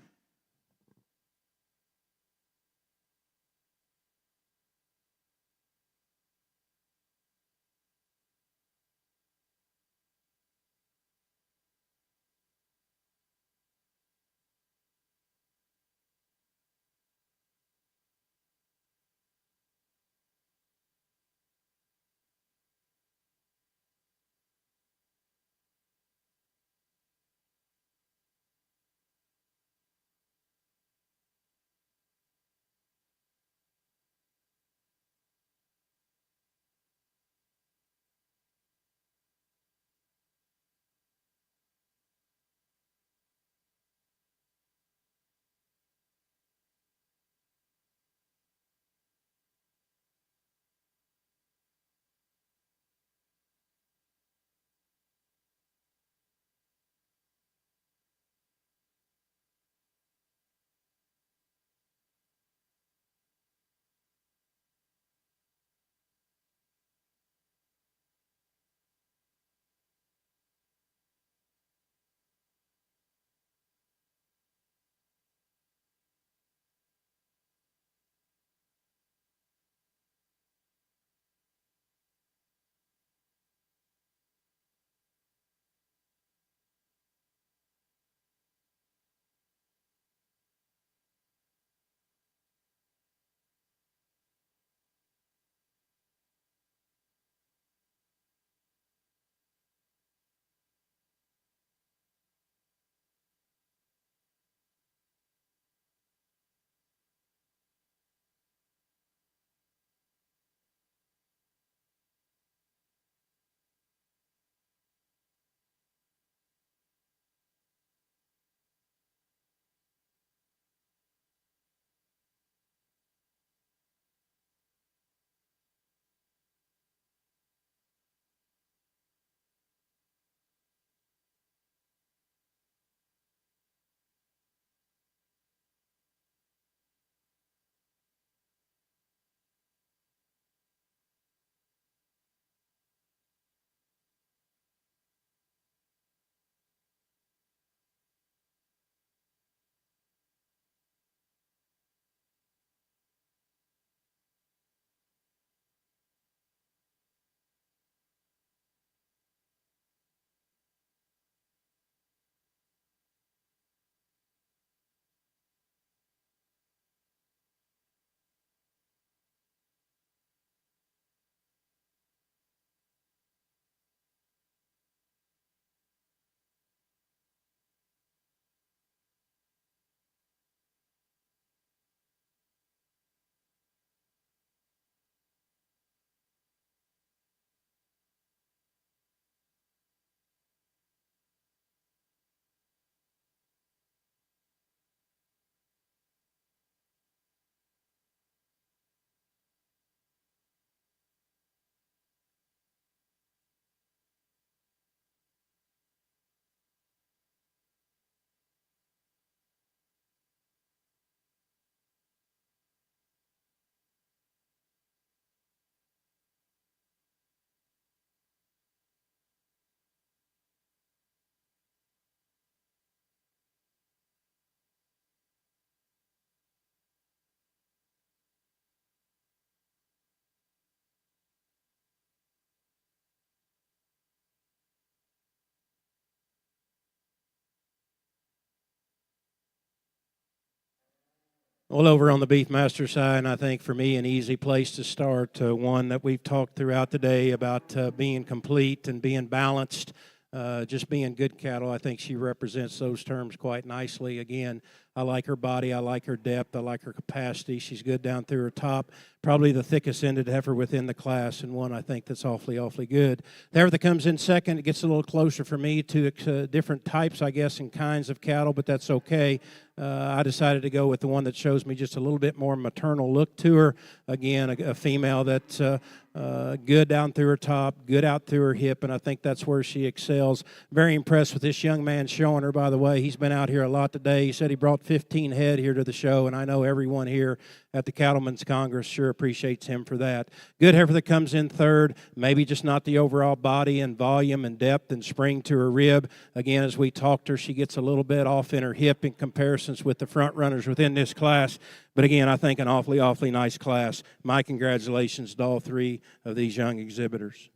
Well, over on the Beefmaster side, I think for me, an easy place to start, one that we've talked throughout the day about being complete and being balanced. just being good cattle. I think she represents those terms quite nicely. Again, I like her body. I like her depth. I like her capacity. She's good down through her top. Probably the thickest ended heifer within the class, and one I think that's awfully, awfully good. The heifer that comes in second, it gets a little closer for me to different types, I guess, and kinds of cattle, but that's okay. I decided to go with the one that shows me just a little bit more maternal look to her. Again, a female that's good down through her top, good out through her hip, and I think that's where she excels. Very impressed with this young man showing her, by the way. He's been out here a lot today. He said he brought 15 head here to the show, and I know everyone here at the Cattlemen's Congress sure appreciates him for that. Good heifer that comes in third, maybe just not the overall body and volume and depth and spring to her rib. Again, as we talked to her, she gets a little bit off in her hip in comparisons with the front runners within this class. But again, I think an awfully, awfully nice class. My congratulations to all three of these young exhibitors.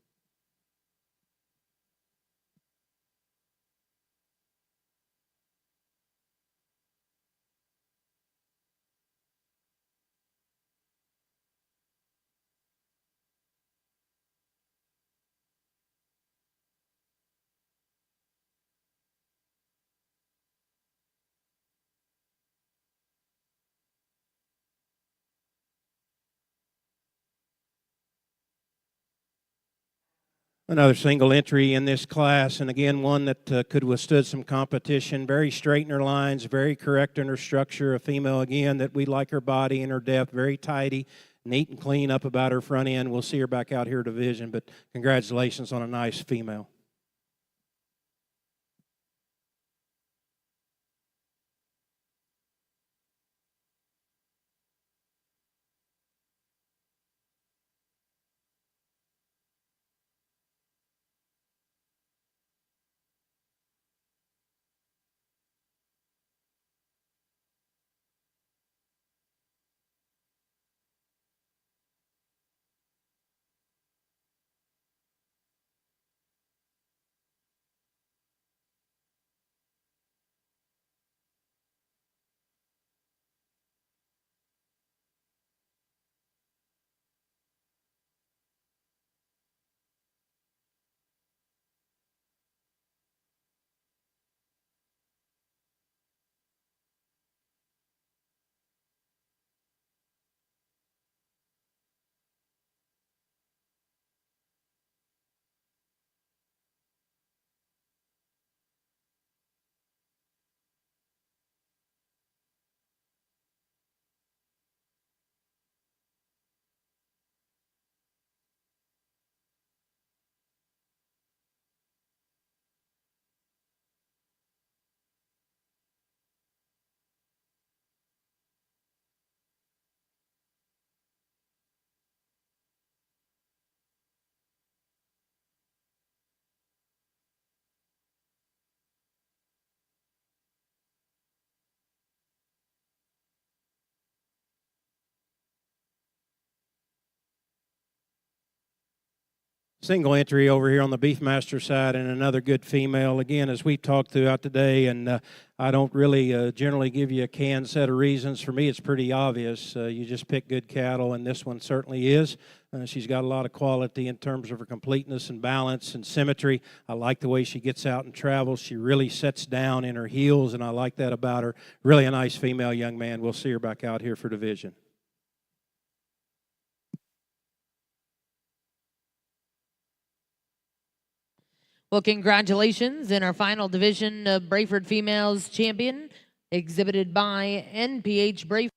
Another single entry in this class, and again, one that could withstood some competition. Very straight in her lines, very correct in her structure. A female, again, that we like her body and her depth, very tidy, neat and clean up about her front end. We'll see her back out here division, but congratulations on a nice female. Single entry over here on the Beefmaster side, and another good female. Again, as we talked throughout the day, and I don't really generally give you a canned set of reasons. For me, it's pretty obvious. You just pick good cattle, and this one certainly is. She's got a lot of quality in terms of her completeness and balance and symmetry. I like the way she gets out and travels. She really sets down in her heels, and I like that about her. Really a nice female young man. We'll see her back out here for division. Well, congratulations in our final division of Brayford Females Champion, exhibited by NPH Brayford.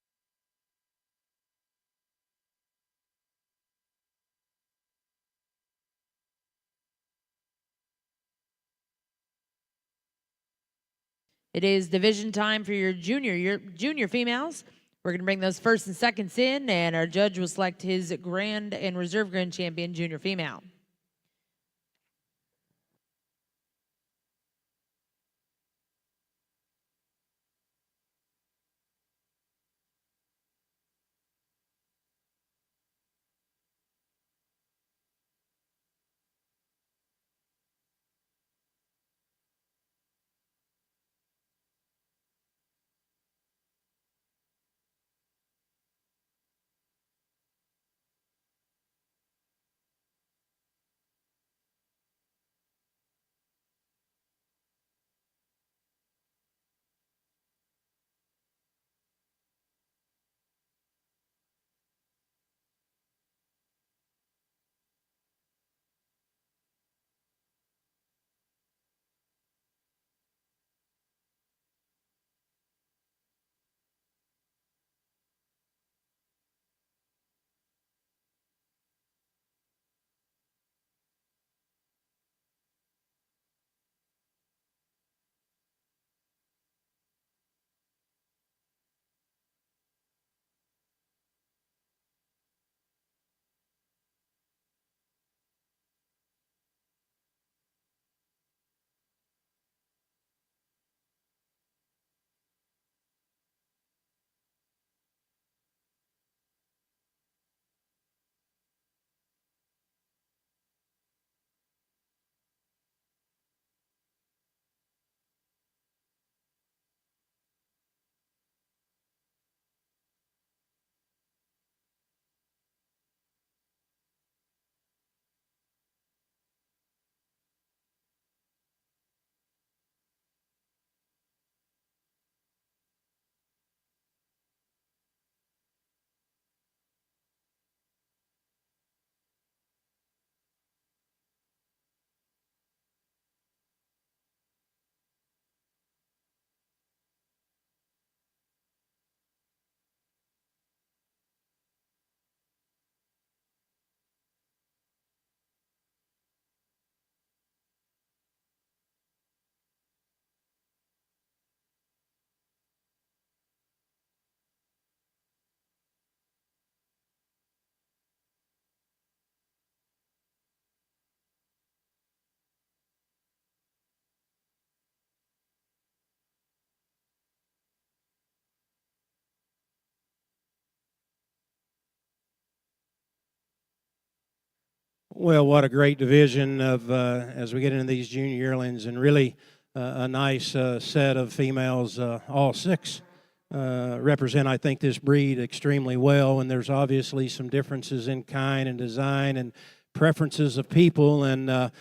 It is division time for your junior females. We're going to bring those first and seconds in, and our judge will select his grand and reserve grand champion junior female. Well, what a great division of as we get into these junior yearlings, and really a nice set of females. All six represent, I think, this breed extremely well. And there's obviously some differences in kind and design and preferences of people, and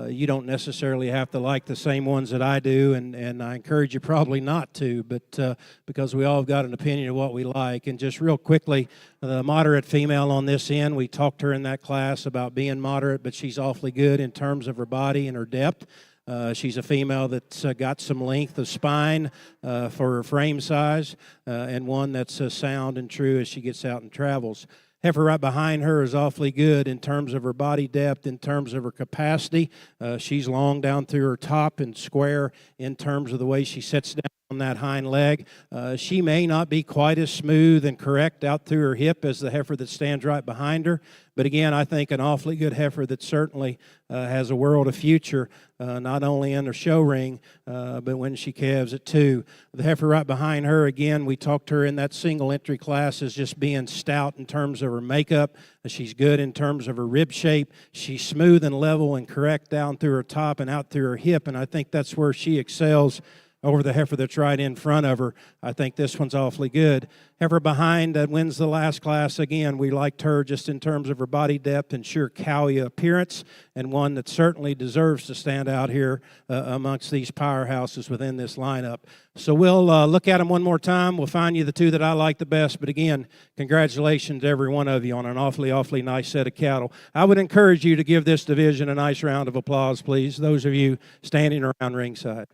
you don't necessarily have to like the same ones that I do, and I encourage you probably not to, but because we all have got an opinion of what we like. And just real quickly, the moderate female on this end, we talked to her in that class about being moderate, but she's awfully good in terms of her body and her depth. She's a female that's got some length of spine for her frame size, and one that's sound and true as she gets out and travels. Heifer right behind her is awfully good in terms of her body depth, in terms of her capacity. She's long down through her top and square in terms of the way she sits down on that hind leg. She may not be quite as smooth and correct out through her hip as the heifer that stands right behind her. But again, I think an awfully good heifer that certainly has a world of future, not only in her show ring, but when she calves it too. The heifer right behind her, again, we talked to her in that single entry class as just being stout in terms of her makeup. She's good in terms of her rib shape. She's smooth and level and correct down through her top and out through her hip, and I think that's where she excels over the heifer that's right in front of her. I think this one's awfully good. Heifer behind that wins the last class. Again, we liked her just in terms of her body depth and sheer cowie appearance, and one that certainly deserves to stand out here amongst these powerhouses within this lineup. So we'll look at them one more time. We'll find you the two that I like the best. But again, congratulations to every one of you on an awfully, awfully nice set of cattle. I would encourage you to give this division a nice round of applause, please, those of you standing around ringside.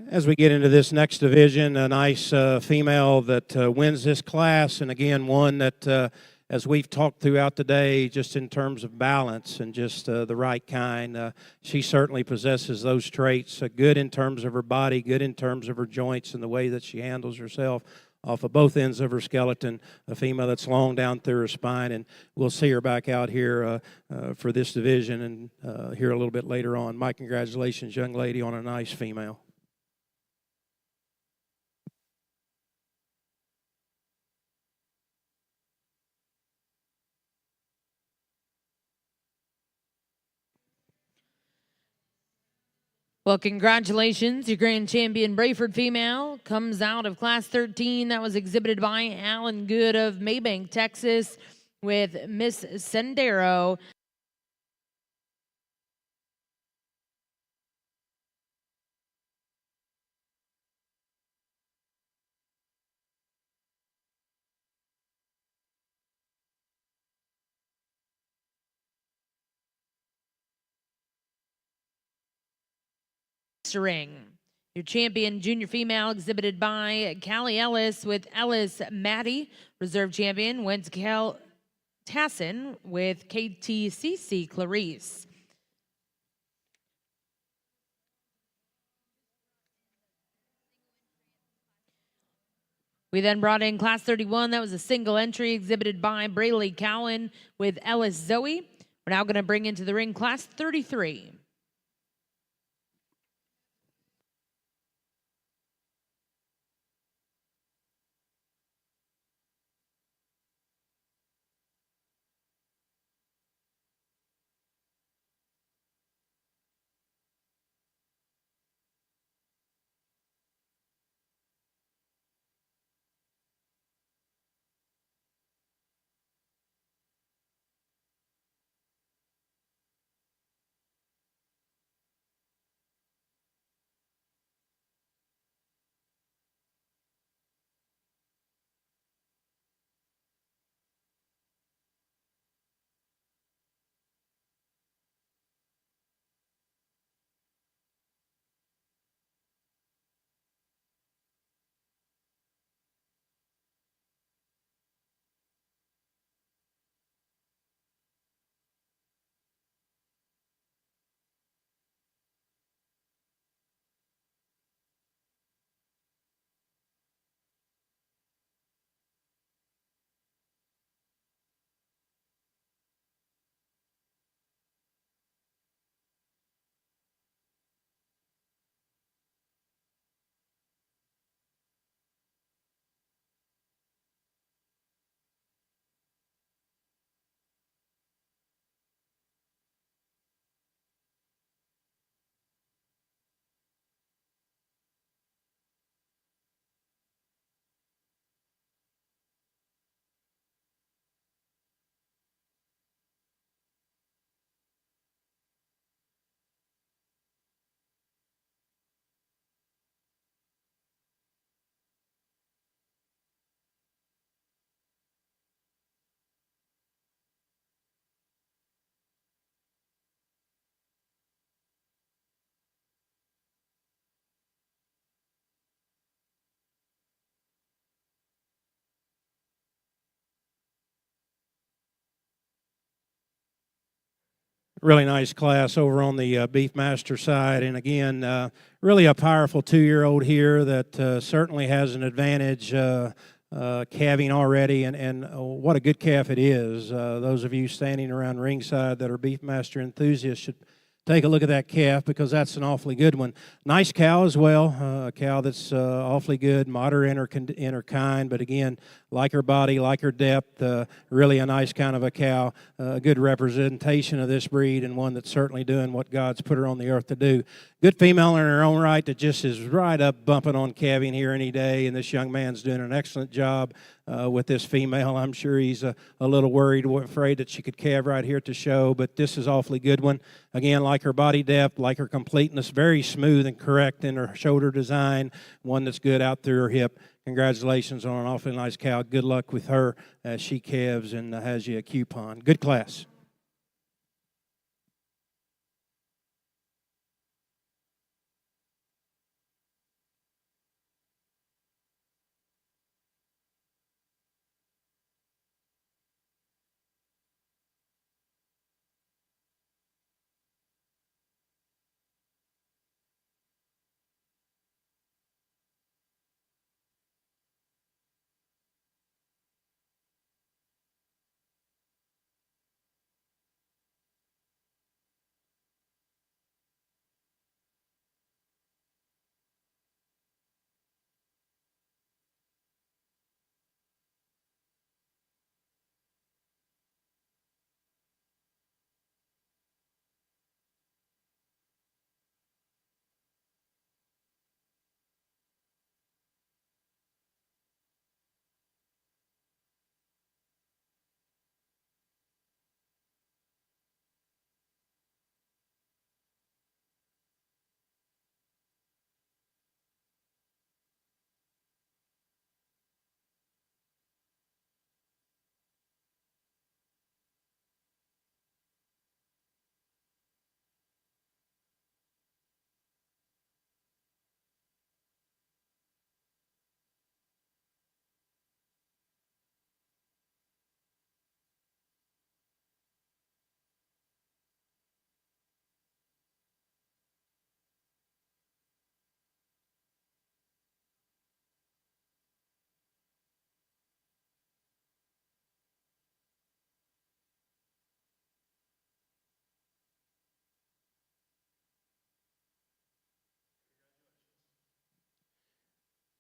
As we get into this next division, a nice female that wins this class, and again, one that, as we've talked throughout the day, just in terms of balance and just the right kind, she certainly possesses those traits, good in terms of her body, good in terms of her joints and the way that she handles herself off of both ends of her skeleton, a female that's long down through her spine, and we'll see her back out here for this division and here a little bit later on. My congratulations, young lady, on a nice female. Well, congratulations. Your grand champion, Brayford female, comes out of Class 13. That was exhibited by Alan Good of Maybank, Texas, with Miss Sendero. Ring. Your champion junior female exhibited by Callie Ellis with Ellis Maddie. Reserve champion went to Cal Tassin with KTCC Clarice. We then brought in Class 31. That was a single entry exhibited by Brayley Cowan with Ellis Zoe. We're now going to bring into the ring Class 33. Really nice class over on the Beefmaster side. And again, really a powerful 2-year-old here that certainly has an advantage calving already. And what a good calf it is. Those of you standing around ringside that are Beefmaster enthusiasts should take a look at that calf because that's an awfully good one. Nice cow as well, a cow that's awfully good, moderate in her kind, but again, like her body, like her depth, really a nice kind of a cow, a good representation of this breed and one that's certainly doing what God's put her on the earth to do. Good female in her own right that just is right up bumping on calving here any day, and this young man's doing an excellent job with this female. I'm sure he's a little worried, afraid that she could calve right here at the show, but this is awfully good one. Again, like her body depth, like her completeness, very smooth and correct in her shoulder design, one that's good out through her hip. Congratulations on an awfully nice cow. Good luck with her as she calves and has you a coupon. Good class.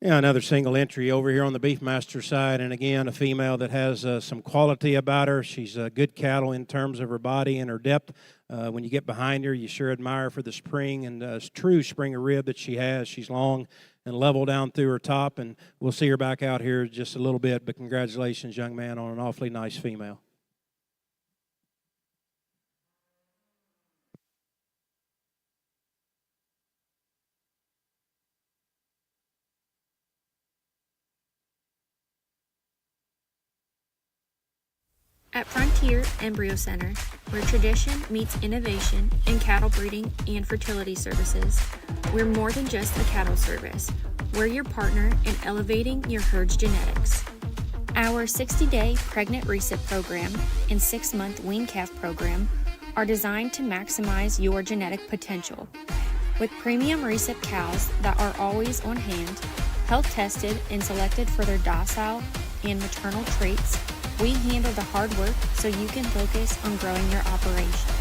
Yeah, another single entry over here on the Beefmaster side, and again, a female that has some quality about her. She's good cattle in terms of her body and her depth. When you get behind her, you sure admire for the spring and true spring of rib that she has. She's long and level down through her top, and we'll see her back out here just a little bit, but congratulations, young man, on an awfully nice female. At Frontier Embryo Center, where tradition meets innovation in cattle breeding and fertility services, we're more than just a cattle service. We're your partner in elevating your herd's genetics. Our 60-day pregnant reset program and 6-month wean calf program are designed to maximize your genetic potential. With premium reset cows that are always on hand, health tested and selected for their docile and maternal traits, we handle the hard work so you can focus on growing your operation.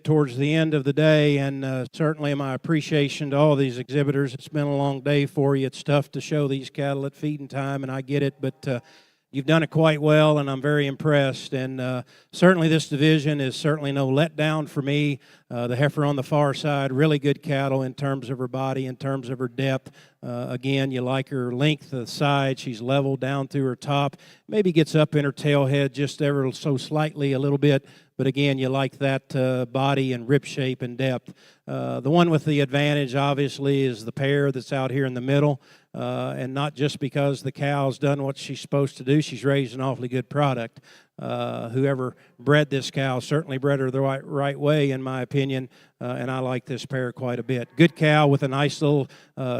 Towards the end of the day, and certainly my appreciation to all these exhibitors. It's been a long day for you. It's tough to show these cattle at feeding time, and I get it, but you've done it quite well, and I'm very impressed. And certainly this division is certainly no letdown for me. The heifer on the far side, really good cattle in terms of her body, in terms of her depth. Again, you like her length of the side. She's level down through her top. Maybe gets up in her tail head just ever so slightly a little bit. But again, you like that body and rib shape and depth. The one with the advantage, obviously, is the pair that's out here in the middle. And not just because the cow's done what she's supposed to do. She's raised an awfully good product. Whoever bred this cow certainly bred her the right way, in my opinion, and I like this pair quite a bit. Good cow with a nice little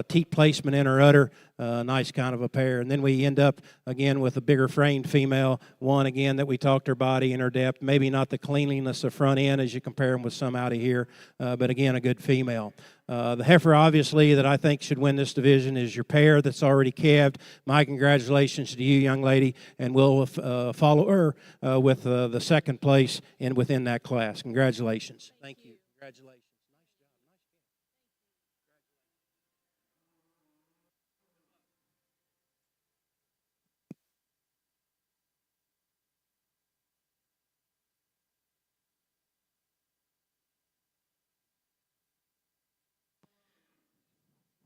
teat placement in her udder, nice kind of a pair. And then we end up, again, with a bigger framed female, one, again, that we talked her body and her depth, maybe not the cleanliness of front end as you compare them with some out of here, but again, a good female. The heifer, obviously, that I think should win this division is your pair that's already calved. My congratulations to you, young lady, and we'll follow her with the second place within that class. Congratulations. Thank you. Congratulations.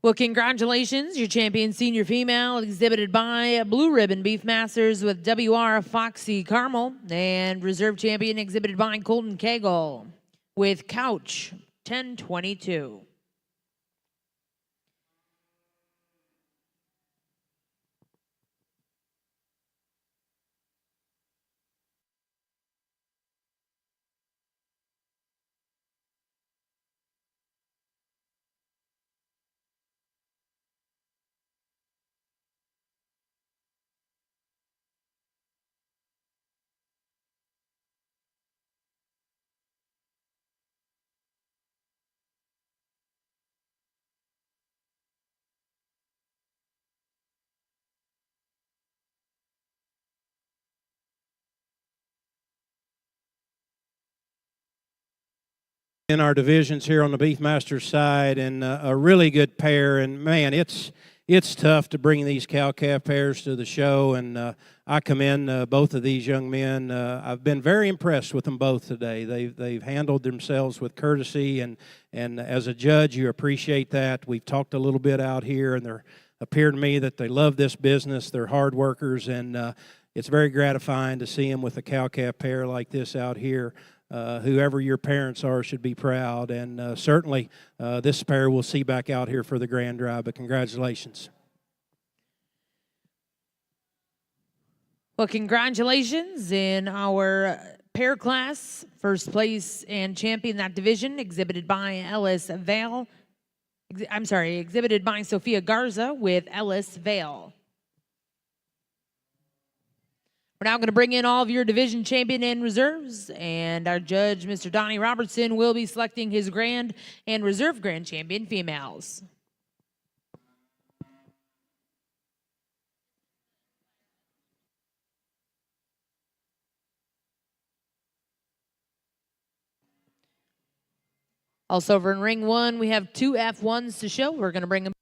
Well, congratulations. Your champion senior female exhibited by Blue Ribbon Beefmasters with WR Foxy Carmel, and reserve champion exhibited by Colton Cagle with Couch 1022. In our divisions here on the Beefmaster side, and a really good pair. And man, it's tough to bring these cow-calf pairs to the show, and I commend both of these young men. I've been very impressed with them both today. They've handled themselves with courtesy, and as a judge, you appreciate that. We've talked a little bit out here, and they appear to me that they love this business. They're hard workers, and it's very gratifying to see them with a cow-calf pair like this out here. Whoever your parents are should be proud, and certainly this pair we'll see back out here for the grand drive, but congratulations. Well, congratulations in our pair class, first place and champion that division, exhibited by exhibited by Sophia Garza with Ellis Vale. We're now going to bring in all of your division champion and reserves, and our judge, Mr. Donnie Robertson, will be selecting his grand and reserve grand champion females. Also over in ring 1, we have 2 F1s to show. We're going to bring them.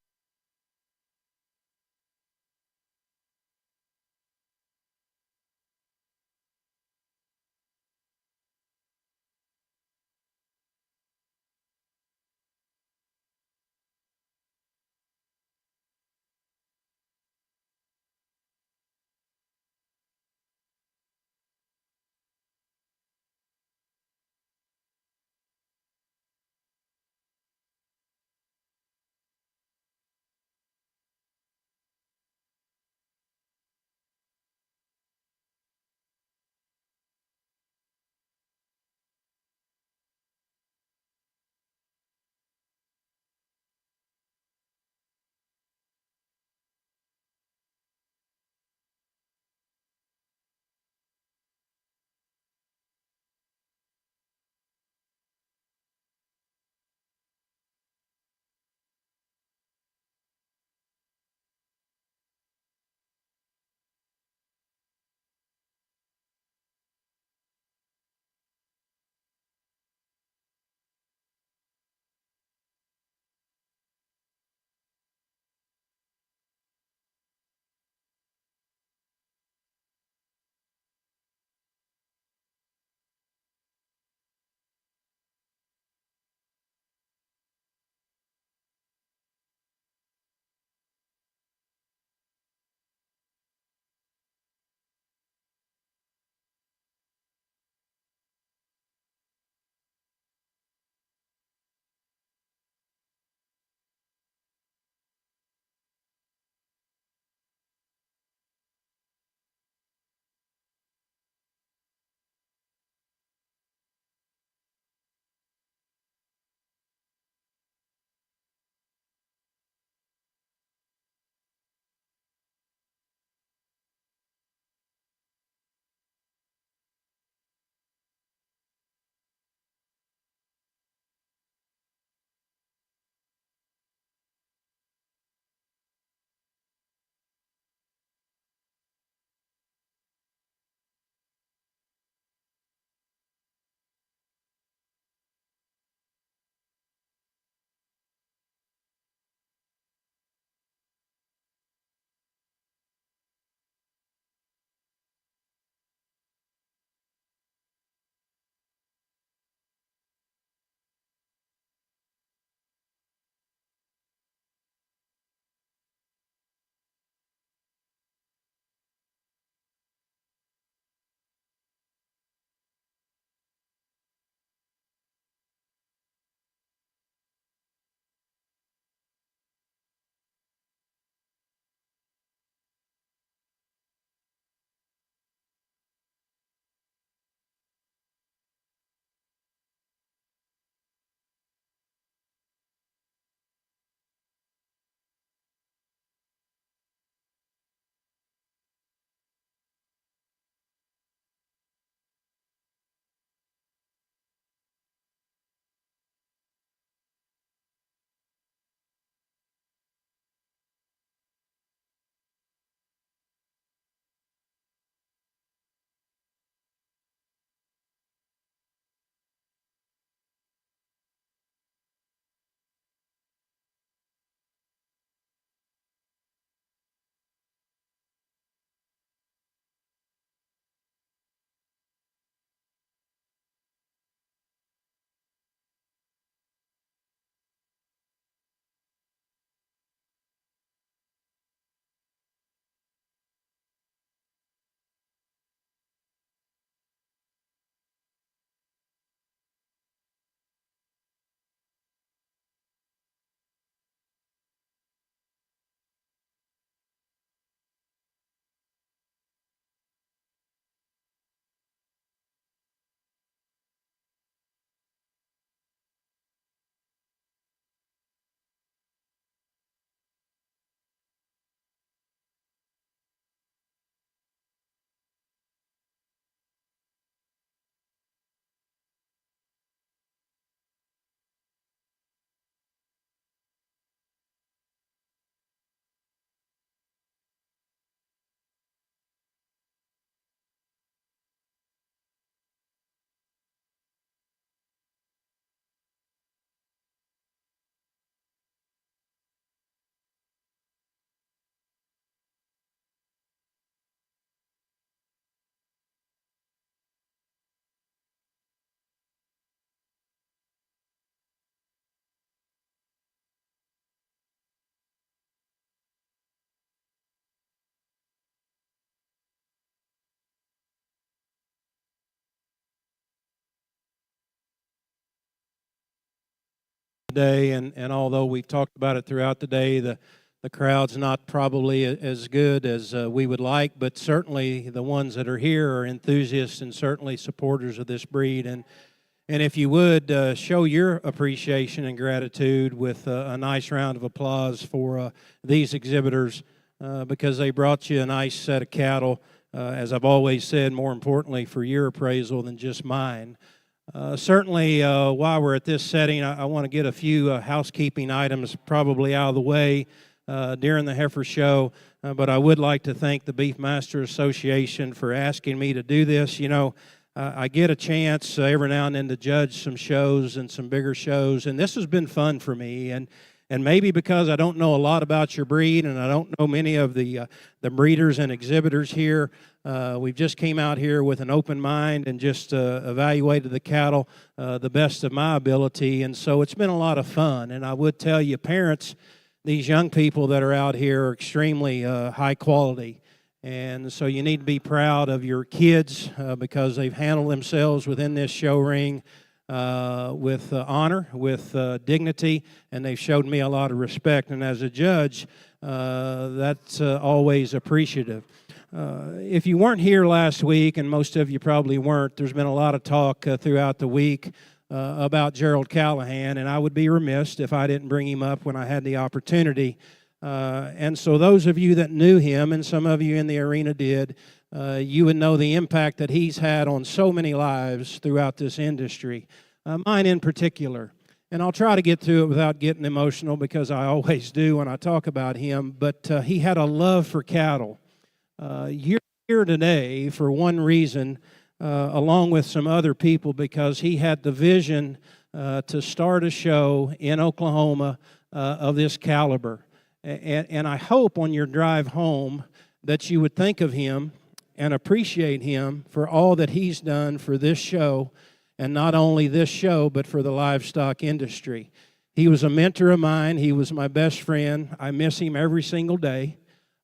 today, and although we've talked about it throughout the day, the crowd's not probably as good as we would like, but certainly the ones that are here are enthusiasts and certainly supporters of this breed. And if you would, show your appreciation and gratitude with a nice round of applause for these exhibitors because they brought you a nice set of cattle, as I've always said, more importantly for your appraisal than just mine. Certainly, while we're at this setting, I want to get a few housekeeping items probably out of the way during the heifer show, but I would like to thank the Beefmaster Association for asking me to do this. You know, I get a chance every now and then to judge some shows and some bigger shows, and this has been fun for me. And maybe because I don't know a lot about your breed and I don't know many of the breeders and exhibitors here, we've just came out here with an open mind and just evaluated the cattle the best of my ability. And so it's been a lot of fun. And I would tell you, parents, these young people that are out here are extremely high quality. And so you need to be proud of your kids because they've handled themselves within this show ring with honor, with dignity, and they've showed me a lot of respect. And as a judge, that's always appreciative. If you weren't here last week, and most of you probably weren't, there's been a lot of talk throughout the week about Gerald Callahan, and I would be remiss if I didn't bring him up when I had the opportunity. And so those of you that knew him, and some of you in the arena did, you would know the impact that he's had on so many lives throughout this industry, mine in particular. And I'll try to get through it without getting emotional because I always do when I talk about him, but he had a love for cattle. You're here today for one reason, along with some other people, because he had the vision to start a show in Oklahoma of this caliber. And I hope on your drive home that you would think of him and appreciate him for all that he's done for this show, and not only this show, but for the livestock industry. He was a mentor of mine. He was my best friend. I miss him every single day.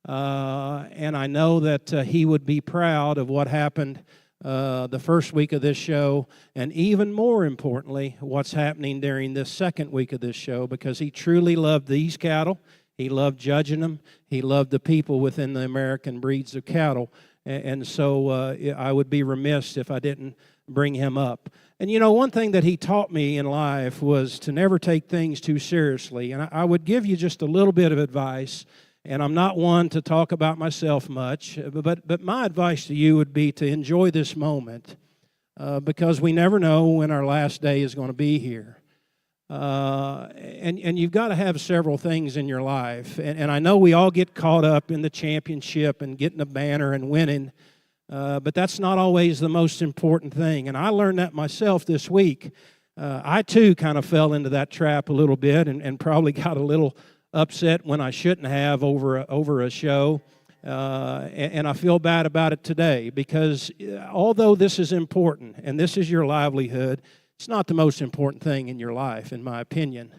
And I know that he would be proud of what happened the first week of this show, and even more importantly, what's happening during this second week of this show, because he truly loved these cattle. He loved judging them. He loved the people within the American breeds of cattle. And so I would be remiss if I didn't bring him up. And you know, one thing that he taught me in life was to never take things too seriously. And I would give you just a little bit of advice. And I'm not one to talk about myself much, but my advice to you would be to enjoy this moment because we never know when our last day is going to be here. And you've got to have several things in your life. And I know we all get caught up in the championship and getting a banner and winning, but that's not always the most important thing. And I learned that myself this week. I, too, kind of fell into that trap a little bit and probably got a little upset when I shouldn't have over a show. And I feel bad about it today because although this is important and this is your livelihood, it's not the most important thing in your life, in my opinion.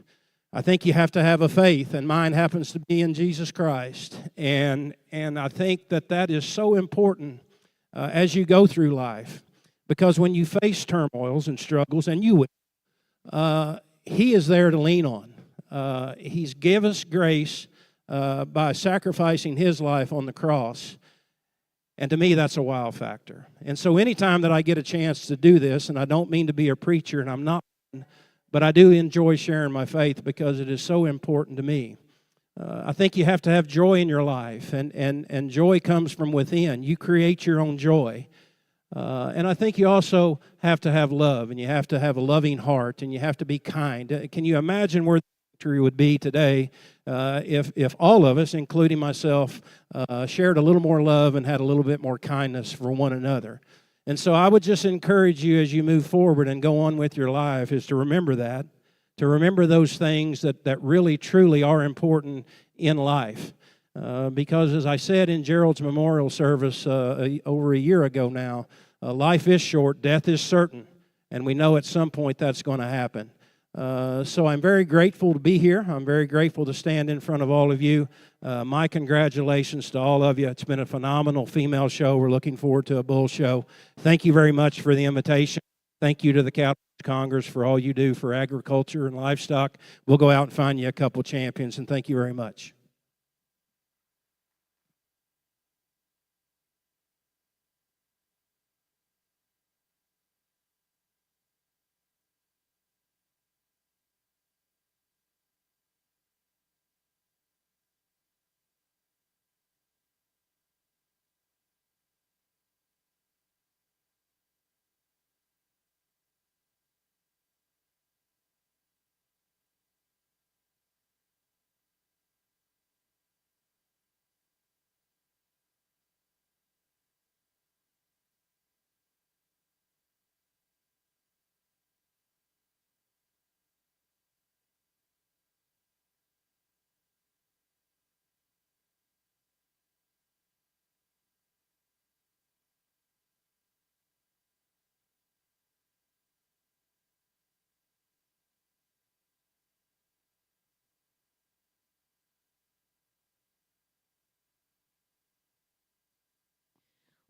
I think you have to have a faith, and mine happens to be in Jesus Christ. And I think that is so important as you go through life, because when you face turmoils and struggles, and you will, He is there to lean on. He's given us grace by sacrificing His life on the cross. And to me, that's a wow factor. And so anytime that I get a chance to do this, and I don't mean to be a preacher, and I'm not, but I do enjoy sharing my faith because it is so important to me. I think you have to have joy in your life, and joy comes from within. You create your own joy. And I think you also have to have love, and you have to have a loving heart, and you have to be kind. Can you imagine where the victory would be today if all of us, including myself, shared a little more love and had a little bit more kindness for one another? And so I would just encourage you as you move forward and go on with your life is to remember that, to remember those things that really, truly are important in life. Because as I said in Gerald's memorial service over a year ago now, life is short, death is certain, and we know at some point that's going to happen. So I'm very grateful to be here. I'm very grateful to stand in front of all of you. My congratulations to all of you. It's been a phenomenal female show. We're looking forward to a bull show. Thank you very much for the invitation. Thank you to the Cattle Congress for all you do for agriculture and livestock. We'll go out and find you a couple champions, and thank you very much.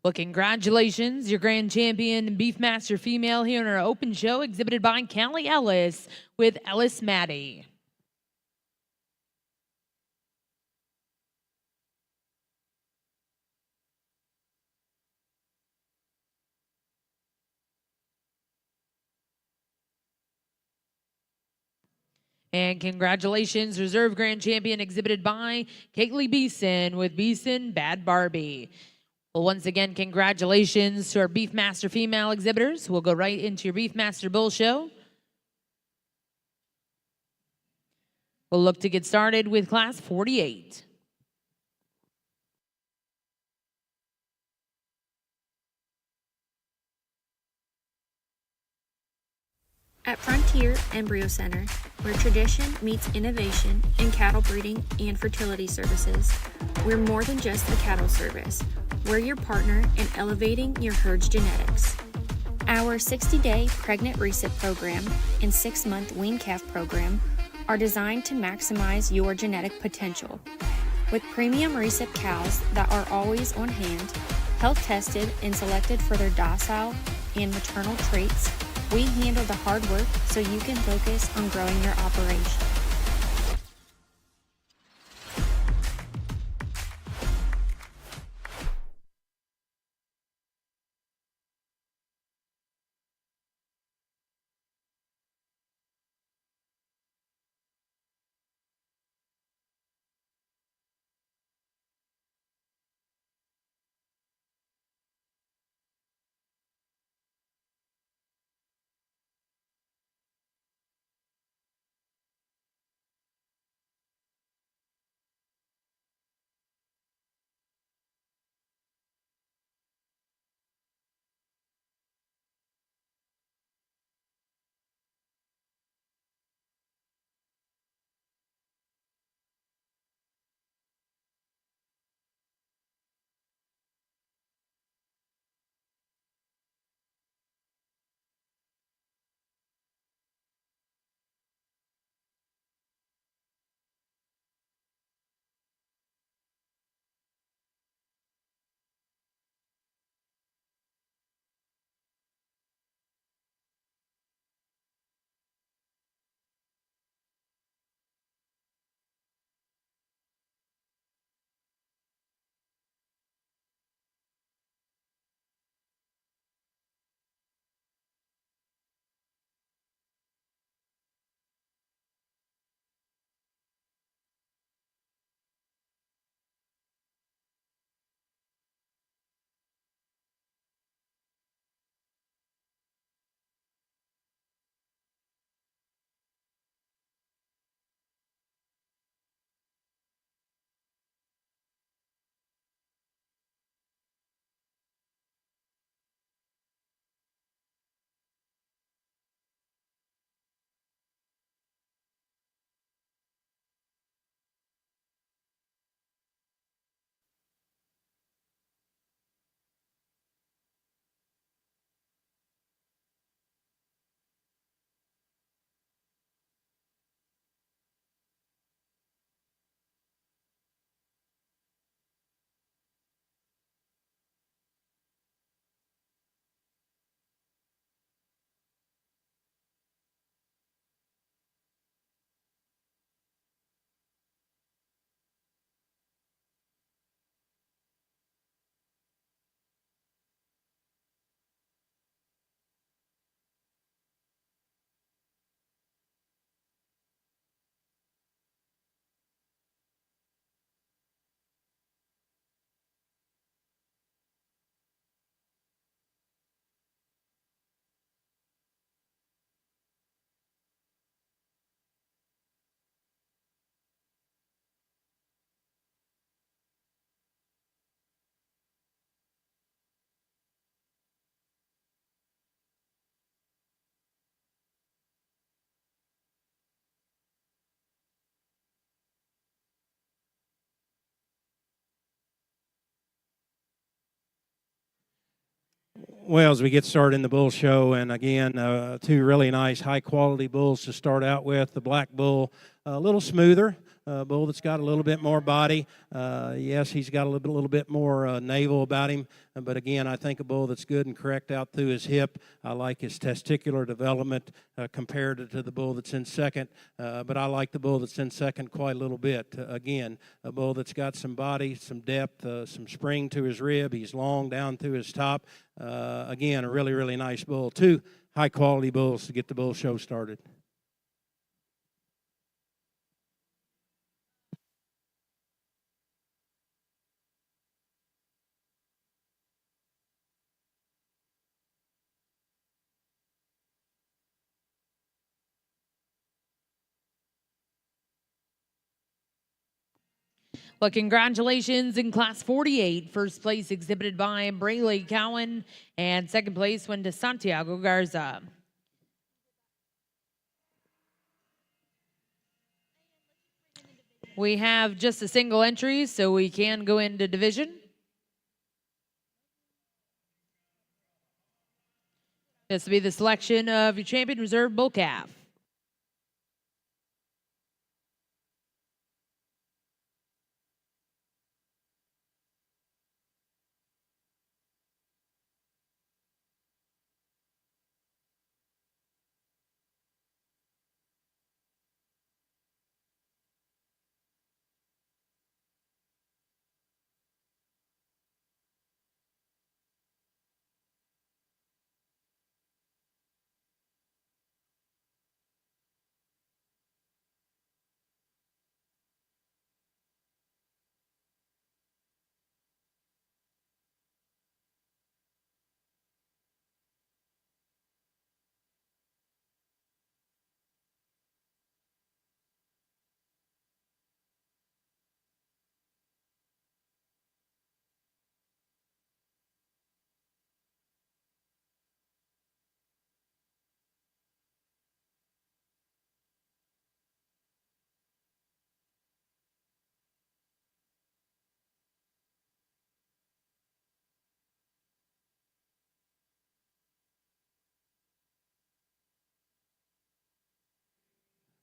Well, congratulations, your grand champion Beefmaster female here in our open show, exhibited by Callie Ellis with Ellis Maddie. And congratulations, reserve grand champion exhibited by Caitley Beeson with Beeson Bad Barbie. Well, once again, congratulations to our Beefmaster female exhibitors. We'll go right into your Beefmaster Bull Show. We'll look to get started with Class 48. At Frontier Embryo Center, where tradition meets innovation in cattle breeding and fertility services, we're more than just a cattle service. We're your partner in elevating your herd's genetics. Our 60-day pregnant recip program and 6-month wean calf program are designed to maximize your genetic potential. With premium recip cows that are always on hand, health tested and selected for their docile and maternal traits, we handle the hard work so you can focus on growing your operation. Well, as we get started in the bull show, and again, two really nice, high-quality bulls to start out with. The black bull, a little smoother, bull that's got a little bit more body. Yes, he's got a little bit more navel about him, but again, I think a bull that's good and correct out through his hip. I like his testicular development compared to the bull that's in second, but I like the bull that's in second quite a little bit. Again, a bull that's got some body, some depth, some spring to his rib. He's long down through his top. Again, a really, really nice bull. Two high-quality bulls to get the bull show started. Well, congratulations in Class 48. First place exhibited by Brayley Cowan, and second place went to Santiago Garza. We have just a single entry, so we can go into division. This will be the selection of your champion reserve bull calf.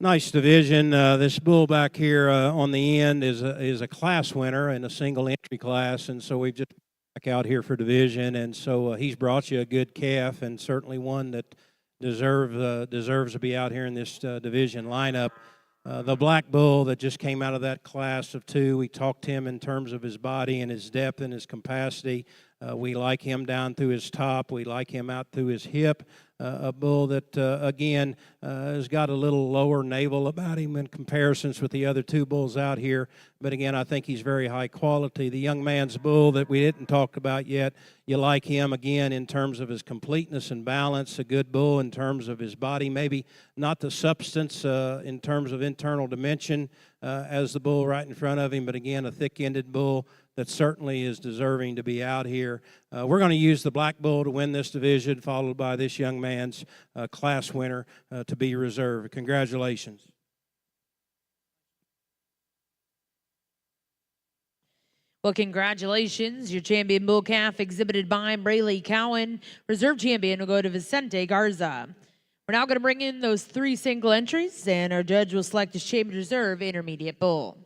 Nice division. This bull back here on the end is a class winner in a single entry class, and so we've just back out here for division, and so he's brought you a good calf, and certainly one that deserves to be out here in this division lineup. The black bull that just came out of that class of two, we talked to him in terms of his body and his depth and his capacity. We like him down through his top. We like him out through his hip. A bull that, again, has got a little lower navel about him in comparisons with the other two bulls out here. But again, I think he's very high quality. The young man's bull that we didn't talk about yet, you like him, again, in terms of his completeness and balance. A good bull in terms of his body, maybe not the substance in terms of internal dimension as the bull right in front of him, but again, a thick-ended bull that certainly is deserving to be out here. We're going to use the black bull to win this division, followed by this young man's class winner to be reserved. Congratulations. Well, congratulations. Your champion bull calf exhibited by Brayley Cowan. Reserve champion will go to Vicente Garza. We're now going to bring in those three single entries, and our judge will select his champion reserve intermediate bull.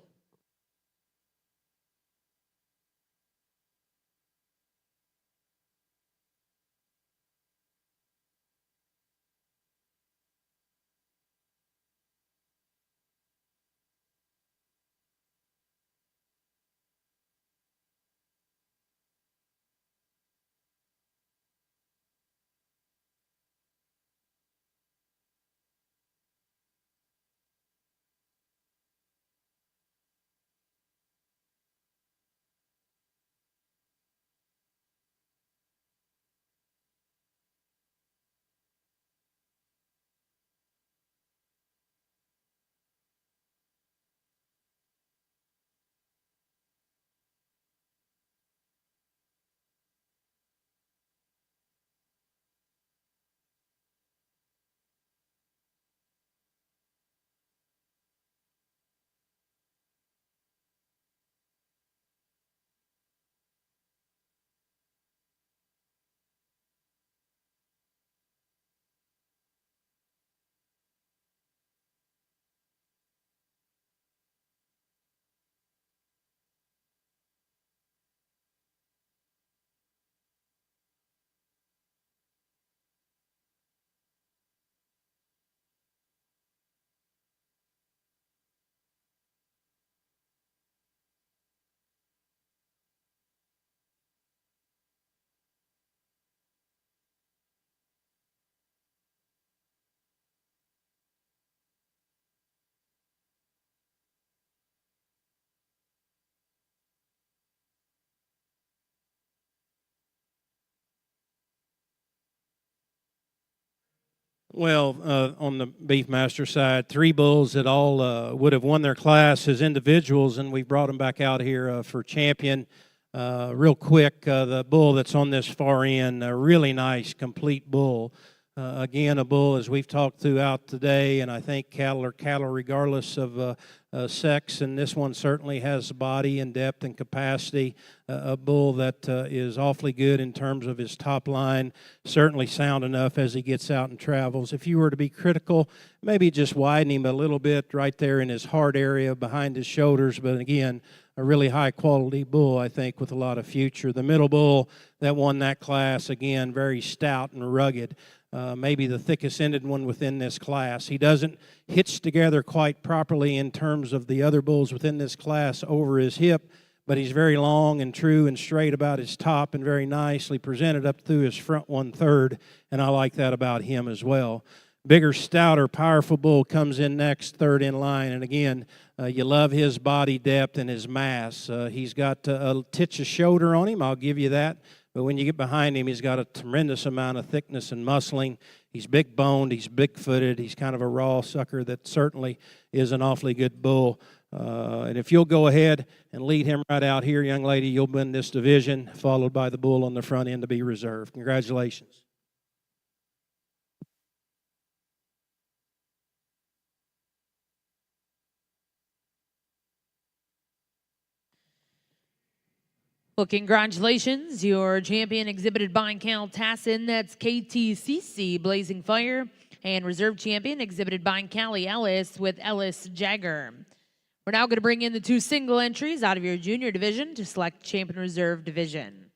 Well, on the Beefmaster side, 3 bulls that all would have won their class as individuals, and we brought them back out here for champion. Real quick, the bull that's on this far end, a really nice, complete bull. Again, a bull, as we've talked throughout today, and I think cattle are cattle regardless of sex, and this one certainly has body and depth and capacity. A bull that is awfully good in terms of his top line, certainly sound enough as he gets out and travels. If you were to be critical, maybe just widen him a little bit right there in his heart area behind his shoulders, but again, a really high-quality bull, I think, with a lot of future. The middle bull that won that class, again, very stout and rugged. Maybe the thickest-ended one within this class. He doesn't hitch together quite properly in terms of the other bulls within this class over his hip, but he's very long and true and straight about his top and very nicely presented up through his front 1/3, and I like that about him as well. Bigger, stouter, powerful bull comes in next, third in line, and again, you love his body depth and his mass. He's got a titch of shoulder on him, I'll give you that. But when you get behind him, he's got a tremendous amount of thickness and muscling. He's big-boned, he's big-footed, he's kind of a raw sucker that certainly is an awfully good bull. And if you'll go ahead and lead him right out here, young lady, you'll win this division, followed by the bull on the front end to be reserved. Congratulations. Well, congratulations. Your champion exhibited by Cal Tassin, that's KTCC Blazing Fire, and reserve champion exhibited by Callie Ellis with Ellis Jagger. We're now going to bring in the 2 single entries out of your junior division to select champion reserve division.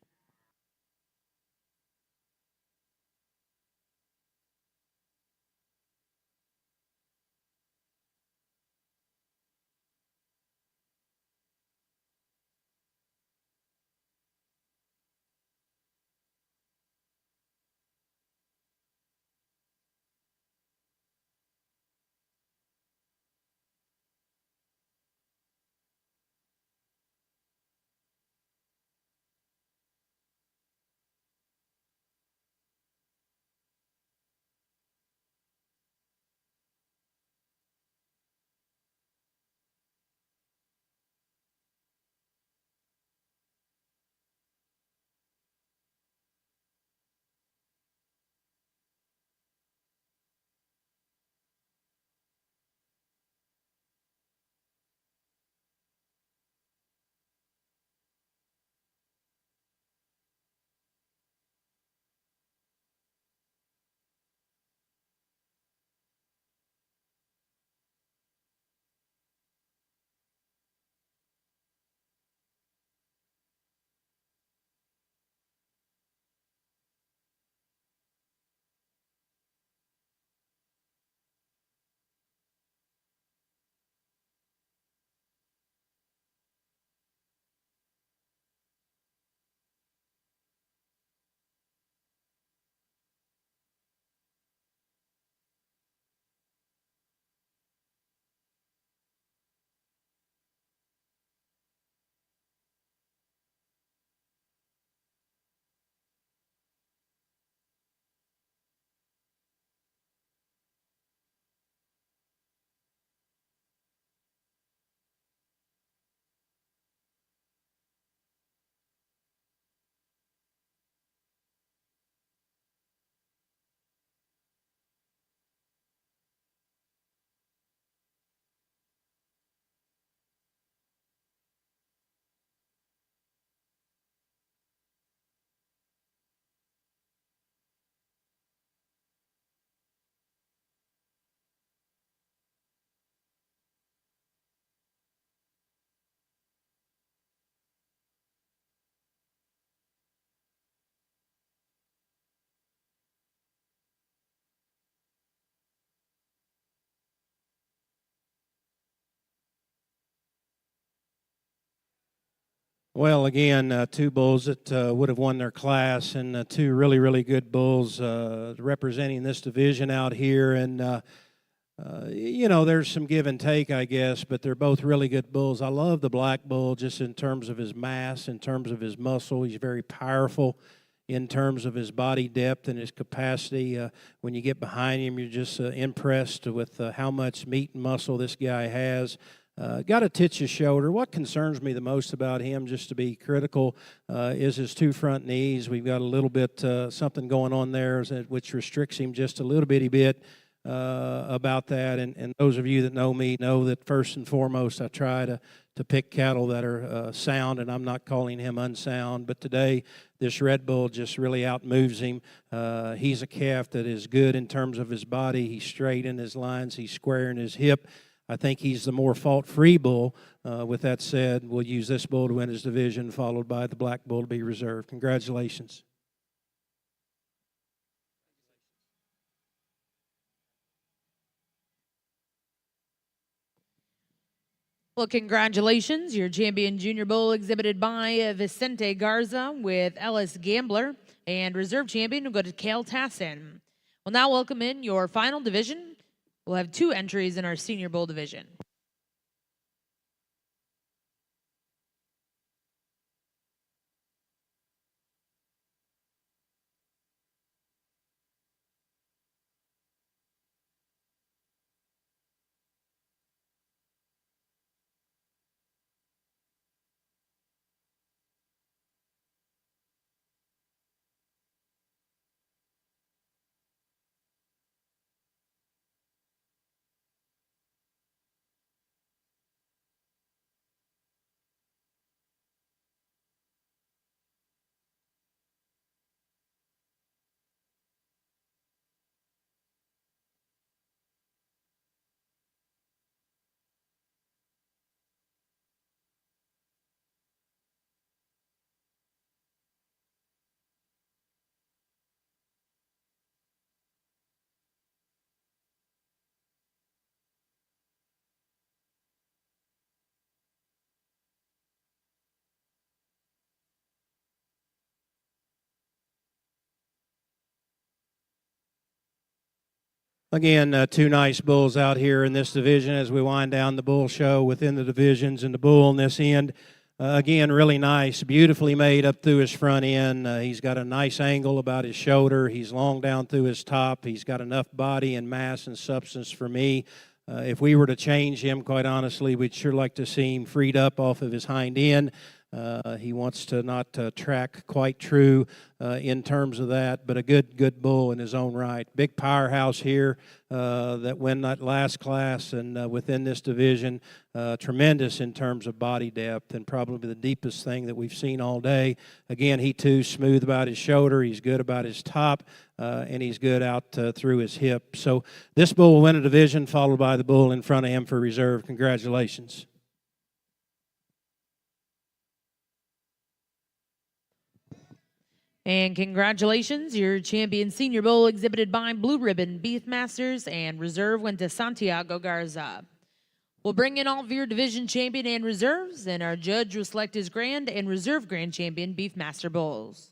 Well, again, 2 bulls that would have won their class, and 2 really, really good bulls representing this division out here. And, you know, there's some give and take, I guess, but they're both really good bulls. I love the black bull just in terms of his mass, in terms of his muscle. He's very powerful in terms of his body depth and his capacity. When you get behind him, you're just impressed with how much meat and muscle this guy has. Got a titch of shoulder. What concerns me the most about him, just to be critical, is his two front knees. We've got a little bit something going on there, which restricts him just a little bitty bit about that. And those of you that know me know that first and foremost, I try to pick cattle that are sound, and I'm not calling him unsound. But today, this Red Bull just really outmoves him. He's a calf that is good in terms of his body. He's straight in his lines. He's square in his hip. I think he's the more fault-free bull. With that said, we'll use this bull to win his division, followed by the black bull to be reserved. Congratulations. Well, congratulations. Your champion junior bull exhibited by Vicente Garza with Ellis Gambler, and reserve champion will go to Cale Tassin. We'll now welcome in your final division. We'll have 2 entries in our senior bull division. Again, 2 nice bulls out here in this division as we wind down the bull show within the divisions, and the bull on this end. Again, really nice, beautifully made up through his front end. He's got a nice angle about his shoulder. He's long down through his top. He's got enough body and mass and substance for me. If we were to change him, quite honestly, we'd sure like to see him freed up off of his hind end. He wants to not track quite true in terms of that, but a good bull in his own right. Big powerhouse here that won that last class, and within this division, tremendous in terms of body depth, and probably the deepest thing that we've seen all day. Again, he too smooth about his shoulder. He's good about his top, and he's good out through his hip. So this bull will win a division, followed by the bull in front of him for reserve. Congratulations. And congratulations, your champion senior bull exhibited by Blue Ribbon Beefmasters, and reserve went to Santiago Garza. We'll bring in all of your division champion and reserves, and our judge will select his grand and reserve grand champion Beefmaster bulls.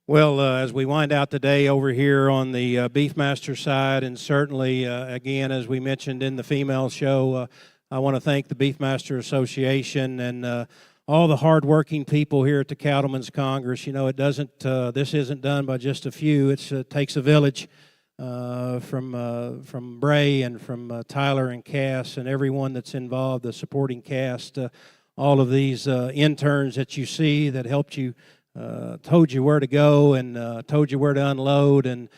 Well, as we wind out the day over here on the Beefmaster side, and certainly, again, as we mentioned in the female show, I want to thank the Beefmaster Association and all the hardworking people here at the Cattlemen's Congress. You know, this isn't done by just a few. It takes a village from Bray and from Tyler and Cass and everyone that's involved, the supporting cast, all of these interns that you see that helped you. Told you where to go and told you where to unload and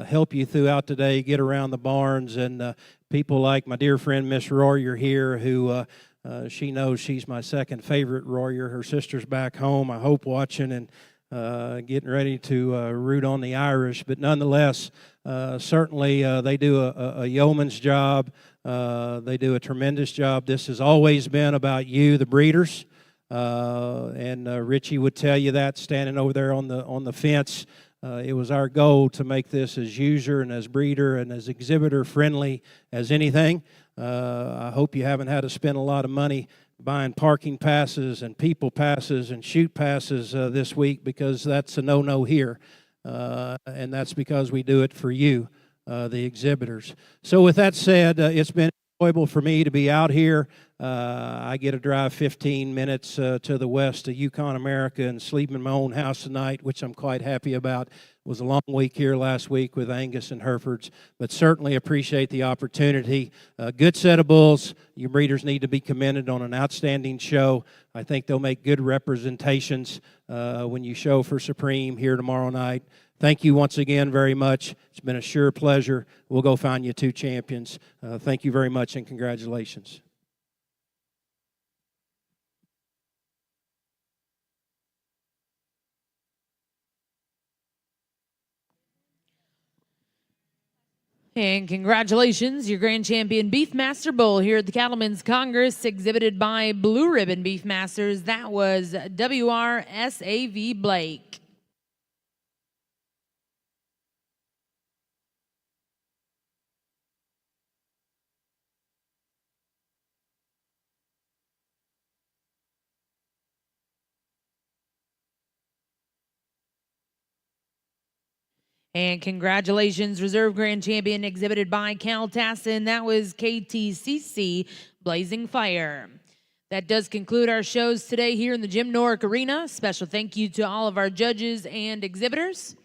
help you throughout the day, get around the barns, and people like my dear friend Miss Royer here, who she knows she's my second favorite Royer. Her sister's back home, I hope, watching and getting ready to root on the Irish. But nonetheless, certainly they do a yeoman's job. They do a tremendous job. This has always been about you, the breeders. And Richie would tell you that standing over there on the fence. It was our goal to make this as user and as breeder and as exhibitor friendly as anything. I hope you haven't had to spend a lot of money buying parking passes and people passes and shoot passes this week, because that's a no-no here. And that's because we do it for you, the exhibitors. So with that said, it's been enjoyable for me to be out here. I get to drive 15 minutes to the west of Yukon, America, and sleep in my own house tonight, which I'm quite happy about. It was a long week here last week with Angus and Herefords, but certainly appreciate the opportunity. Good set of bulls. Your breeders need to be commended on an outstanding show. I think they'll make good representations when you show for Supreme here tomorrow night. Thank you once again very much. It's been a sure pleasure. We'll go find you 2 champions. Thank you very much and congratulations. And congratulations, your grand champion Beefmaster bull here at the Cattlemen's Congress, exhibited by Blue Ribbon Beefmasters. That was WRSAV Blake. And congratulations, Reserve Grand Champion exhibited by Cal Tassin. That was KTCC Blazing Fire. That does conclude our shows today here in the Jim Norick Arena. Special thank you to all of our judges and exhibitors.